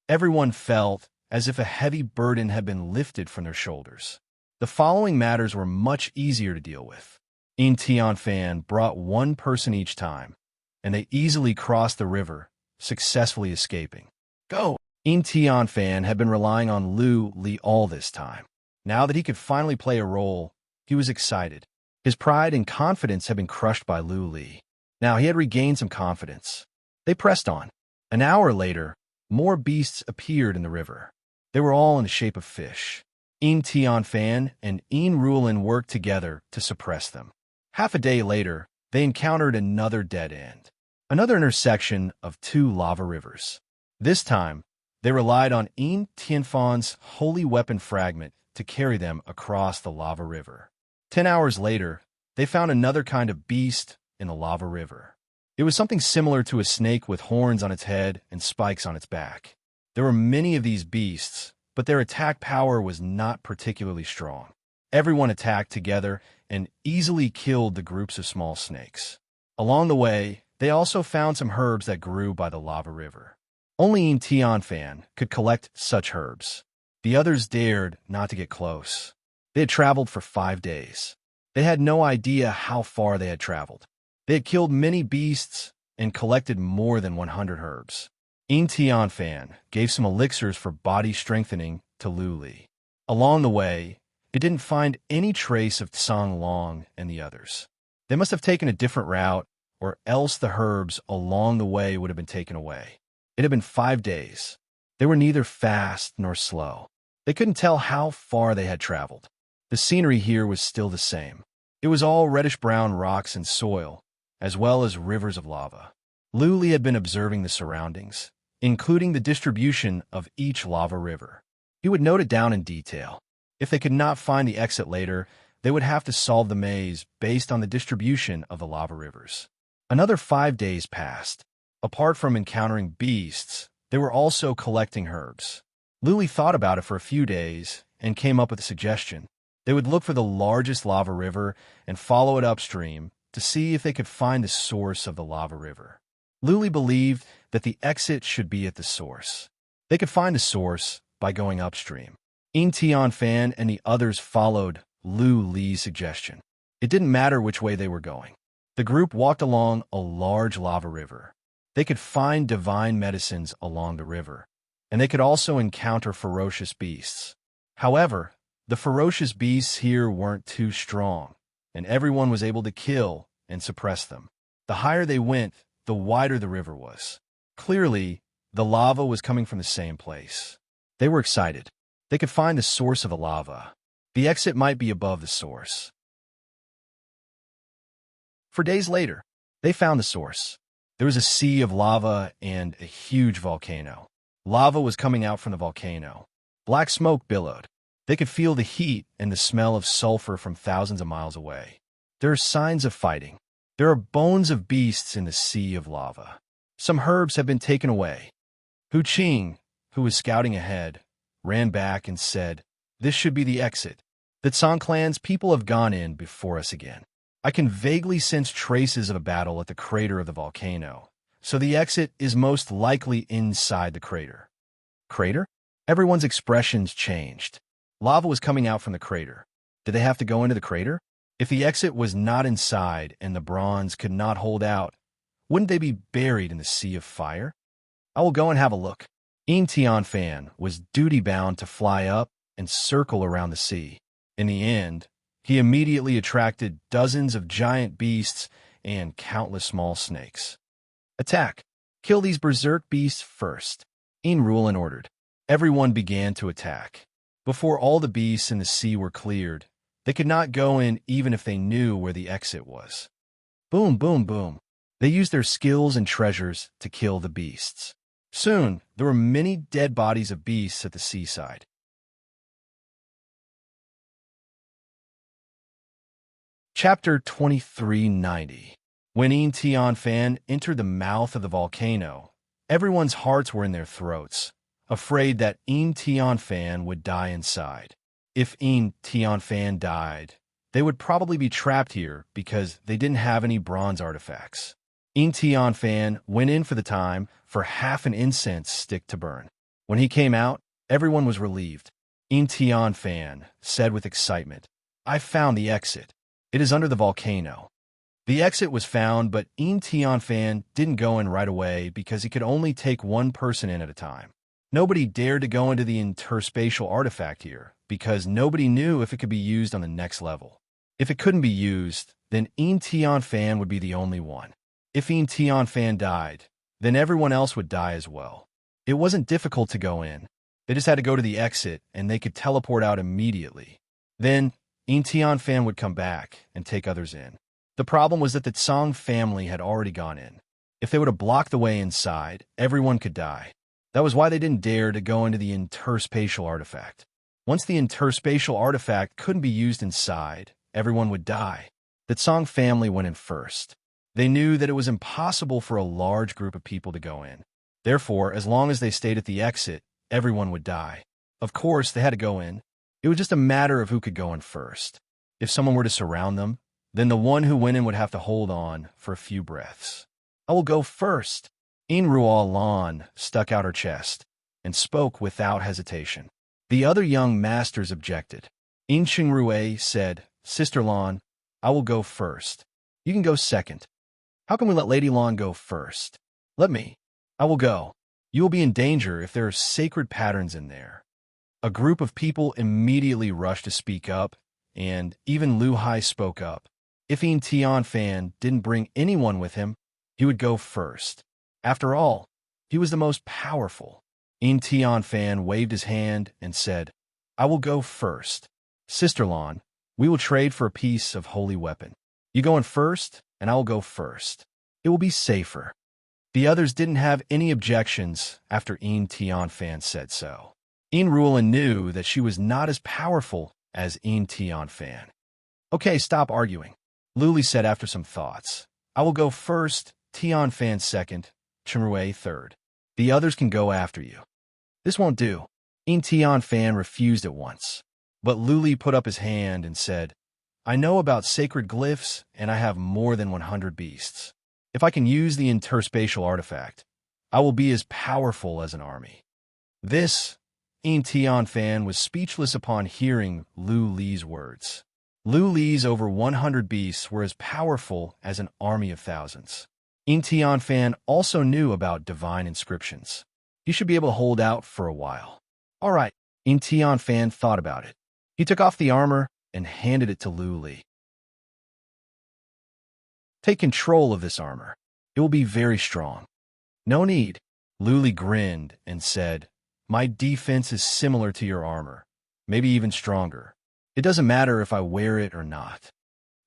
Everyone felt as if a heavy burden had been lifted from their shoulders. The following matters were much easier to deal with. Yin Tianfan brought 1 person each time, and they easily crossed the river, successfully escaping. "Go!" Yin Tianfan had been relying on Lu Li all this time. Now that he could finally play a role, he was excited. His pride and confidence had been crushed by Lu Li. Now he had regained some confidence. They pressed on. An hour later, more beasts appeared in the river. They were all in the shape of fish. Yin Tianfan and Yin Ruolin worked together to suppress them. Half a day later, they encountered another dead end, another intersection of two lava rivers. This time, they relied on Yin Tianfan's holy weapon fragment to carry them across the lava river. 10 hours later, they found another kind of beast in the lava river. It was something similar to a snake with horns on its head and spikes on its back. There were many of these beasts, but their attack power was not particularly strong. Everyone attacked together and easily killed the groups of small snakes. Along the way, they also found some herbs that grew by the lava river. Only Yin Tianfan could collect such herbs. The others dared not to get close. They had traveled for 5 days. They had no idea how far they had traveled. They had killed many beasts and collected more than 100 herbs. Yin Tianfan gave some elixirs for body strengthening to Lu Li. Along the way, it didn't find any trace of Tsang Long and the others. They must have taken a different route, or else the herbs along the way would have been taken away. It had been 5 days. They were neither fast nor slow. They couldn't tell how far they had traveled. The scenery here was still the same. It was all reddish-brown rocks and soil, as well as rivers of lava. Lu Li had been observing the surroundings, including the distribution of each lava river. He would note it down in detail. If they could not find the exit later, they would have to solve the maze based on the distribution of the lava rivers. Another 5 days passed. Apart from encountering beasts, they were also collecting herbs. Lu Li thought about it for a few days and came up with a suggestion. They would look for the largest lava river and follow it upstream to see if they could find the source of the lava river. Lu Li believed that the exit should be at the source. They could find the source by going upstream. Yin Tianfan and the others followed Lu Li's suggestion. It didn't matter which way they were going. The group walked along a large lava river. They could find divine medicines along the river, and they could also encounter ferocious beasts. However, the ferocious beasts here weren't too strong, and everyone was able to kill and suppress them. The higher they went, the wider the river was. Clearly, the lava was coming from the same place. They were excited. They could find the source of the lava. The exit might be above the source. For days later, they found the source. There was a sea of lava and a huge volcano. Lava was coming out from the volcano. Black smoke billowed. They could feel the heat and the smell of sulfur from thousands of miles away. There are signs of fighting. There are bones of beasts in the sea of lava. Some herbs have been taken away. Hu Qing, who was scouting ahead, ran back and said, "This should be the exit. The Tsang clan's people have gone in before us again. I can vaguely sense traces of a battle at the crater of the volcano, so the exit is most likely inside the crater." Crater? Everyone's expressions changed. Lava was coming out from the crater. Did they have to go into the crater? If the exit was not inside and the bronze could not hold out, wouldn't they be buried in the sea of fire? I will go and have a look. Yin Tianfan was duty-bound to fly up and circle around the sea. In the end, he immediately attracted dozens of giant beasts and countless small snakes. Attack! Kill these berserk beasts first. Yin Rulan ordered. Everyone began to attack. Before all the beasts in the sea were cleared, they could not go in even if they knew where the exit was. Boom, boom, boom. They used their skills and treasures to kill the beasts. Soon, there were many dead bodies of beasts at the seaside. Chapter 2390. When Yin Tianfan entered the mouth of the volcano, everyone's hearts were in their throats, afraid that Yin Tianfan would die inside. If Yin Tianfan died, they would probably be trapped here because they didn't have any bronze artifacts. Yin Tianfan went in for the time for half an incense stick to burn. When he came out, everyone was relieved. Yin Tianfan said with excitement, "I found the exit. It is under the volcano." The exit was found, but Yin Tianfan didn't go in right away because he could only take one person in at a time. Nobody dared to go into the interspatial artifact here because nobody knew if it could be used on the next level. If it couldn't be used, then Yin Tianfan would be the only one. If Yin Tianfan died, then everyone else would die as well. It wasn't difficult to go in. They just had to go to the exit and they could teleport out immediately. Then Yin Tianfan would come back and take others in. The problem was that the Tsang family had already gone in. If they would have blocked the way inside, everyone could die. That was why they didn't dare to go into the interspatial artifact. Once the interspatial artifact couldn't be used inside, everyone would die. The Tsang family went in first. They knew that it was impossible for a large group of people to go in. Therefore, as long as they stayed at the exit, everyone would die. Of course, they had to go in. It was just a matter of who could go in first. If someone were to surround them, then the one who went in would have to hold on for a few breaths. I will go first. Lan stuck out her chest and spoke without hesitation. The other young masters objected. Rue said, Sister Lan, I will go first. You can go second. How can we let Lady Lan go first? Let me. I will go. You will be in danger if there are sacred patterns in there. A group of people immediately rushed to speak up, and even Lu Hai spoke up. If Tian Fan didn't bring anyone with him, he would go first. After all, he was the most powerful. Tian Fan waved his hand and said, I will go first. Sister Lan, we will trade for a piece of holy weapon. You go in first, and I will go first. It will be safer. The others didn't have any objections after Tian Fan said so. Rulin knew that she was not as powerful as Tian Fan. Okay, stop arguing, Luli said after some thoughts. I will go first, Tian Fan second, Chenrue third. The others can go after you. This won't do. Tian Fan refused at once. But Luli put up his hand and said, I know about sacred glyphs, and I have more than 100 beasts. If I can use the interspatial artifact, I will be as powerful as an army. This, Tian Fan was speechless upon hearing Lu Li's words. Lu Li's over 100 beasts were as powerful as an army of thousands. Tian Fan also knew about divine inscriptions. He should be able to hold out for a while. All right, Tian Fan thought about it. He took off the armor and handed it to Lu Li. Take control of this armor. It will be very strong. No need. Lu Li grinned and said, My defense is similar to your armor, maybe even stronger. It doesn't matter if I wear it or not.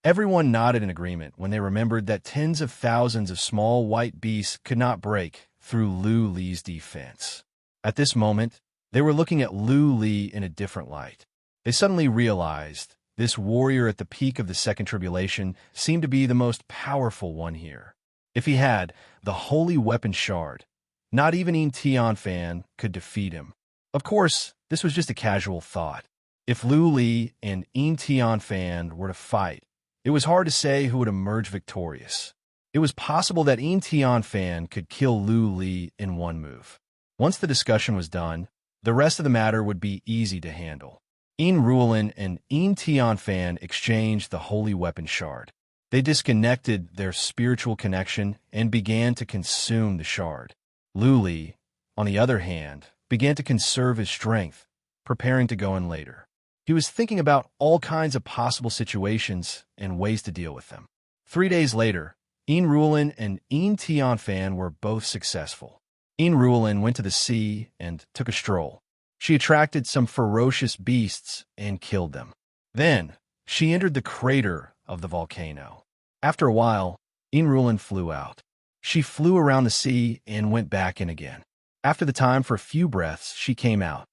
Everyone nodded in agreement when they remembered that tens of thousands of small white beasts could not break through Lu Li's defense. At this moment, they were looking at Lu Li in a different light. They suddenly realized this warrior at the peak of the Second Tribulation seemed to be the most powerful one here. If he had the holy weapon shard, not even Tian Fan could defeat him. Of course, this was just a casual thought. If Lu Li and Tian Fan were to fight, it was hard to say who would emerge victorious. It was possible that Tian Fan could kill Lu Li in one move. Once the discussion was done, the rest of the matter would be easy to handle. Rulin and Tian Fan exchanged the holy weapon shard. They disconnected their spiritual connection and began to consume the shard. Lu Li, on the other hand, began to conserve his strength, preparing to go in later. He was thinking about all kinds of possible situations and ways to deal with them. 3 days later, Rulin and Tian Fan were both successful. Rulin went to the sea and took a stroll. She attracted some ferocious beasts and killed them. Then, she entered the crater of the volcano. After a while, Rulin flew out. She flew around the sea and went back in again. After the time for a few breaths, she came out.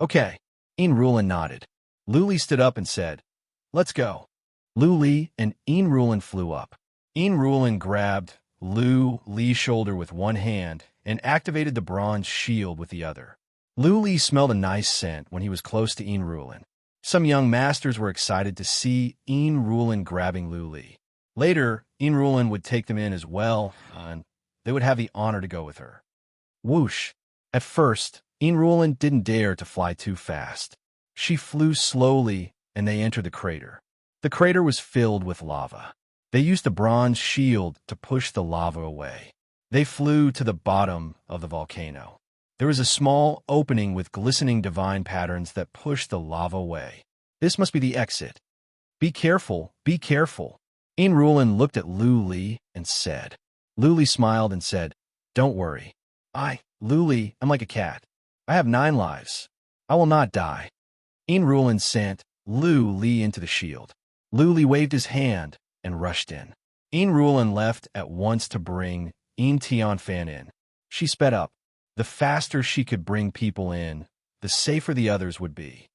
Okay, Rulin nodded. Lu Li stood up and said, Let's go. Lu Li and Rulin flew up. Rulin grabbed Lu Li's shoulder with one hand and activated the bronze shield with the other. Lu Li smelled a nice scent when he was close to Rulin. Some young masters were excited to see Rulin grabbing Lu Li. Later, Rulin would take them in as well, and they would have the honor to go with her. Whoosh! At first, Rulin didn't dare to fly too fast. She flew slowly, and they entered the crater. The crater was filled with lava. They used a bronze shield to push the lava away. They flew to the bottom of the volcano. There was a small opening with glistening divine patterns that pushed the lava away. This must be the exit. Be careful, be careful. Rulin looked at Lu Li and said. Lu Li smiled and said, Don't worry. Lu Li, I'm like a cat. I have 9 lives. I will not die. Rulin sent Lu Li into the shield. Lu Li waved his hand, and rushed in. Unrivaled left at once to bring Fan in. She sped up. The faster she could bring people in, the safer the others would be.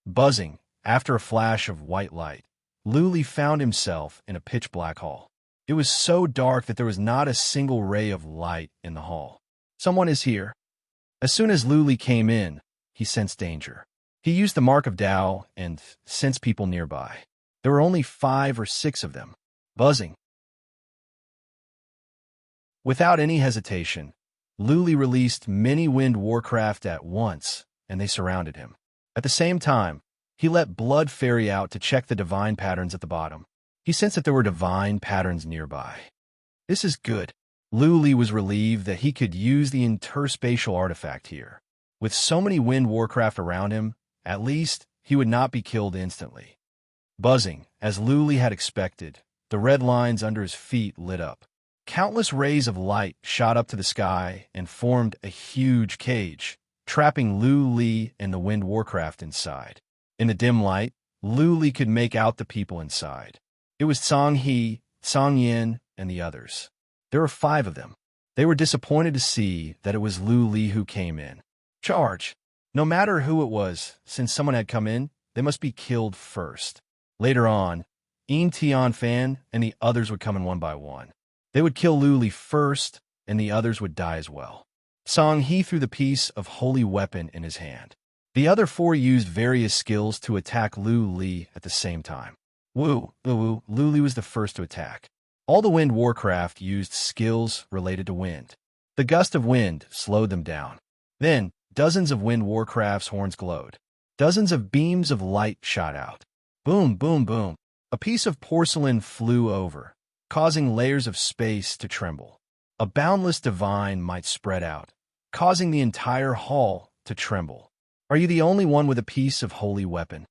Buzzing, after a flash of white light, Luli found himself in a pitch-black hall. It was so dark that there was not a single ray of light in the hall. Someone is here. As soon as Luli came in, he sensed danger. He used the mark of Tao and sensed people nearby. There were only 5 or 6 of them. Buzzing. Without any hesitation, Luli released many wind warcraft at once, and they surrounded him. At the same time, he let Blood Fairy out to check the divine patterns at the bottom. He sensed that there were divine patterns nearby. This is good. Luli was relieved that he could use the interspatial artifact here. With so many wind warcraft around him, at least he would not be killed instantly. Buzzing, as Luli had expected, the red lines under his feet lit up. Countless rays of light shot up to the sky and formed a huge cage, trapping Luli and the wind warcraft inside. In the dim light, Luli could make out the people inside. It was Song-He, Song-Yin, and the others. There were 5 of them. They were disappointed to see that it was Luli who came in. Charge! No matter who it was, since someone had come in, they must be killed first. Later on, Fan and the others would come in one by one. They would kill Luli first, and the others would die as well. Song-He threw the piece of holy weapon in his hand. The other 4 used various skills to attack Luli at the same time. Luli was the first to attack. All the wind warcraft used skills related to wind. The gust of wind slowed them down. Then, dozens of wind warcraft's horns glowed. Dozens of beams of light shot out. Boom, boom, boom. A piece of porcelain flew over, causing layers of space to tremble. A boundless divine might spread out, causing the entire hall to tremble. Are you the only one with a piece of holy weapon?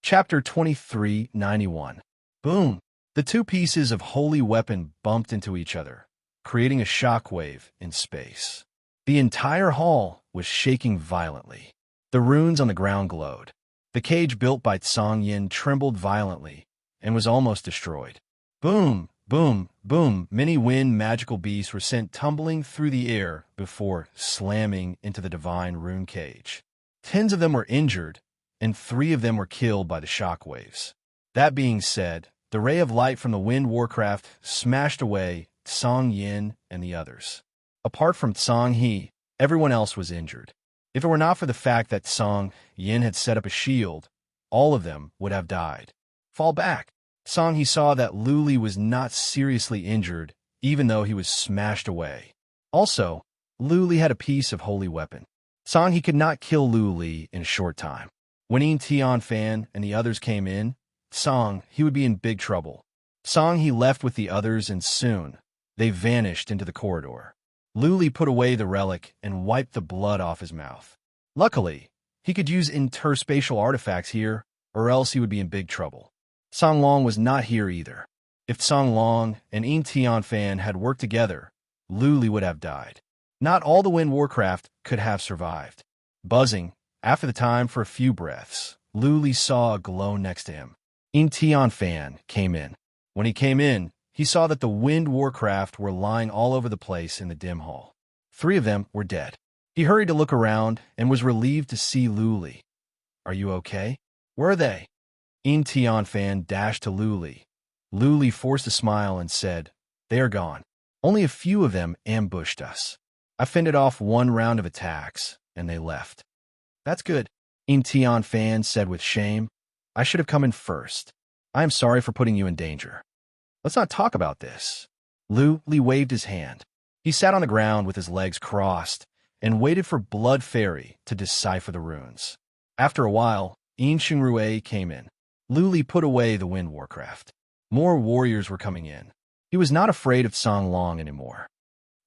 Chapter 2391. Boom! The 2 pieces of holy weapon bumped into each other, creating a shockwave in space. The entire hall was shaking violently. The runes on the ground glowed. The cage built by Song-Yin trembled violently and was almost destroyed. Boom, boom, boom. Many wind magical beasts were sent tumbling through the air before slamming into the divine rune cage. 10 of them were injured, and 3 of them were killed by the shockwaves. That being said, the ray of light from the wind warcraft smashed away Song-Yin and the others. Apart from Song-He, everyone else was injured. If it were not for the fact that Song-Yin had set up a shield, all of them would have died. Fall back! Song-He saw that Luli was not seriously injured, even though he was smashed away. Also, Luli had a piece of holy weapon. Song-He could not kill Luli in a short time. When Fan and the others came in, Song-He would be in big trouble. Song-He left with the others, and soon they vanished into the corridor. Luli put away the relic and wiped the blood off his mouth. Luckily, he could use interspatial artifacts here, or else he would be in big trouble. Songlong was not here either. If Songlong and Fan had worked together, Luli would have died. Not all the wind warcraft could have survived. Buzzing, after the time for a few breaths, Luli saw a glow next to him. Fan came in. When he came in, he saw that the wind warcraft were lying all over the place in the dim hall. 3 of them were dead. He hurried to look around and was relieved to see Luli. Are you okay? Where are they? Fan dashed to Luli. Luli forced a smile and said, They are gone. Only a few of them ambushed us. I fended off 1 round of attacks, and they left. That's good, Fan said with shame. I should have come in first. I am sorry for putting you in danger. Let's not talk about this. Luli waved his hand. He sat on the ground with his legs crossed and waited for Blood Fairy to decipher the runes. After a while, Rui came in. Luli put away the wind warcraft. More warriors were coming in. He was not afraid of Songlong anymore.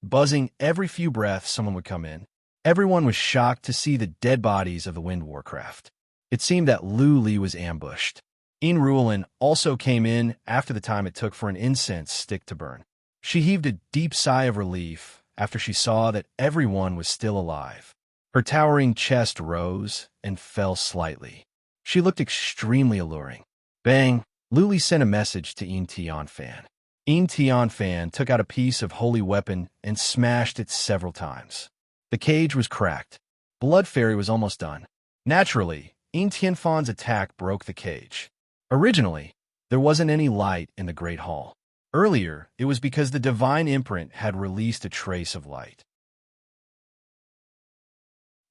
Buzzing every few breaths, someone would come in. Everyone was shocked to see the dead bodies of the wind warcraft. It seemed that Luli was ambushed. Unrivaled also came in after the time it took for an incense stick to burn. She heaved a deep sigh of relief after she saw that everyone was still alive. Her towering chest rose and fell slightly. She looked extremely alluring. Bang! Luli sent a message to Tian Fan. Tian Fan took out a piece of holy weapon and smashed it several times. The cage was cracked. Blood Fairy was almost done. Naturally, Tian Fan's attack broke the cage. Originally, there wasn't any light in the Great Hall. Earlier, it was because the divine imprint had released a trace of light.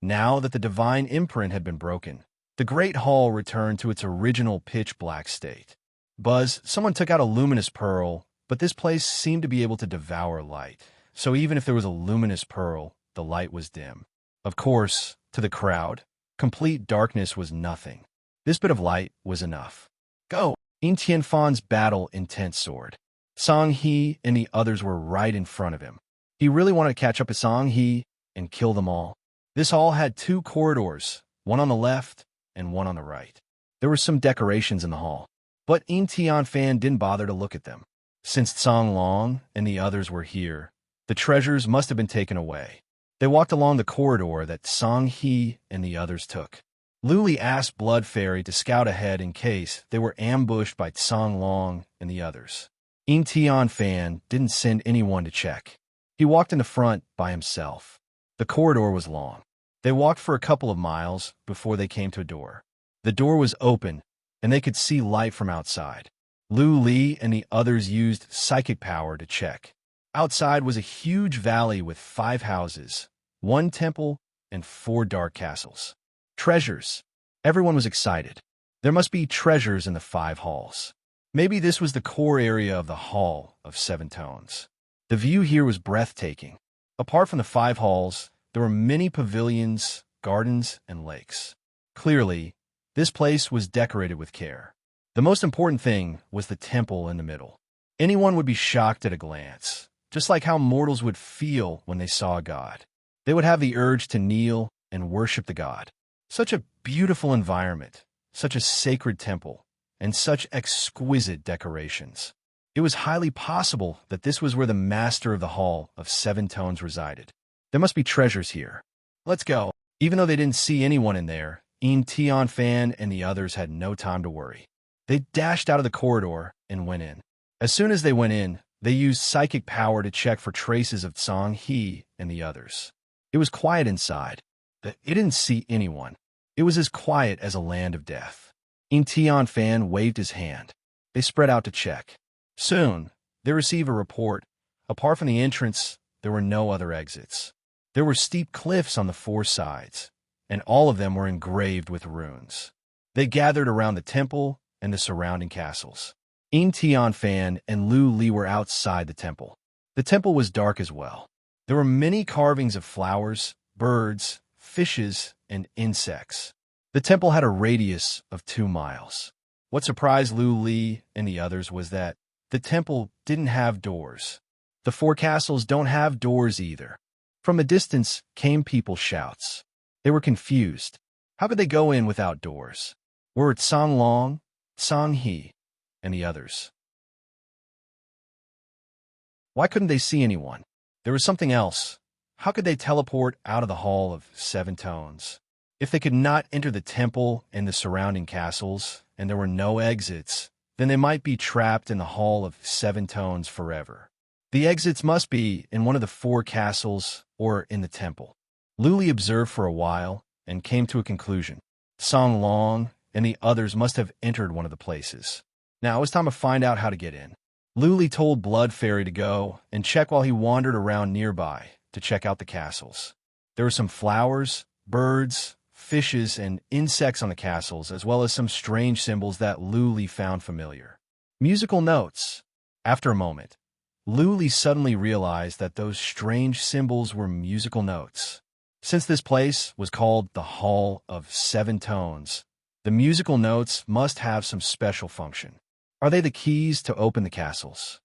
Now that the divine imprint had been broken, the Great Hall returned to its original pitch-black state. Buzz, someone took out a luminous pearl, but this place seemed to be able to devour light. So even if there was a luminous pearl, the light was dim. Of course, to the crowd, complete darkness was nothing. This bit of light was enough. Go! Tian Fan's battle intent soared. Song He and the others were right in front of him. He really wanted to catch up to Song He and kill them all. This hall had two corridors, one on the left and one on the right. There were some decorations in the hall, but Tian Fan didn't bother to look at them. Since Song Long and the others were here, the treasures must have been taken away. They walked along the corridor that Song He and the others took. Luli asked Blood Fairy to scout ahead in case they were ambushed by Song Long and the others. Tian Fan didn't send anyone to check. He walked in the front by himself. The corridor was long. They walked for a couple of miles before they came to a door. The door was open, and they could see light from outside. Lu Li and the others used psychic power to check. Outside was a huge valley with 5 houses, 1 temple, and 4 dark castles. Treasures. Everyone was excited. There must be treasures in the 5 halls. Maybe this was the core area of the Hall of 7 Tones. The view here was breathtaking. Apart from the 5 halls, there were many pavilions, gardens, and lakes. Clearly, this place was decorated with care. The most important thing was the temple in the middle. Anyone would be shocked at a glance, just like how mortals would feel when they saw a god. They would have the urge to kneel and worship the god. Such a beautiful environment, such a sacred temple, and such exquisite decorations. It was highly possible that this was where the master of the Hall of 7 Tones resided. There must be treasures here. Let's go. Even though they didn't see anyone in there, Tian Fan and the others had no time to worry. They dashed out of the corridor and went in. As soon as they went in, they used psychic power to check for traces of Song He and the others. It was quiet inside. It didn't see anyone. It was as quiet as a land of death. Tian Fan waved his hand. They spread out to check. Soon, they received a report. Apart from the entrance, there were no other exits. There were steep cliffs on the 4 sides, and all of them were engraved with runes. They gathered around the temple and the surrounding castles. Tian Fan and Lu Li were outside the temple. The temple was dark as well. There were many carvings of flowers, birds, fishes, and insects. The temple had a radius of 2 miles. What surprised Lu Li and the others was that the temple didn't have doors. The 4 castles don't have doors either. From a distance came people's shouts. They were confused. How could they go in without doors? Were it Song Long, Song He, and the others? Why couldn't they see anyone? There was something else. How could they teleport out of the Hall of 7 Tones? If they could not enter the temple and the surrounding castles, and there were no exits, then they might be trapped in the Hall of 7 Tones forever. The exits must be in one of the 4 castles or in the temple. Luli observed for a while and came to a conclusion. Song Long and the others must have entered one of the places. Now it was time to find out how to get in. Luli told Blood Fairy to go and check while he wandered around nearby to check out the castles. There were some flowers, birds, fishes, and insects on the castles, as well as some strange symbols that Luli found familiar. Musical notes. After a moment, Luli suddenly realized that those strange symbols were musical notes. Since this place was called the Hall of 7 Tones, the musical notes must have some special function. Are they the keys to open the castles?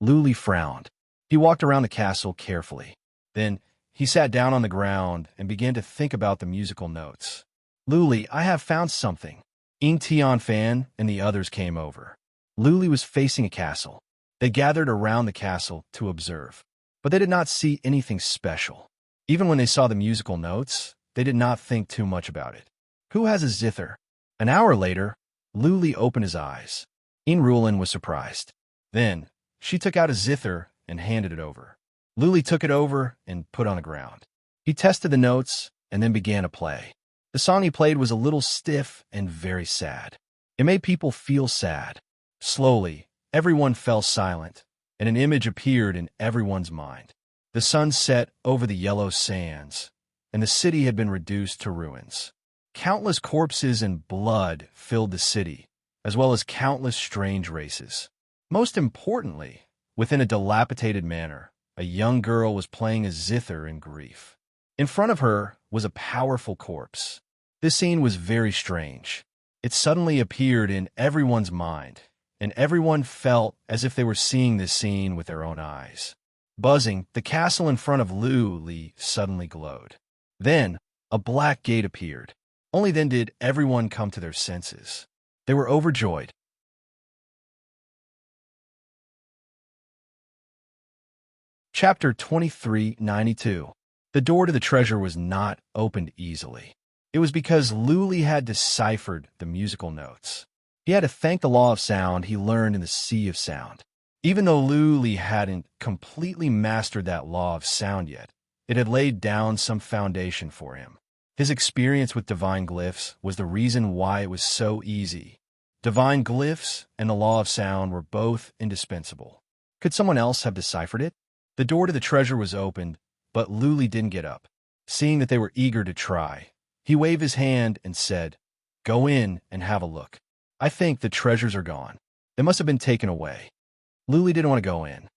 Luli frowned. He walked around the castle carefully. Then he sat down on the ground and began to think about the musical notes. Luli, I have found something. Tian Fan and the others came over. Luli was facing a castle. They gathered around the castle to observe, but they did not see anything special. Even when they saw the musical notes, they did not think too much about it. Who has a zither? An hour later, Luli opened his eyes. Unrivaled was surprised. Then, she took out a zither and handed it over. Luli took it over and put on the ground. He tested the notes and then began to play. The song he played was a little stiff and very sad. It made people feel sad. Slowly, everyone fell silent, and an image appeared in everyone's mind. The sun set over the yellow sands, and the city had been reduced to ruins. Countless corpses and blood filled the city, as well as countless strange races. Most importantly, within a dilapidated manor, a young girl was playing a zither in grief. In front of her was a powerful corpse. This scene was very strange. It suddenly appeared in everyone's mind, and everyone felt as if they were seeing this scene with their own eyes. Buzzing, the castle in front of Luli suddenly glowed. Then, a black gate appeared. Only then did everyone come to their senses. They were overjoyed. Chapter 2392. The door to the treasure was not opened easily. It was because Luli had deciphered the musical notes. He had to thank the law of sound he learned in the Sea of Sound. Even though Luli hadn't completely mastered that law of sound yet, it had laid down some foundation for him. His experience with divine glyphs was the reason why it was so easy. Divine glyphs and the law of sound were both indispensable. Could someone else have deciphered it? The door to the treasure was opened, but Luli didn't get up. Seeing that they were eager to try, he waved his hand and said, "Go in and have a look. I think the treasures are gone. They must have been taken away." Luli didn't want to go in.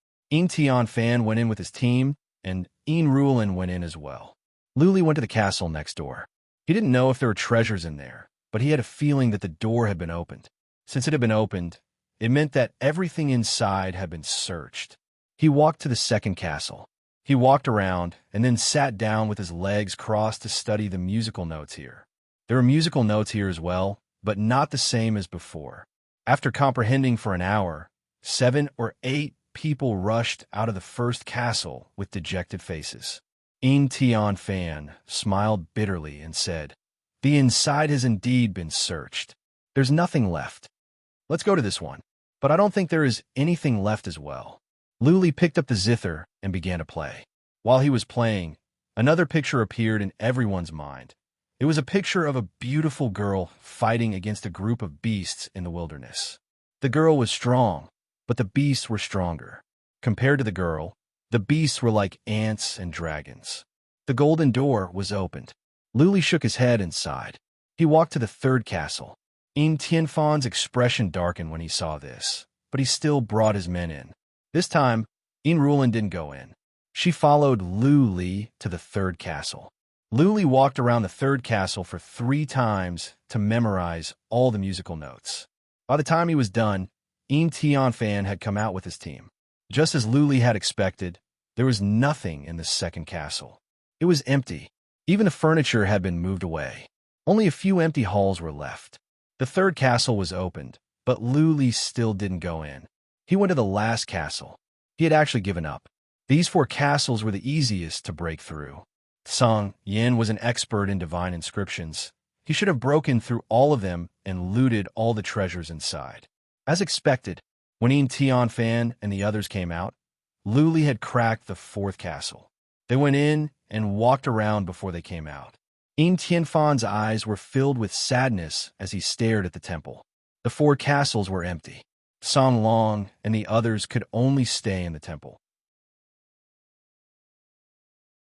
Fan went in with his team, and Unrivaled went in as well. Luli went to the castle next door. He didn't know if there were treasures in there, but he had a feeling that the door had been opened. Since it had been opened, it meant that everything inside had been searched. He walked to the second castle. He walked around and then sat down with his legs crossed to study the musical notes here. There were musical notes here as well, but not the same as before. After comprehending for an hour, 7 or 8 people rushed out of the first castle with dejected faces. Fan smiled bitterly and said, "The inside has indeed been searched. There's nothing left. Let's go to this one. But I don't think there is anything left as well." Luli picked up the zither and began to play. While he was playing, another picture appeared in everyone's mind. It was a picture of a beautiful girl fighting against a group of beasts in the wilderness. The girl was strong, but the beasts were stronger. Compared to the girl, the beasts were like ants and dragons. The golden door was opened. Luli shook his head and sighed. He walked to the third castle. Fan's expression darkened when he saw this, but he still brought his men in. This time, Unrivaled didn't go in. She followed Luli to the third castle. Luli walked around the third castle for 3 times to memorize all the musical notes. By the time he was done, Fan had come out with his team. Just as Luli had expected, there was nothing in the second castle. It was empty. Even the furniture had been moved away. Only a few empty halls were left. The third castle was opened, but Luli still didn't go in. He went to the last castle. He had actually given up. These 4 castles were the easiest to break through. Song Yin was an expert in divine inscriptions. He should have broken through all of them and looted all the treasures inside. As expected, when Fan and the others came out, Luli had cracked the 4th castle. They went in and walked around before they came out. Fan's eyes were filled with sadness as he stared at the temple. The 4 castles were empty. Song Long and the others could only stay in the temple.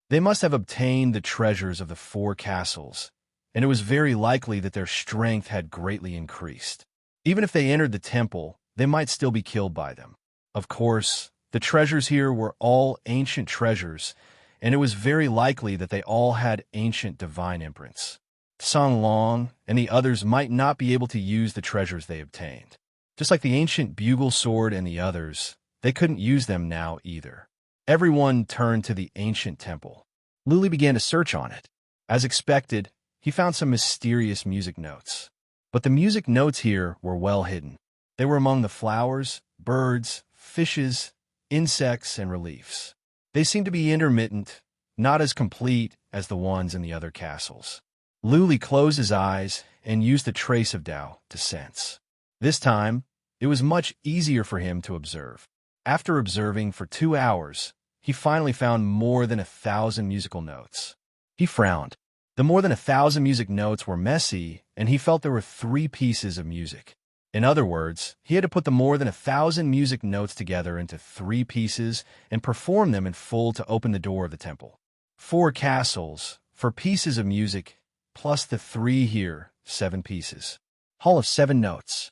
They must have obtained the treasures of the 4 castles, and it was very likely that their strength had greatly increased. Even if they entered the temple, they might still be killed by them. Of course, the treasures here were all ancient treasures, and it was very likely that they all had ancient divine imprints. Song Long and the others might not be able to use the treasures they obtained. Just like the ancient bugle sword and the others, they couldn't use them now either. Everyone turned to the ancient temple. Luli began to search on it. As expected, he found some mysterious music notes. But the music notes here were well hidden. They were among the flowers, birds, fishes, insects, and reliefs. They seemed to be intermittent, not as complete as the ones in the other castles. Luli closed his eyes and used the trace of Tao to sense. This time, it was much easier for him to observe. After observing for 2 hours, he finally found more than 1,000 musical notes. He frowned. The more than 1,000 music notes were messy, and he felt there were 3 pieces of music. In other words, he had to put the more than 1,000 music notes together into 3 pieces and perform them in full to open the door of the temple. 4 castles, for pieces of music, plus the 3 here, 7 pieces. Hall of 7 notes.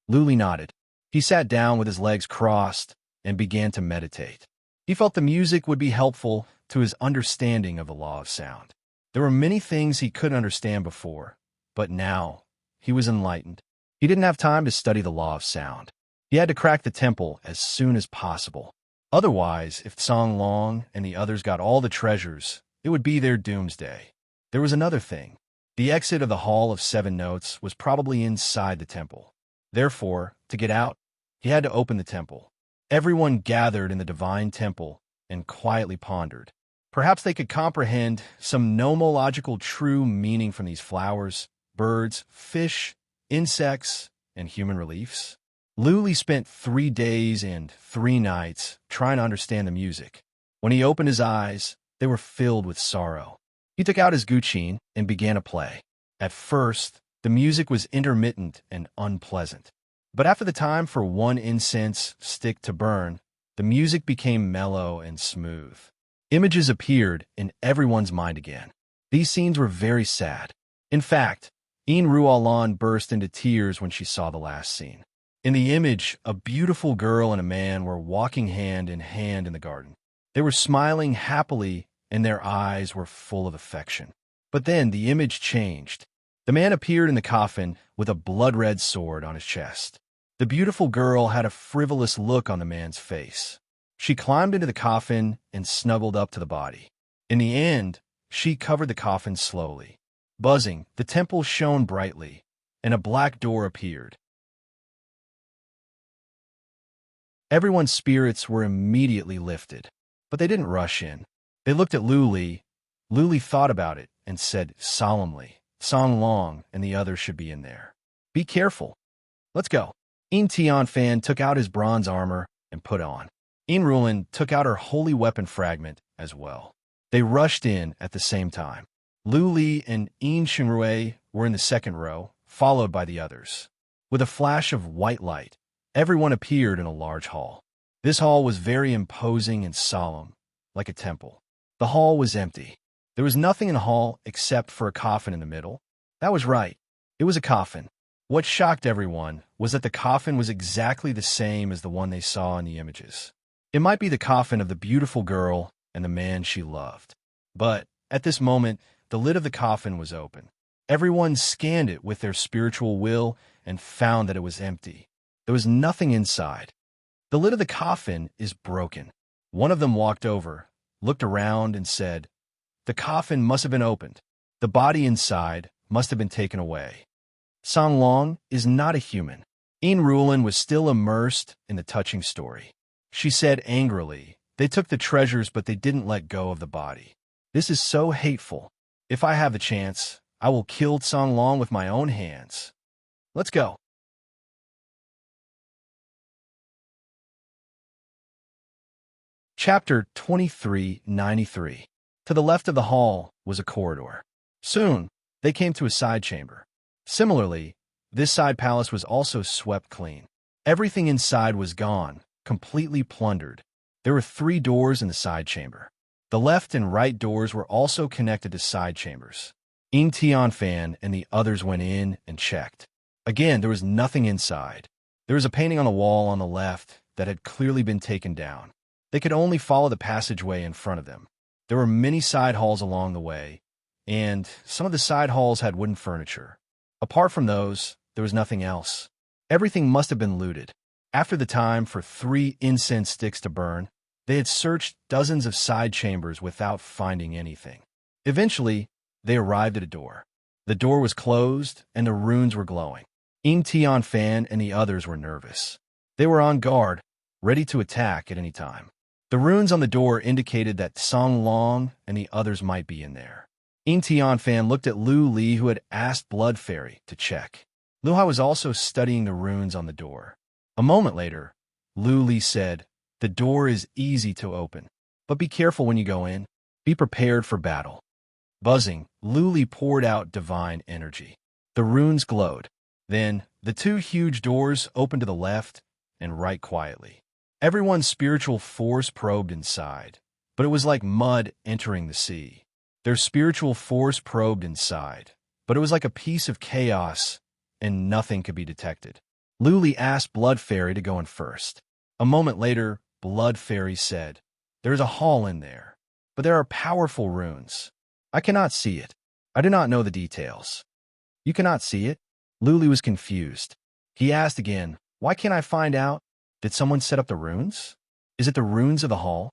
Luli nodded. He sat down with his legs crossed and began to meditate. He felt the music would be helpful to his understanding of the law of sound. There were many things he couldn't understand before, but now he was enlightened. He didn't have time to study the law of sound. He had to crack the temple as soon as possible. Otherwise, if Song Long and the others got all the treasures, it would be their doomsday. There was another thing. The exit of the Hall of 7 Notes was probably inside the temple. Therefore, to get out, he had to open the temple. Everyone gathered in the divine temple and quietly pondered. Perhaps they could comprehend some nomological true meaning from these flowers, birds, fish, insects, and human reliefs. Luli spent 3 days and 3 nights trying to understand the music. When he opened his eyes, they were filled with sorrow. He took out his guqin and began to play. At first, the music was intermittent and unpleasant. But after the time for 1 incense stick to burn, the music became mellow and smooth. Images appeared in everyone's mind again. These scenes were very sad. In fact, Ruolan burst into tears when she saw the last scene. In the image, a beautiful girl and a man were walking hand in hand in the garden. They were smiling happily, and their eyes were full of affection. But then the image changed. The man appeared in the coffin with a blood-red sword on his chest. The beautiful girl had a frivolous look on the man's face. She climbed into the coffin and snuggled up to the body. In the end, she covered the coffin slowly. Buzzing, the temple shone brightly, and a black door appeared. Everyone's spirits were immediately lifted, but they didn't rush in. They looked at Luli. Luli thought about it and said solemnly, Song Long and the others should be in there. Be careful. Let's go. Tian Fan took out his bronze armor and put on. Ruolan took out her holy weapon fragment as well. They rushed in at the same time. Luli and Shinrui were in the second row, followed by the others. With a flash of white light, everyone appeared in a large hall. This hall was very imposing and solemn, like a temple. The hall was empty. There was nothing in the hall except for a coffin in the middle. That was right. It was a coffin. What shocked everyone was that the coffin was exactly the same as the one they saw in the images. It might be the coffin of the beautiful girl and the man she loved. But at this moment, the lid of the coffin was open. Everyone scanned it with their spiritual will and found that it was empty. There was nothing inside. The lid of the coffin is broken. One of them walked over, looked around, and said, The coffin must have been opened. The body inside must have been taken away. Song Long is not a human. Ruolan was still immersed in the touching story. She said angrily, They took the treasures, but they didn't let go of the body. This is so hateful. If I have the chance, I will kill Song Long with my own hands. Let's go. Chapter 2393. To the left of the hall was a corridor. Soon, they came to a side chamber. Similarly, this side palace was also swept clean. Everything inside was gone, completely plundered. There were 3 doors in the side chamber. The left and right doors were also connected to side chambers. Tian Fan and the others went in and checked. Again, there was nothing inside. There was a painting on the wall on the left that had clearly been taken down. They could only follow the passageway in front of them. There were many side halls along the way, and some of the side halls had wooden furniture. Apart from those, there was nothing else. Everything must have been looted. After the time for 3 incense sticks to burn, they had searched dozens of side chambers without finding anything. Eventually, they arrived at a door. The door was closed, and the runes were glowing. Tian Fan and the others were nervous. They were on guard, ready to attack at any time. The runes on the door indicated that Song Long and the others might be in there. In Tianfan looked at Lu Li, who had asked Blood Fairy to check. Lu Hai was also studying the runes on the door. A moment later, Lu Li said, "The door is easy to open, but be careful when you go in. Be prepared for battle." Buzzing, Lu Li poured out divine energy. The runes glowed. Then, the two huge doors opened to the left and right quietly. Everyone's spiritual force probed inside, but it was like mud entering the sea. Their spiritual force probed inside, but it was like a piece of chaos, and nothing could be detected. Lu Li asked Blood Fairy to go in first. A moment later, Blood Fairy said, "There is a hall in there, but there are powerful runes. I cannot see it. I do not know the details." "You cannot see it?" Lu Li was confused. He asked again, "Why can't I find out? Did someone set up the runes? Is it the runes of the hall?"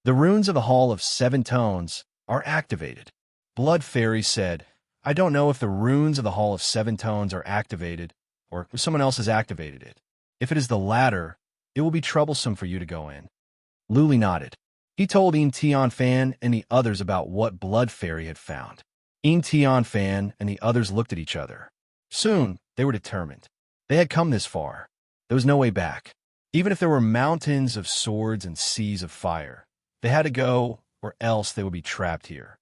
"The runes of the Hall of 7 Tones are activated." Blood Fairy said, "I don't know if the runes of the Hall of 7 Tones are activated or if someone else has activated it. If it is the latter, it will be troublesome for you to go in." Lu Li nodded. He told In Tianfan and the others about what Blood Fairy had found. In Tianfan and the others looked at each other. Soon, they were determined. They had come this far. There was no way back. Even if there were mountains of swords and seas of fire, they had to go, or else they would be trapped here.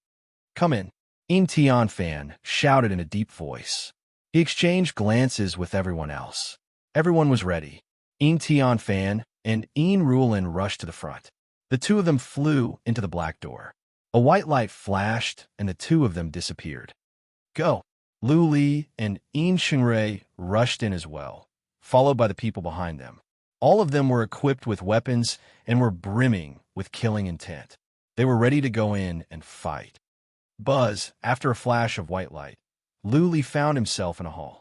"Come in," In Tianfan shouted in a deep voice. He exchanged glances with everyone else. Everyone was ready. In Tianfan and In Rulin rushed to the front. The two of them flew into the black door. A white light flashed, and the two of them disappeared. "Go!" Lu Li and In Xingrui rushed in as well, followed by the people behind them. All of them were equipped with weapons and were brimming with killing intent. They were ready to go in and fight. Buzz, after a flash of white light, Lu Li found himself in a hall.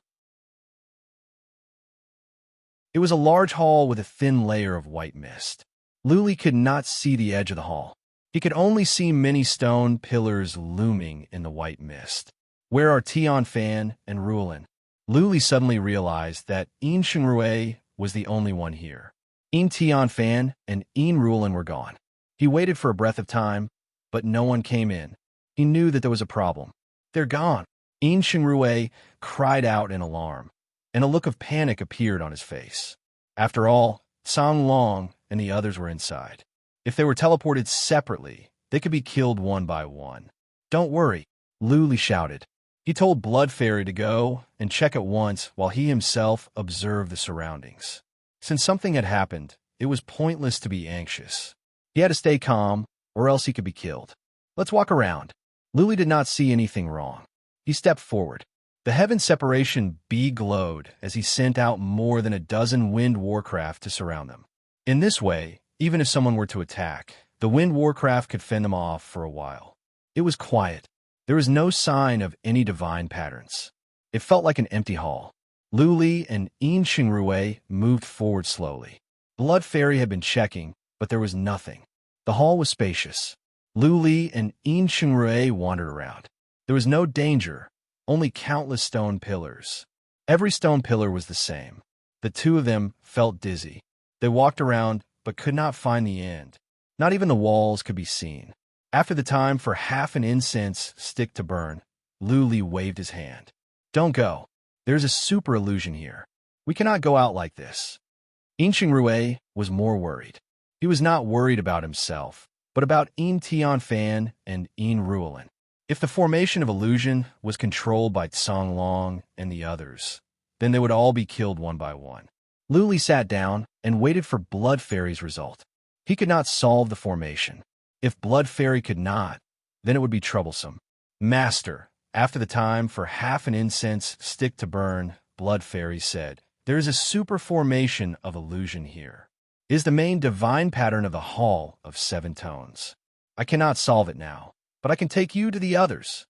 It was a large hall with a thin layer of white mist. Lu Li could not see the edge of the hall. He could only see many stone pillars looming in the white mist. "Where are Tianfan and Rulin?" Lu Li suddenly realized that In Xingrui was the only one here. In Tianfan and In Rulin were gone. He waited for a breath of time, but no one came in. He knew that there was a problem. "They're gone." In Xingrui cried out in alarm, and a look of panic appeared on his face. After all, Sang Long and the others were inside. If they were teleported separately, they could be killed one by one. "Don't worry," Lu Li shouted. He told Blood Fairy to go and check at once while he himself observed the surroundings. Since something had happened, it was pointless to be anxious. He had to stay calm, or else he could be killed. "Let's walk around." Lu Li did not see anything wrong. He stepped forward. The heaven separation bee glowed as he sent out more than a dozen wind warcraft to surround them. In this way, even if someone were to attack, the wind warcraft could fend them off for a while. It was quiet. There was no sign of any divine patterns. It felt like an empty hall. Lu Li and In Xingrui moved forward slowly. Blood Fairy had been checking, but there was nothing. The hall was spacious. Lu Li and In Xingrui wandered around. There was no danger, only countless stone pillars. Every stone pillar was the same. The two of them felt dizzy. They walked around, but could not find the end. Not even the walls could be seen. After the time for half an incense stick to burn, Lu Li waved his hand. "Don't go. There's a super illusion here. We cannot go out like this." In Xingrui was more worried. He was not worried about himself, but about In Tianfan and In Rulin. If the formation of illusion was controlled by Tsang Long and the others, then they would all be killed one by one. Lu Li sat down and waited for Blood Fairy's result. He could not solve the formation. If Blood Fairy could not, then it would be troublesome. "Master," after the time for half an incense stick to burn, Blood Fairy said, "There is a super formation of illusion here. It is the main divine pattern of the Hall of 7 Tones. I cannot solve it now, but I can take you to the others."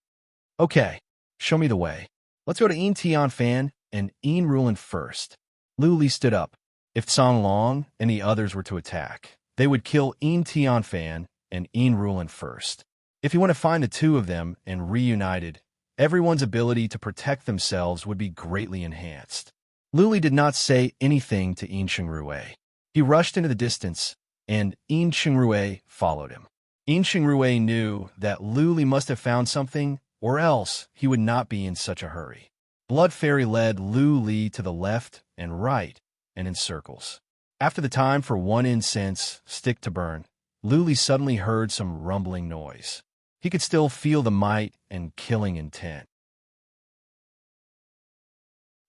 "Okay, show me the way. Let's go to In Tianfan and In Rulin first." Lu Li stood up. If Tsang Long and the others were to attack, they would kill In Tianfan and In Rulin first. If he went to find the two of them and reunited, everyone's ability to protect themselves would be greatly enhanced. Lu Li did not say anything to In Xingrui. He rushed into the distance, and In Xingrui followed him. In Xingrui knew that Lu Li must have found something or else he would not be in such a hurry. Blood Fairy led Lu Li to the left and right, and in circles. After the time for one incense stick to burn, Lu Li suddenly heard some rumbling noise. He could still feel the might and killing intent.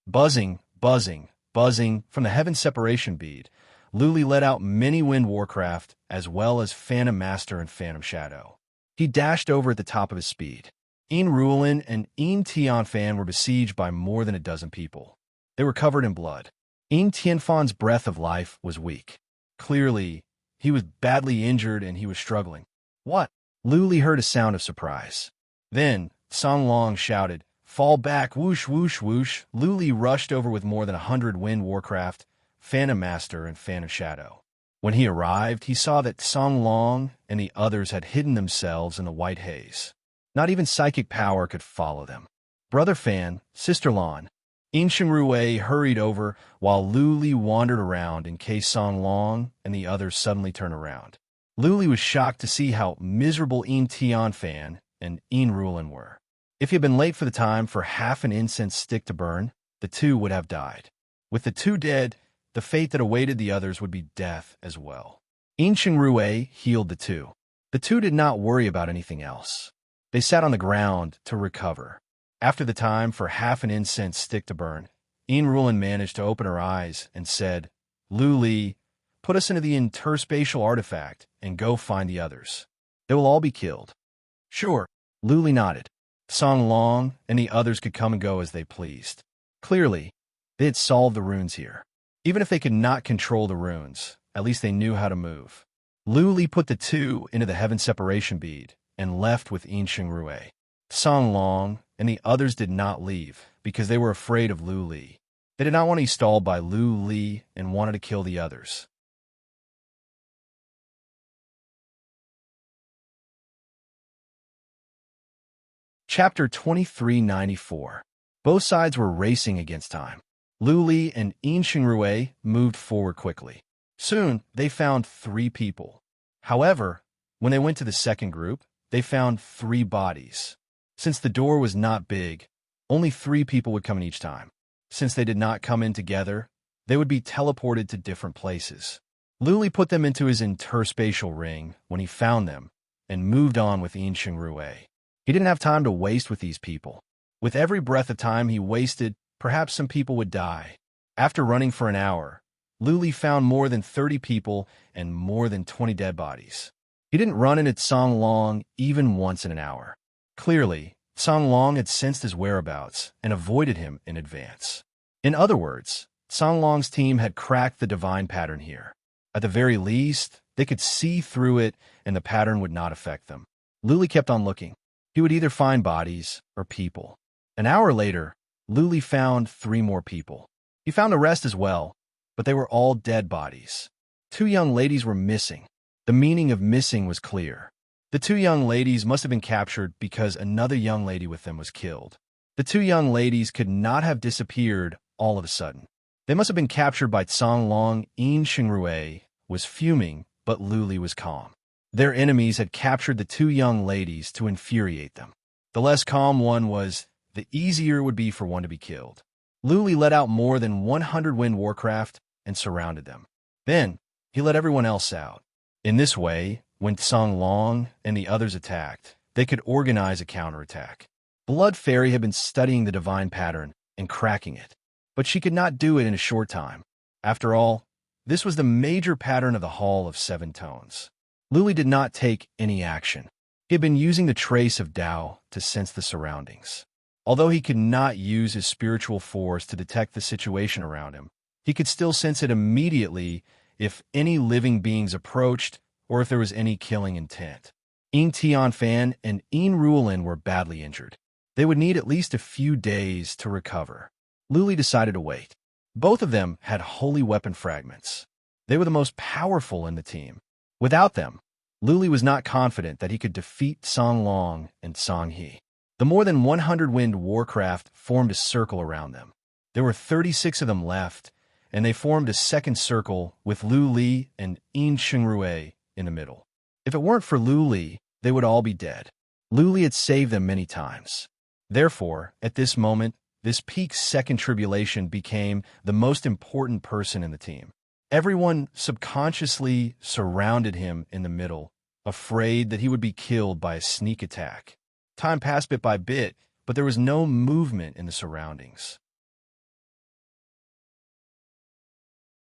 Buzzing, buzzing, buzzing from the heaven separation bead, Lu Li let out many wind warcraft as well as Phantom Master and Phantom Shadow. He dashed over at the top of his speed. Unrivaled and Tianfan were besieged by more than a dozen people. They were covered in blood. Tianfan's breath of life was weak. Clearly, he was badly injured and he was struggling. What? Lu Li heard a sound of surprise. Then, Song Long shouted, "Fall back, whoosh, whoosh, whoosh." Lu Li rushed over with more than 100 wind warcraft, Phantom Master, and Phantom Shadow. When he arrived, he saw that Song Long and the others had hidden themselves in the white haze. Not even psychic power could follow them. Brother Fan, Sister Lan, Rui hurried over while Lu Li wandered around in case Song Long and the others suddenly turned around. Lu Li was shocked to see how miserable Tianfan and Unrivaled were. If he had been late for the time for half an incense stick to burn, the two would have died. With the two dead, the fate that awaited the others would be death as well. Rui healed the two. The two did not worry about anything else. They sat on the ground to recover. After the time for half an incense stick to burn, Unrivaled managed to open her eyes and said, "Lu Li, put us into the interspatial artifact and go find the others. They will all be killed." "Sure." Lu Li nodded. Song Long and the others could come and go as they pleased. Clearly, they had solved the runes here. Even if they could not control the runes, at least they knew how to move. Lu Li put the two into the heaven separation bead and left with Rui. Song Long and the others did not leave because they were afraid of Lu Li. They did not want to be stalled by Lu Li and wanted to kill the others. Chapter 2394. Both sides were racing against time. Lu Li and Rui moved forward quickly. Soon, they found 3 people. However, when they went to the second group, they found 3 bodies. Since the door was not big, only 3 people would come in each time. Since they did not come in together, they would be teleported to different places. Lu Li put them into his interspatial ring when he found them and moved on with Rui. He didn't have time to waste with these people. With every breath of time he wasted, perhaps some people would die. After running for an hour, Lu Li found more than 30 people and more than 20 dead bodies. He didn't run into Song Long even once in an hour. Clearly, Song Long had sensed his whereabouts and avoided him in advance. In other words, Song Long's team had cracked the divine pattern here. At the very least, they could see through it and the pattern would not affect them. Lu Li kept on looking. He would either find bodies or people. An hour later, Lu Li found 3 more people. He found the rest as well, but they were all dead bodies. 2 young ladies were missing. The meaning of missing was clear. The 2 young ladies must have been captured because another young lady with them was killed. The 2 young ladies could not have disappeared all of a sudden. They must have been captured by Song Long. Rui was fuming, but Lu Li was calm. Their enemies had captured the 2 young ladies to infuriate them. The less calm one was, the easier it would be for one to be killed. Lu Li let out more than 100 wind warcraft and surrounded them. Then, he let everyone else out. In this way, when Song Long and the others attacked, they could organize a counterattack. Blood Fairy had been studying the divine pattern and cracking it, but she could not do it in a short time. After all, this was the major pattern of the Hall of 7 Tones. Lu Li did not take any action. He had been using the trace of Tao to sense the surroundings. Although he could not use his spiritual force to detect the situation around him, he could still sense it immediately if any living beings approached or if there was any killing intent. Tianfan and Unrivaled were badly injured. They would need at least a few days to recover. Lu Li decided to wait. Both of them had holy weapon fragments. They were the most powerful in the team. Without them, Lu Li was not confident that he could defeat Song Long and Song He. The more than 100 wind warcraft formed a circle around them. There were 36 of them left, and they formed a second circle with Lu Li and Rui in the middle. If it weren't for Lu Li, they would all be dead. Luli had saved them many times. Therefore, at this moment, this peak's second tribulation became the most important person in the team. Everyone subconsciously surrounded him in the middle, afraid that he would be killed by a sneak attack. Time passed bit by bit, but there was no movement in the surroundings.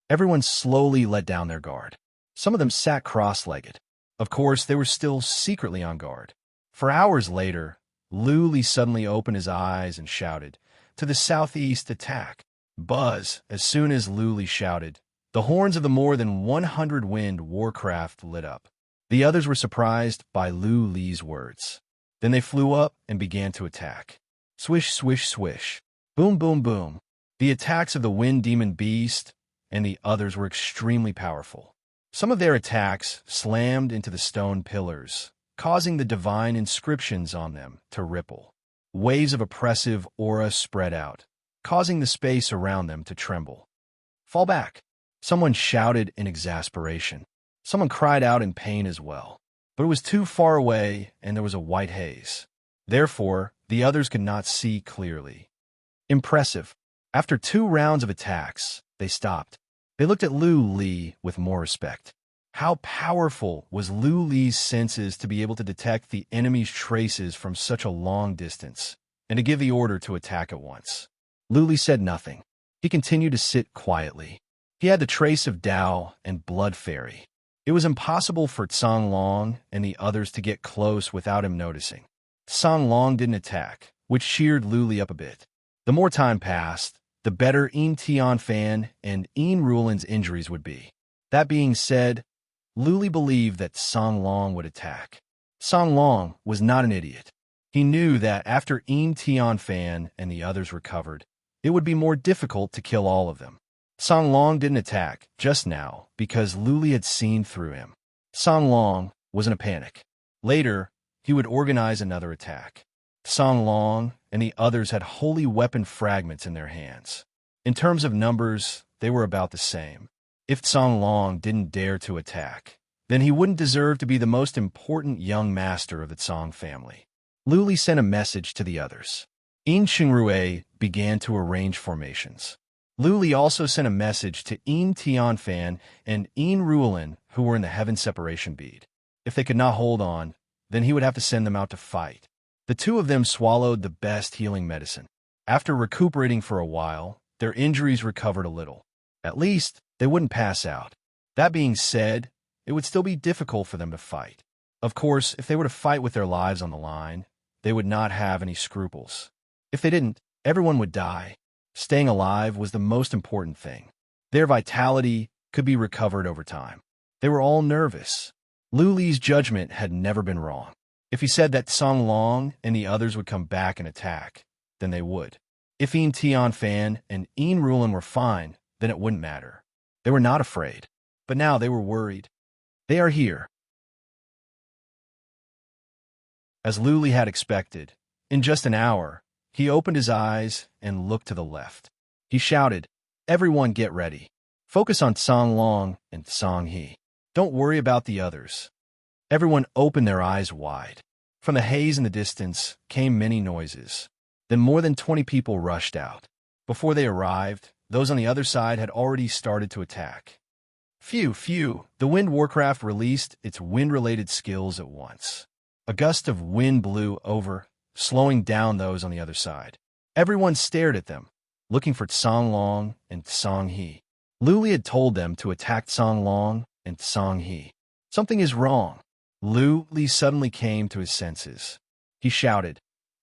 Everyone slowly let down their guard. Some of them sat cross-legged. Of course, they were still secretly on guard. For hours later, Luli suddenly opened his eyes and shouted, "To the southeast, attack!" Buzz, as soon as Luli shouted, the horns of the more than 100 wind warcraft lit up. The others were surprised by Luli's words. Then they flew up and began to attack. Swish, swish, swish. Boom, boom, boom. The attacks of the wind demon beast and the others were extremely powerful. Some of their attacks slammed into the stone pillars, causing the divine inscriptions on them to ripple. Waves of oppressive aura spread out, causing the space around them to tremble. "Fall back!" Someone shouted in exasperation. Someone cried out in pain as well. But it was too far away and there was a white haze. Therefore, the others could not see clearly. Impressive. After 2 rounds of attacks, they stopped. They looked at Luli with more respect. How powerful was Luli's senses to be able to detect the enemy's traces from such a long distance, and to give the order to attack at once. Luli said nothing. He continued to sit quietly. He had the trace of Tao and Blood Fairy. It was impossible for Tsang Long and the others to get close without him noticing. Tsang Long didn't attack, which cheered Luli up a bit. The more time passed, the better Yin Tian Fan and Yin Rulin's injuries would be. That being said, Luli believed that Tsang Long would attack. Tsang Long was not an idiot. He knew that after Yin Tian Fan and the others recovered, it would be more difficult to kill all of them. Tsang Long didn't attack just now because Luli had seen through him. Tsang Long was in a panic. Later, he would organize another attack. Tsang Long and the others had holy weapon fragments in their hands. In terms of numbers, they were about the same. If Tsang Long didn't dare to attack, then he wouldn't deserve to be the most important young master of the Tsang family. Luli sent a message to the others. Yin Xingrue began to arrange formations. Luli also sent a message to Yin Tianfan and Yin Rulin, who were in the heaven separation bead. If they could not hold on, then he would have to send them out to fight. The 2 of them swallowed the best healing medicine. After recuperating for a while, their injuries recovered a little. At least, they wouldn't pass out. That being said, it would still be difficult for them to fight. Of course, if they were to fight with their lives on the line, they would not have any scruples. If they didn't, everyone would die. Staying alive was the most important thing. Their vitality could be recovered over time. They were all nervous. Luli's judgment had never been wrong. If he said that Tsang Long and the others would come back and attack, then they would. If Yin Tianfan and Yin Rulin were fine, then it wouldn't matter. They were not afraid, but now they were worried. They are here. As Luli had expected, in just an hour, he opened his eyes and looked to the left. He shouted, "Everyone get ready. Focus on Tsang Long and Tsang He. Don't worry about the others." Everyone opened their eyes wide. From the haze in the distance came many noises. Then more than 20 people rushed out. Before they arrived, those on the other side had already started to attack. Phew! The wind warcraft released its wind-related skills at once. A gust of wind blew over, slowing down those on the other side. Everyone stared at them, looking for Tsang Long and Tsang He. Luli had told them to attack Tsang Long and Tsang He. Something is wrong. Luli suddenly came to his senses. He shouted,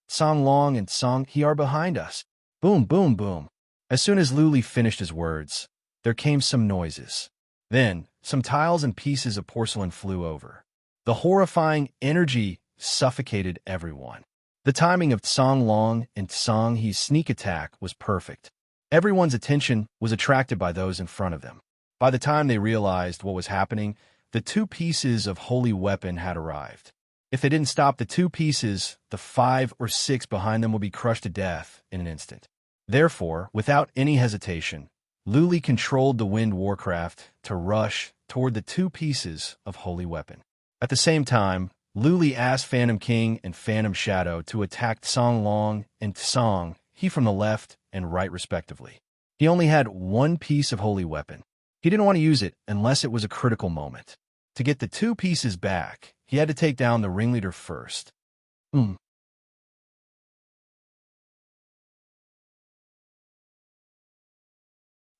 "Tsang Long and Tsang He are behind us." Boom, boom, boom. As soon as Luli finished his words, there came some noises. Then, some tiles and pieces of porcelain flew over. The horrifying energy suffocated everyone. The timing of Tsang Long and Tsang He's sneak attack was perfect. Everyone's attention was attracted by those in front of them. By the time they realized what was happening, the 2 pieces of holy weapon had arrived. If they didn't stop the 2 pieces, the 5 or 6 behind them would be crushed to death in an instant. Therefore, without any hesitation, Luli controlled the wind warcraft to rush toward the 2 pieces of holy weapon. At the same time, Luli asked Phantom King and Phantom Shadow to attack Tsang Long and Tsang He from the left and right respectively. He only had one piece of holy weapon. He didn't want to use it unless it was a critical moment. To get the two pieces back, he had to take down the ringleader first.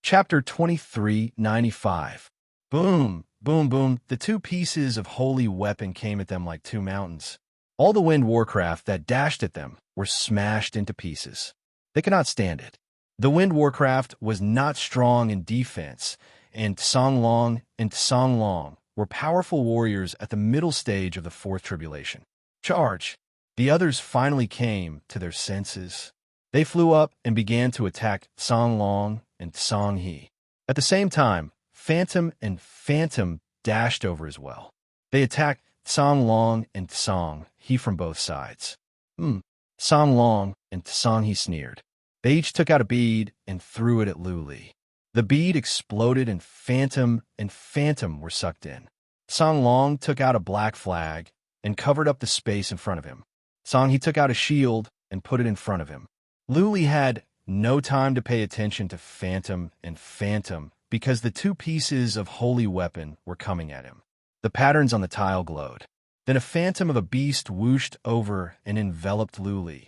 Chapter 2395. Boom, boom, boom. The two pieces of holy weapon came at them like two mountains. All the wind warcraft that dashed at them were smashed into pieces. They could not stand it. The wind warcraft was not strong in defense, and Tsang Long were powerful warriors at the middle stage of the fourth tribulation. Charge! The others finally came to their senses. They flew up and began to attack Tsang Long and Tsang He. At the same time, Phantom and Phantom dashed over as well. They attacked Tsang Long and Tsang He from both sides. Tsang Long and Tsang He sneered. They each took out a bead and threw it at Luli. The bead exploded and Phantom were sucked in. Tsang Long took out a black flag and covered up the space in front of him. Tsang He took out a shield and put it in front of him. Luli had no time to pay attention to Phantom because the two pieces of holy weapon were coming at him. The patterns on the tile glowed. Then a phantom of a beast whooshed over and enveloped Luli.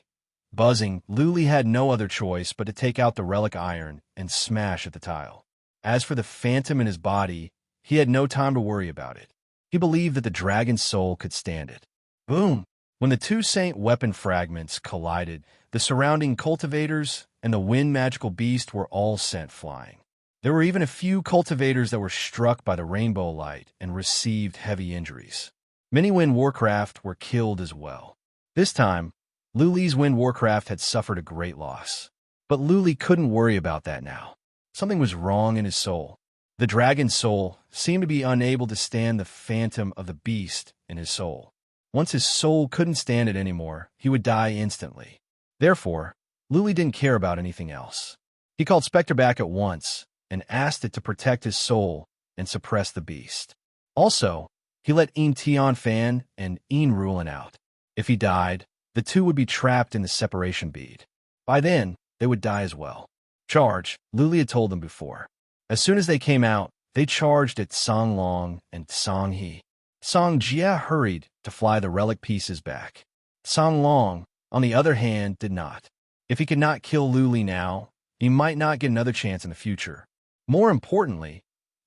Buzzing, Luli had no other choice but to take out the relic iron and smash at the tile. As for the phantom in his body, he had no time to worry about it. He believed that the dragon's soul could stand it. Boom! When the two saint weapon fragments collided, the surrounding cultivators and the wind magical beast were all sent flying. There were even a few cultivators that were struck by the rainbow light and received heavy injuries. Many wind warcraft were killed as well. This time, Luli's wind warcraft had suffered a great loss. But Luli couldn't worry about that now. Something was wrong in his soul. The dragon's soul seemed to be unable to stand the phantom of the beast in his soul. Once his soul couldn't stand it anymore, he would die instantly. Therefore, Luli didn't care about anything else. He called Spectre back at once and asked it to protect his soul and suppress the beast. Also, he let Tian Fan and Rulin out. If he died, the two would be trapped in the separation bead. By then, they would die as well. Charge, Luli had told them before. As soon as they came out, they charged at Tsang Long and Tsang He. Tsang Jia hurried to fly the relic pieces back. Tsang Long, on the other hand, did not. If he could not kill Luli now, he might not get another chance in the future. More importantly,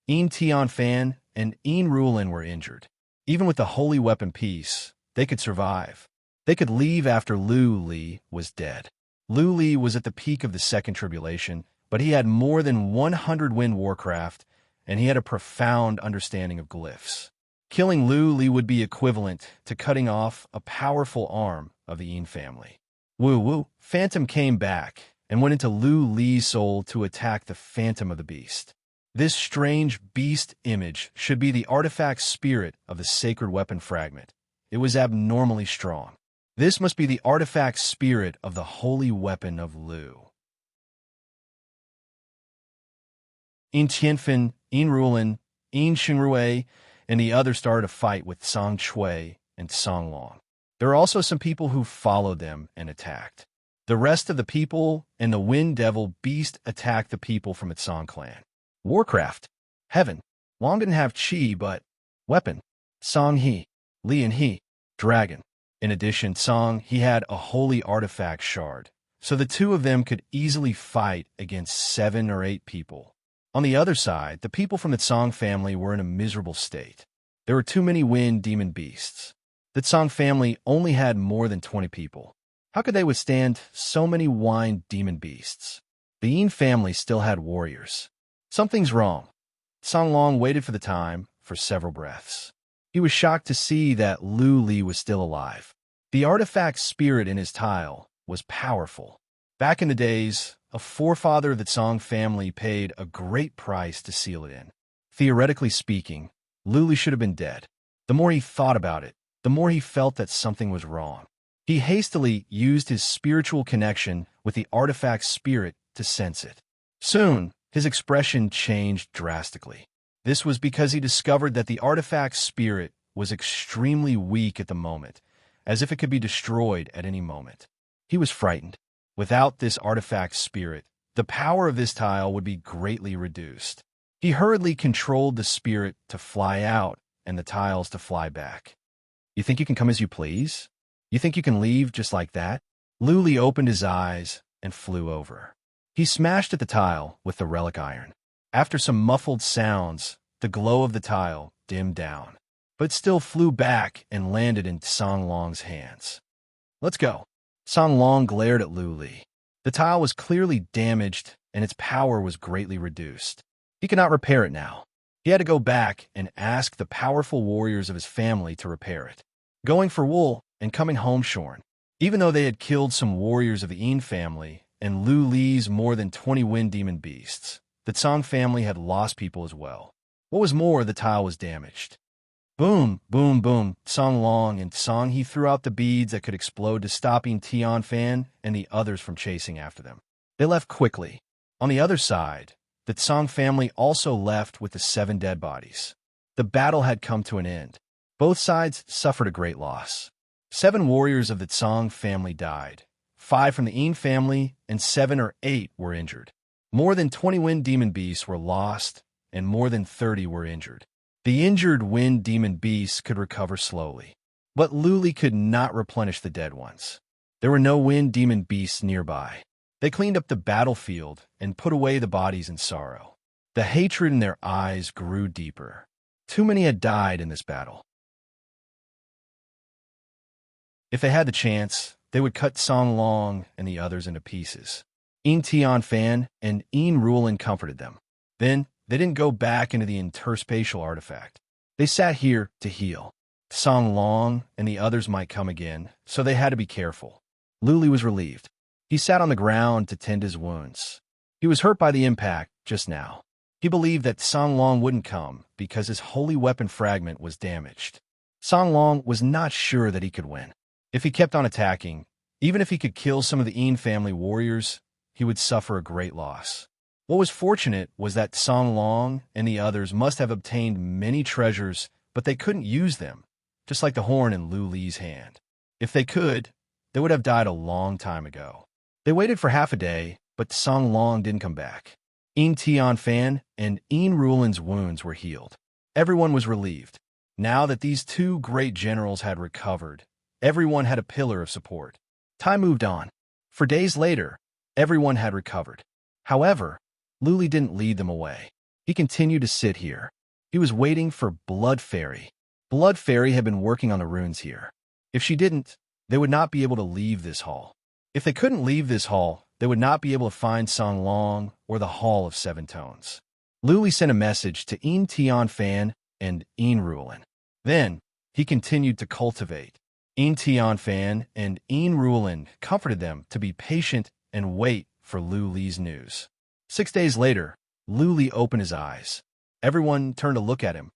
Tian Fan and Rulin were injured. Even with the holy weapon piece, they could survive. They could leave after Luli was dead. Luli was at the peak of the second tribulation, but he had more than 100 wind warcraft, and he had a profound understanding of glyphs. Killing Luli would be equivalent to cutting off a powerful arm of the Yin family. Woo! Phantom came back and went into Luli's soul to attack the Phantom of the Beast. This strange beast image should be the artifact spirit of the sacred weapon fragment. It was abnormally strong. This must be the artifact spirit of the holy weapon of Lu. Tianfen, Rulin, Xingrui, and the others started a fight with Tsang Chui and Tsang Long. There were also some people who followed them and attacked. The rest of the people and the Wind Devil Beast attacked the people from the Tsang clan. Warcraft. Heaven. Long didn't have Chi, but weapon. Tsang He. Li and He. Dragon. In addition, Tsang He had a holy artifact shard, so the two of them could easily fight against 7 or 8 people. On the other side, the people from the Tsang family were in a miserable state. There were too many wind demon beasts. The Tsang family only had more than 20 people. How could they withstand so many wind demon beasts? The Yin family still had warriors. Something's wrong. Tsang Long waited for the time for several breaths. He was shocked to see that Li was still alive. The artifact spirit in his tile was powerful. Back in the days, a forefather of the Tsang family paid a great price to seal it in. Theoretically speaking, Li should have been dead. The more he thought about it, the more he felt that something was wrong. He hastily used his spiritual connection with the artifact spirit to sense it. Soon, his expression changed drastically. This was because he discovered that the artifact spirit was extremely weak at the moment, as if it could be destroyed at any moment. He was frightened. Without this artifact spirit, the power of this tile would be greatly reduced. He hurriedly controlled the spirit to fly out and the tiles to fly back. You think you can come as you please? You think you can leave just like that? Luli opened his eyes and flew over. He smashed at the tile with the relic iron. After some muffled sounds, the glow of the tile dimmed down, but still flew back and landed in Song Long's hands. Let's go. Song Long glared at Luli. The tile was clearly damaged and its power was greatly reduced. He could not repair it now. He had to go back and ask the powerful warriors of his family to repair it. Going for wool and coming home shorn. Even though they had killed some warriors of the Een family and Lu Li's more than 20 wind demon beasts, the Tsang family had lost people as well. What was more, the tile was damaged. Boom, boom, boom, Song Long and Song He threw out the beads that could explode to stopping Tian Fan and the others from chasing after them. They left quickly. On the other side, the Tsang family also left with the 7 dead bodies. The battle had come to an end. Both sides suffered a great loss. 7 warriors of the Tsang family died. 5 from the Een family and 7 or 8 were injured. More than 20 wind demon beasts were lost and more than 30 were injured. The injured wind demon beasts could recover slowly, but Luli could not replenish the dead ones. There were no wind demon beasts nearby. They cleaned up the battlefield and put away the bodies in sorrow. The hatred in their eyes grew deeper. Too many had died in this battle. If they had the chance, they would cut Song Long and the others into pieces. Een Tian Fan and Een Rulin comforted them. Then, they didn't go back into the interspatial artifact. They sat here to heal. Song Long and the others might come again, so they had to be careful. Luli was relieved. He sat on the ground to tend his wounds. He was hurt by the impact just now. He believed that Song Long wouldn't come because his holy weapon fragment was damaged. Song Long was not sure that he could win. If he kept on attacking, even if he could kill some of the Een family warriors, he would suffer a great loss. What was fortunate was that Song Long and the others must have obtained many treasures, but they couldn't use them, just like the horn in Lu Li's hand. If they could, they would have died a long time ago. They waited for half a day, but Song Long didn't come back. Een Tian Fan and Een Rulin's wounds were healed. Everyone was relieved. Now that these 2 great generals had recovered, everyone had a pillar of support. Time moved on. For days later, everyone had recovered. However, Luli didn't lead them away. He continued to sit here. He was waiting for Blood Fairy. Blood Fairy had been working on the runes here. If she didn't, they would not be able to leave this hall. If they couldn't leave this hall, they would not be able to find Song Long or the Hall of 7 Tones. Luli sent a message to Een Tian Fan and Een Rulin. Then, he continued to cultivate. Een Tian Fan and Een Rulin comforted them to be patient and wait for Lu Li's news. 6 days later, Lu Li opened his eyes. Everyone turned to look at him.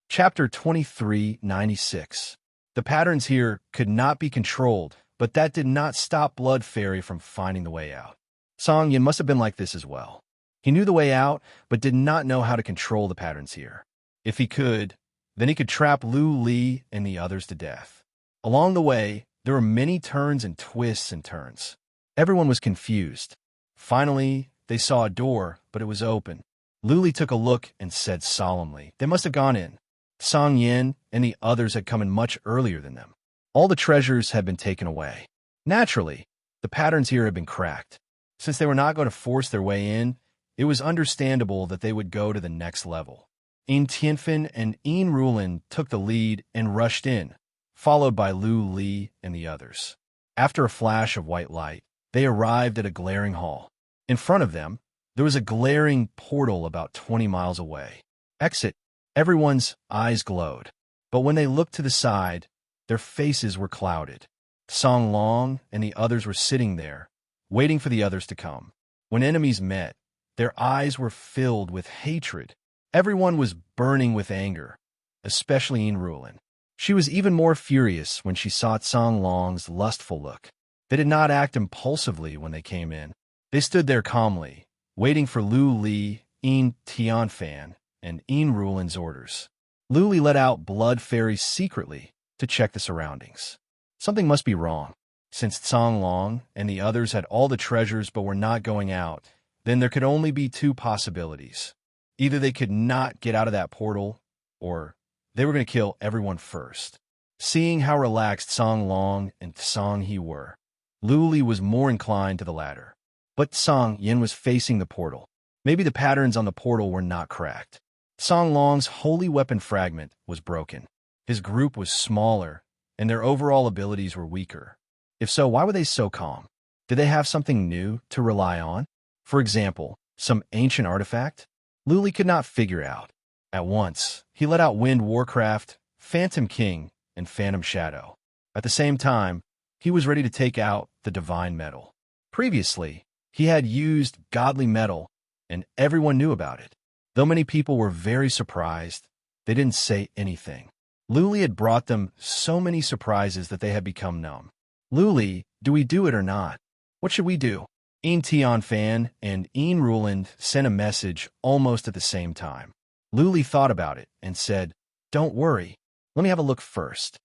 Chapter 2396. The patterns here could not be controlled, but that did not stop Blood Fairy from finding the way out. Song Yin must have been like this as well. He knew the way out, but did not know how to control the patterns here. If he could, then he could trap Lu Li and the others to death. Along the way, there were many turns and twists and turns. Everyone was confused. Finally, they saw a door, but it was open. Lu Li took a look and said solemnly, "They must have gone in." Song Yin and the others had come in much earlier than them. All the treasures had been taken away. Naturally, the patterns here had been cracked. Since they were not going to force their way in, it was understandable that they would go to the next level. Een Tianfan and Een Rulin took the lead and rushed in, followed by Lu Li and the others. After a flash of white light, they arrived at a glaring hall. In front of them, there was a glaring portal about 20 miles away. Exit. Everyone's eyes glowed, but when they looked to the side, their faces were clouded. Song Long and the others were sitting there, waiting for the others to come. When enemies met, their eyes were filled with hatred. Everyone was burning with anger, especially Een Rulin. She was even more furious when she saw Song Long's lustful look. They did not act impulsively when they came in. They stood there calmly, waiting for Lu Li, En Tianfan, and Enrulin's orders. Lu Li let out blood fairies secretly to check the surroundings. Something must be wrong. Since Cang Long and the others had all the treasures but were not going out, then there could only be two possibilities. Either they could not get out of that portal, or they were going to kill everyone first. Seeing how relaxed Cang Long and Cang He were, Lu Li was more inclined to the latter. But Cang Yin was facing the portal. Maybe the patterns on the portal were not cracked. Cang Long's holy weapon fragment was broken. His group was smaller, and their overall abilities were weaker. If so, why were they so calm? Did they have something new to rely on? For example, some ancient artifact? Lu Li could not figure out. At once, he let out Wind Warcraft, Phantom King, and Phantom Shadow. At the same time, he was ready to take out the Divine Metal. Previously, he had used Godly Metal, and everyone knew about it. Though many people were very surprised, they didn't say anything. Lu Li had brought them so many surprises that they had become numb. Lu Li, do we do it or not? What should we do? En Tianfan and Enruland sent a message almost at the same time. Lu Li thought about it and said, "Don't worry, let me have a look first."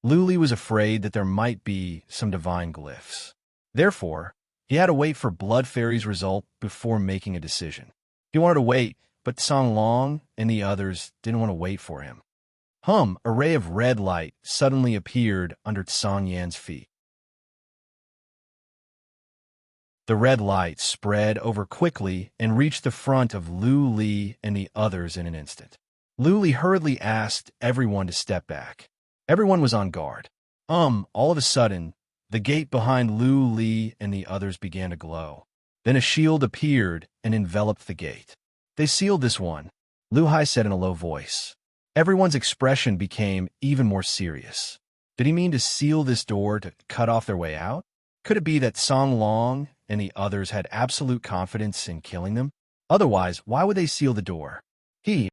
Lu Li was afraid that there might be some divine glyphs. Therefore, he had to wait for Blood Fairy's result before making a decision. He wanted to wait, but Cang Long and the others didn't want to wait for him. A ray of red light suddenly appeared under Cang Yan's feet. The red light spread over quickly and reached the front of Lu Li and the others in an instant. Lu Li hurriedly asked everyone to step back. Everyone was on guard. All of a sudden, the gate behind Lu Li and the others began to glow. Then a shield appeared and enveloped the gate. "They sealed this one," Lu Hai said in a low voice. Everyone's expression became even more serious. Did he mean to seal this door to cut off their way out? Could it be that Cang Long and the others had absolute confidence in killing them? Otherwise, why would they seal the door? Cang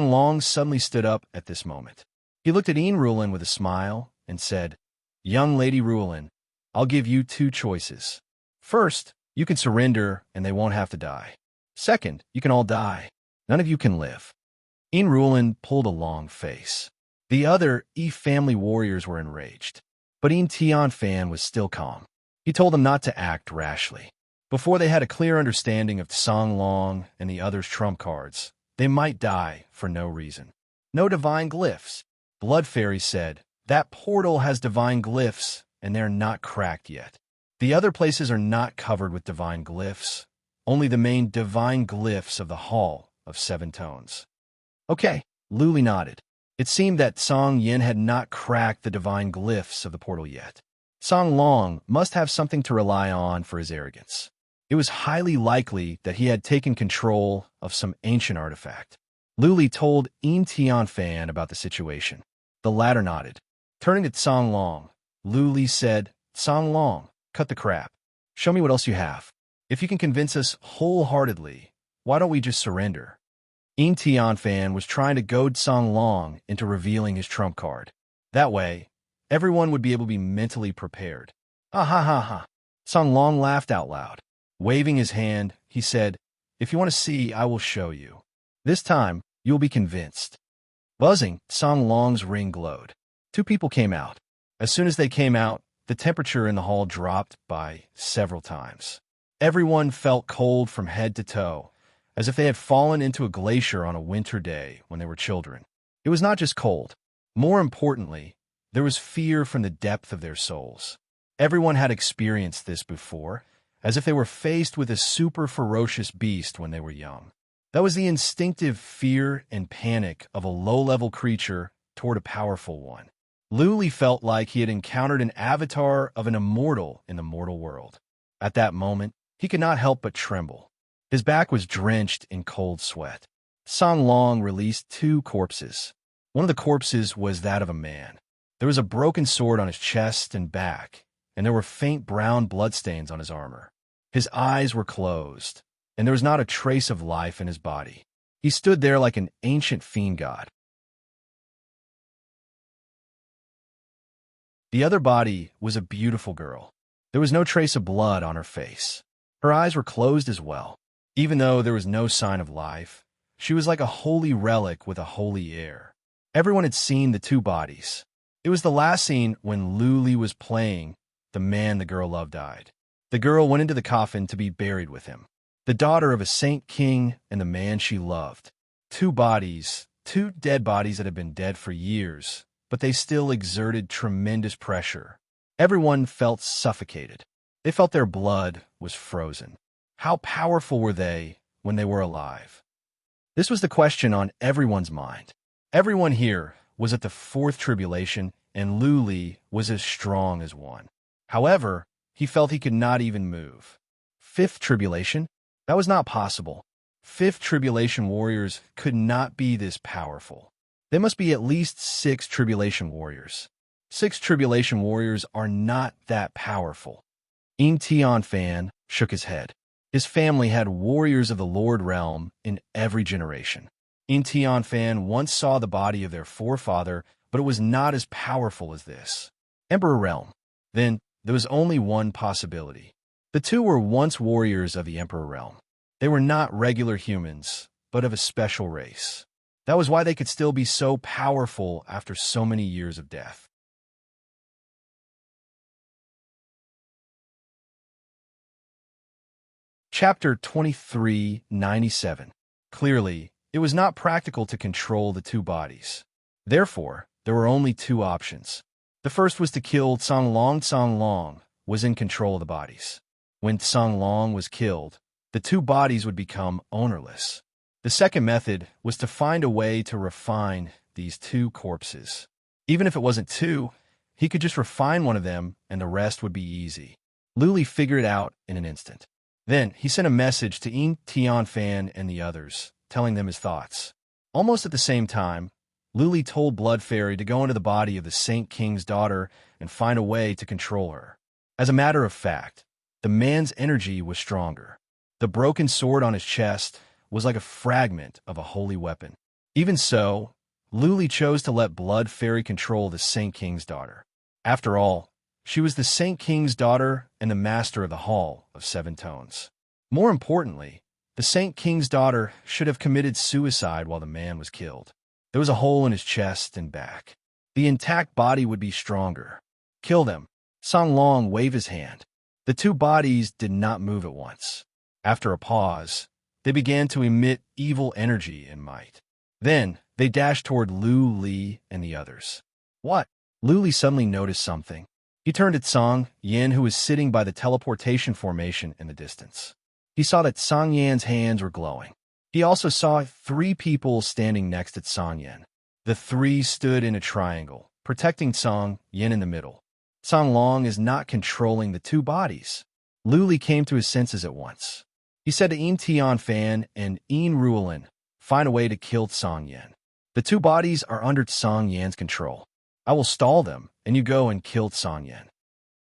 Long suddenly stood up at this moment. He looked at Enruland with a smile and said, "Young Lady Rulin, I'll give you two choices. First, you can surrender and they won't have to die. Second, you can all die. None of you can live." Enruland pulled a long face. The other family warriors were enraged, but En Tianfan was still calm. He told them not to act rashly. Before they had a clear understanding of Cang Long and the others' trump cards, they might die for no reason. "No divine glyphs," Blood Fairy said. "That portal has divine glyphs, and they're not cracked yet. The other places are not covered with divine glyphs, only the main divine glyphs of the Hall of Seven Tones." Okay, Lu Li nodded. It seemed that Cang Yin had not cracked the divine glyphs of the portal yet. Cang Long must have something to rely on for his arrogance. It was highly likely that he had taken control of some ancient artifact. Lu Li told En Tianfan about the situation. The latter nodded. Turning to Cang Long, Lu Li said, "Cang Long, cut the crap. Show me what else you have. If you can convince us wholeheartedly, why don't we just surrender?" En Tianfan was trying to goad Cang Long into revealing his trump card. That way, everyone would be able to be mentally prepared. "Ha ha ha ha." Cang Long laughed out loud. Waving his hand, he said, "If you want to see, I will show you. This time, you will be convinced." Buzzing, Cang Long's ring glowed. Two people came out. As soon as they came out, the temperature in the hall dropped by several times. Everyone felt cold from head to toe, as if they had fallen into a glacier on a winter day when they were children. It was not just cold. More importantly, there was fear from the depth of their souls. Everyone had experienced this before, as if they were faced with a super ferocious beast when they were young. That was the instinctive fear and panic of a low-level creature toward a powerful one. Lu Li felt like he had encountered an avatar of an immortal in the mortal world. At that moment, he could not help but tremble. His back was drenched in cold sweat. Cang Long released two corpses. One of the corpses was that of a man. There was a broken sword on his chest and back, and there were faint brown bloodstains on his armor. His eyes were closed, and there was not a trace of life in his body. He stood there like an ancient fiend god. The other body was a beautiful girl. There was no trace of blood on her face. Her eyes were closed as well. Even though there was no sign of life, she was like a holy relic with a holy air. Everyone had seen the two bodies. It was the last scene when Luli was playing the man the girl loved died. The girl went into the coffin to be buried with him, the daughter of a saint king and the man she loved. Two bodies, two dead bodies that had been dead for years, but they still exerted tremendous pressure. Everyone felt suffocated. They felt their blood was frozen. How powerful were they when they were alive? This was the question on everyone's mind. Everyone here was at the fourth tribulation, and Luli was as strong as one. However, he felt he could not even move. Fifth tribulation? That was not possible. Fifth tribulation warriors could not be this powerful. There must be at least 6 tribulation warriors. 6 tribulation warriors are not that powerful. Fan shook his head. His family had warriors of the Lord realm in every generation. Fan once saw the body of their forefather, but it was not as powerful as this. Emperor realm. Then there was only one possibility. The two were once warriors of the Emperor realm. They were not regular humans, but of a special race. That was why they could still be so powerful after so many years of death. Chapter 2397. Clearly, it was not practical to control the two bodies. Therefore, there were only 2 options. The first was to kill Songlong. Songlong was in control of the bodies. When Songlong was killed, the 2 bodies would become ownerless. The second method was to find a way to refine these 2 corpses. Even if it wasn't 2, he could just refine one of them and the rest would be easy. Luli figured it out in an instant. Then he sent a message to Fan and the others, telling them his thoughts. Almost at the same time, Luli told Blood Fairy to go into the body of the Saint King's daughter and find a way to control her. As a matter of fact, the man's energy was stronger. The broken sword on his chest was like a fragment of a holy weapon. Even so, Luli chose to let Blood Fairy control the Saint King's daughter. After all, she was the Saint King's daughter and the master of the Hall of 7 Tones. More importantly, the Saint King's daughter should have committed suicide while the man was killed. There was a hole in his chest and back. The intact body would be stronger. Kill them. Songlong waved his hand. The 2 bodies did not move at once. After a pause, they began to emit evil energy and might. Then, they dashed toward Luli and the others. What? Luli suddenly noticed something. He turned at Song Yan, who was sitting by the teleportation formation in the distance. He saw that Song Yan's hands were glowing. He also saw 3 people standing next to Song Yan. The 3 stood in a triangle, protecting Song Yan in the middle. Songlong is not controlling the 2 bodies. Luli came to his senses at once. He said to Fan and Ruolin, find a way to kill Song Yan. The 2 bodies are under Song Yan's control. I will stall them, and you go and kill Song Yan.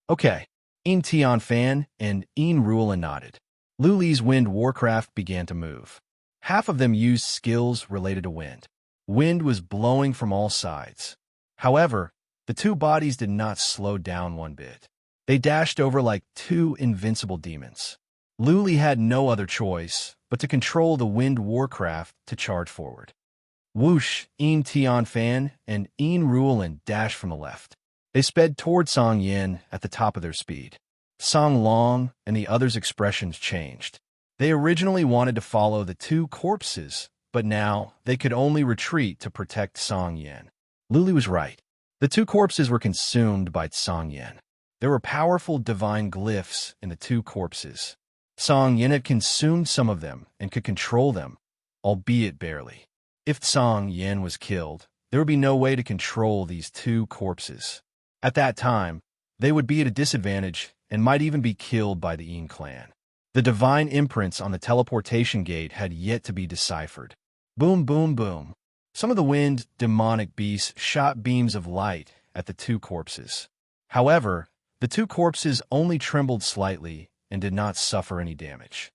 Okay. Fan and Ruolin nodded. Luli's wind warcraft began to move. Half of them used skills related to wind. Wind was blowing from all sides. However, the 2 bodies did not slow down one bit. They dashed over like 2 invincible demons. Luli had no other choice but to control the wind warcraft to charge forward. Whoosh, Fan and Ruolin dashed from the left. They sped toward Song Yan at the top of their speed. Songlong and the others' expressions changed. They originally wanted to follow the 2 corpses, but now they could only retreat to protect Song Yan. Luli was right. The 2 corpses were consumed by Song Yan. There were powerful divine glyphs in the 2 corpses. Song Yan had consumed some of them and could control them, albeit barely. If Song Yan was killed, there would be no way to control these 2 corpses. At that time, they would be at a disadvantage and might even be killed by the Yin clan. The divine imprints on the teleportation gate had yet to be deciphered. Boom, boom, boom. Some of the wind demonic beasts shot beams of light at the 2 corpses. However, the 2 corpses only trembled slightly and did not suffer any damage.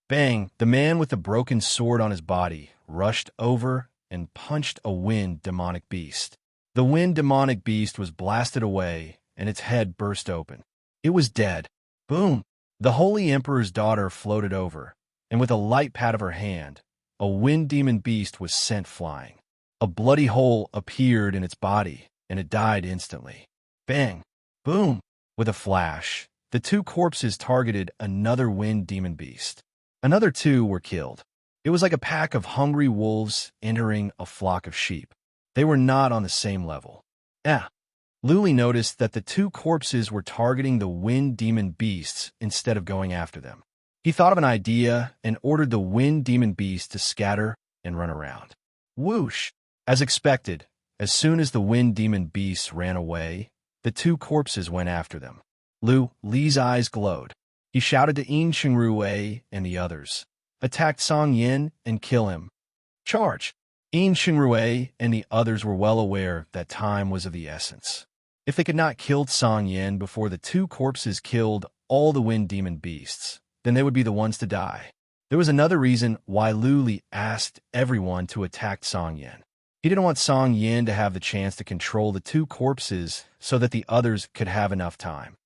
Bang! The man with the broken sword on his body rushed over and punched a wind demonic beast. The wind demonic beast was blasted away and its head burst open. It was dead. Boom! The Holy Emperor's daughter floated over, and with a light pat of her hand, a wind demon beast was sent flying. A bloody hole appeared in its body, and it died instantly. Bang! Boom! With a flash, the two corpses targeted another wind demon beast. Another two were killed. It was like a pack of hungry wolves entering a flock of sheep. They were not on the same level. Luli noticed that the two corpses were targeting the wind demon beasts instead of going after them. He thought of an idea and ordered the wind demon beast to scatter and run around. Whoosh! As expected, as soon as the wind demon beasts ran away, the two corpses went after them. Li's eyes glowed. He shouted to Yin Xingrui and the others, "Attack Song Yin and kill him. Charge!" Yin Xingrui and the others were well aware that time was of the essence. If they could not kill Song Yin before the two corpses killed all the wind demon beasts, then they would be the ones to die. There was another reason why Li asked everyone to attack Song Yin. He didn't want Song Yin to have the chance to control the two corpses so that the others could have enough time.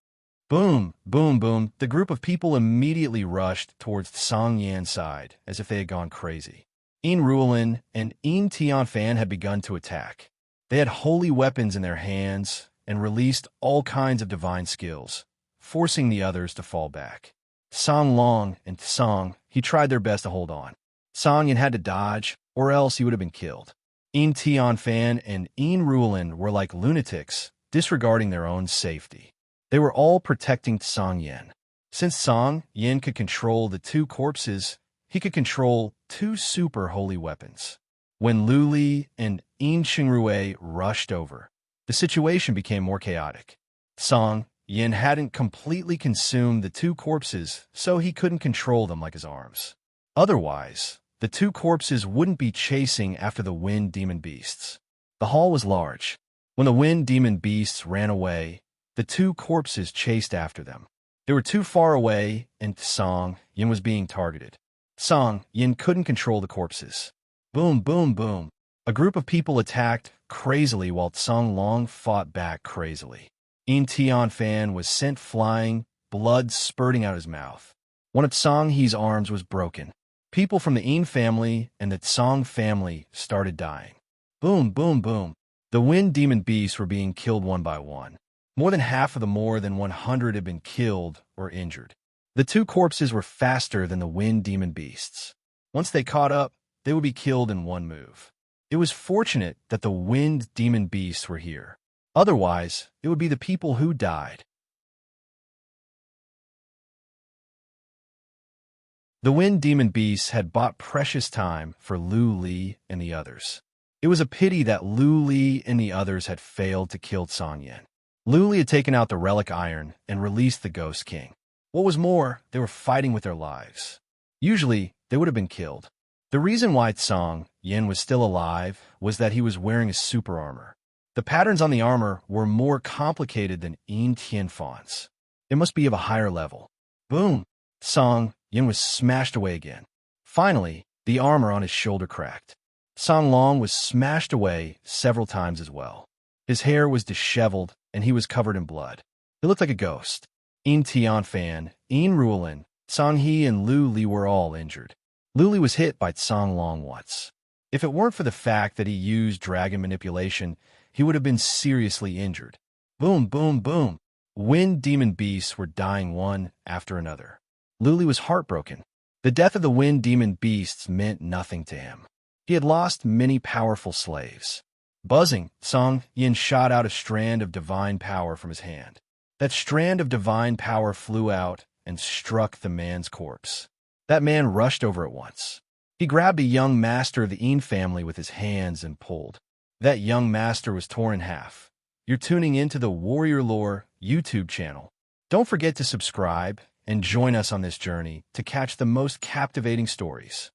Boom, boom, boom. The group of people immediately rushed towards Song Yan's side as if they had gone crazy. Unrivaled and Tianfan had begun to attack. They had holy weapons in their hands and released all kinds of divine skills, forcing the others to fall back. Song Long and Song, he tried their best to hold on. Song Yan had to dodge, or else he would have been killed. Tianfan and Unrivaled were like lunatics, disregarding their own safety. They were all protecting Song Yin. Since Song Yin could control the two corpses, he could control two super holy weapons. When Li and Yin Xingrui rushed over, the situation became more chaotic. Song Yin hadn't completely consumed the two corpses, so he couldn't control them like his arms. Otherwise, the two corpses wouldn't be chasing after the wind demon beasts. The hall was large. When the wind demon beasts ran away, the two corpses chased after them. They were too far away, and Song Yin was being targeted. Song Yin couldn't control the corpses. Boom, boom, boom. A group of people attacked crazily while Song Long fought back crazily. Tianfan was sent flying, blood spurting out his mouth. One of Song He's arms was broken. People from the Yin family and the Song family started dying. Boom, boom, boom. The wind demon beasts were being killed one by one. More than half of the more than 100 had been killed or injured. The two corpses were faster than the wind demon beasts. Once they caught up, they would be killed in one move. It was fortunate that the wind demon beasts were here. Otherwise, it would be the people who died. The wind demon beasts had bought precious time for Li and the others. It was a pity that Li and the others had failed to kill Song Yin. Li had taken out the relic iron and released the Ghost King. What was more, they were fighting with their lives. Usually, they would have been killed. The reason why Song Yin was still alive was that he was wearing a super armor. The patterns on the armor were more complicated than Yin Tianfan's. It must be of a higher level. Boom! Song Yin was smashed away again. Finally, the armor on his shoulder cracked. Song Long was smashed away several times as well. His hair was disheveled, and he was covered in blood. He looked like a ghost. Yin Tianfan, Unrivaled, Song He, and Li were all injured. Li was hit by Song Long once. If it weren't for the fact that he used dragon manipulation, he would have been seriously injured. Boom, boom, boom. Wind demon beasts were dying one after another. Li was heartbroken. The death of the wind demon beasts meant nothing to him. He had lost many powerful slaves. Buzzing, Song Yin shot out a strand of divine power from his hand. That strand of divine power flew out and struck the man's corpse. That man rushed over at once. He grabbed a young master of the Yin family with his hands and pulled. That young master was torn in half. You're tuning into the Warrior Lore YouTube channel. Don't forget to subscribe and join us on this journey to catch the most captivating stories.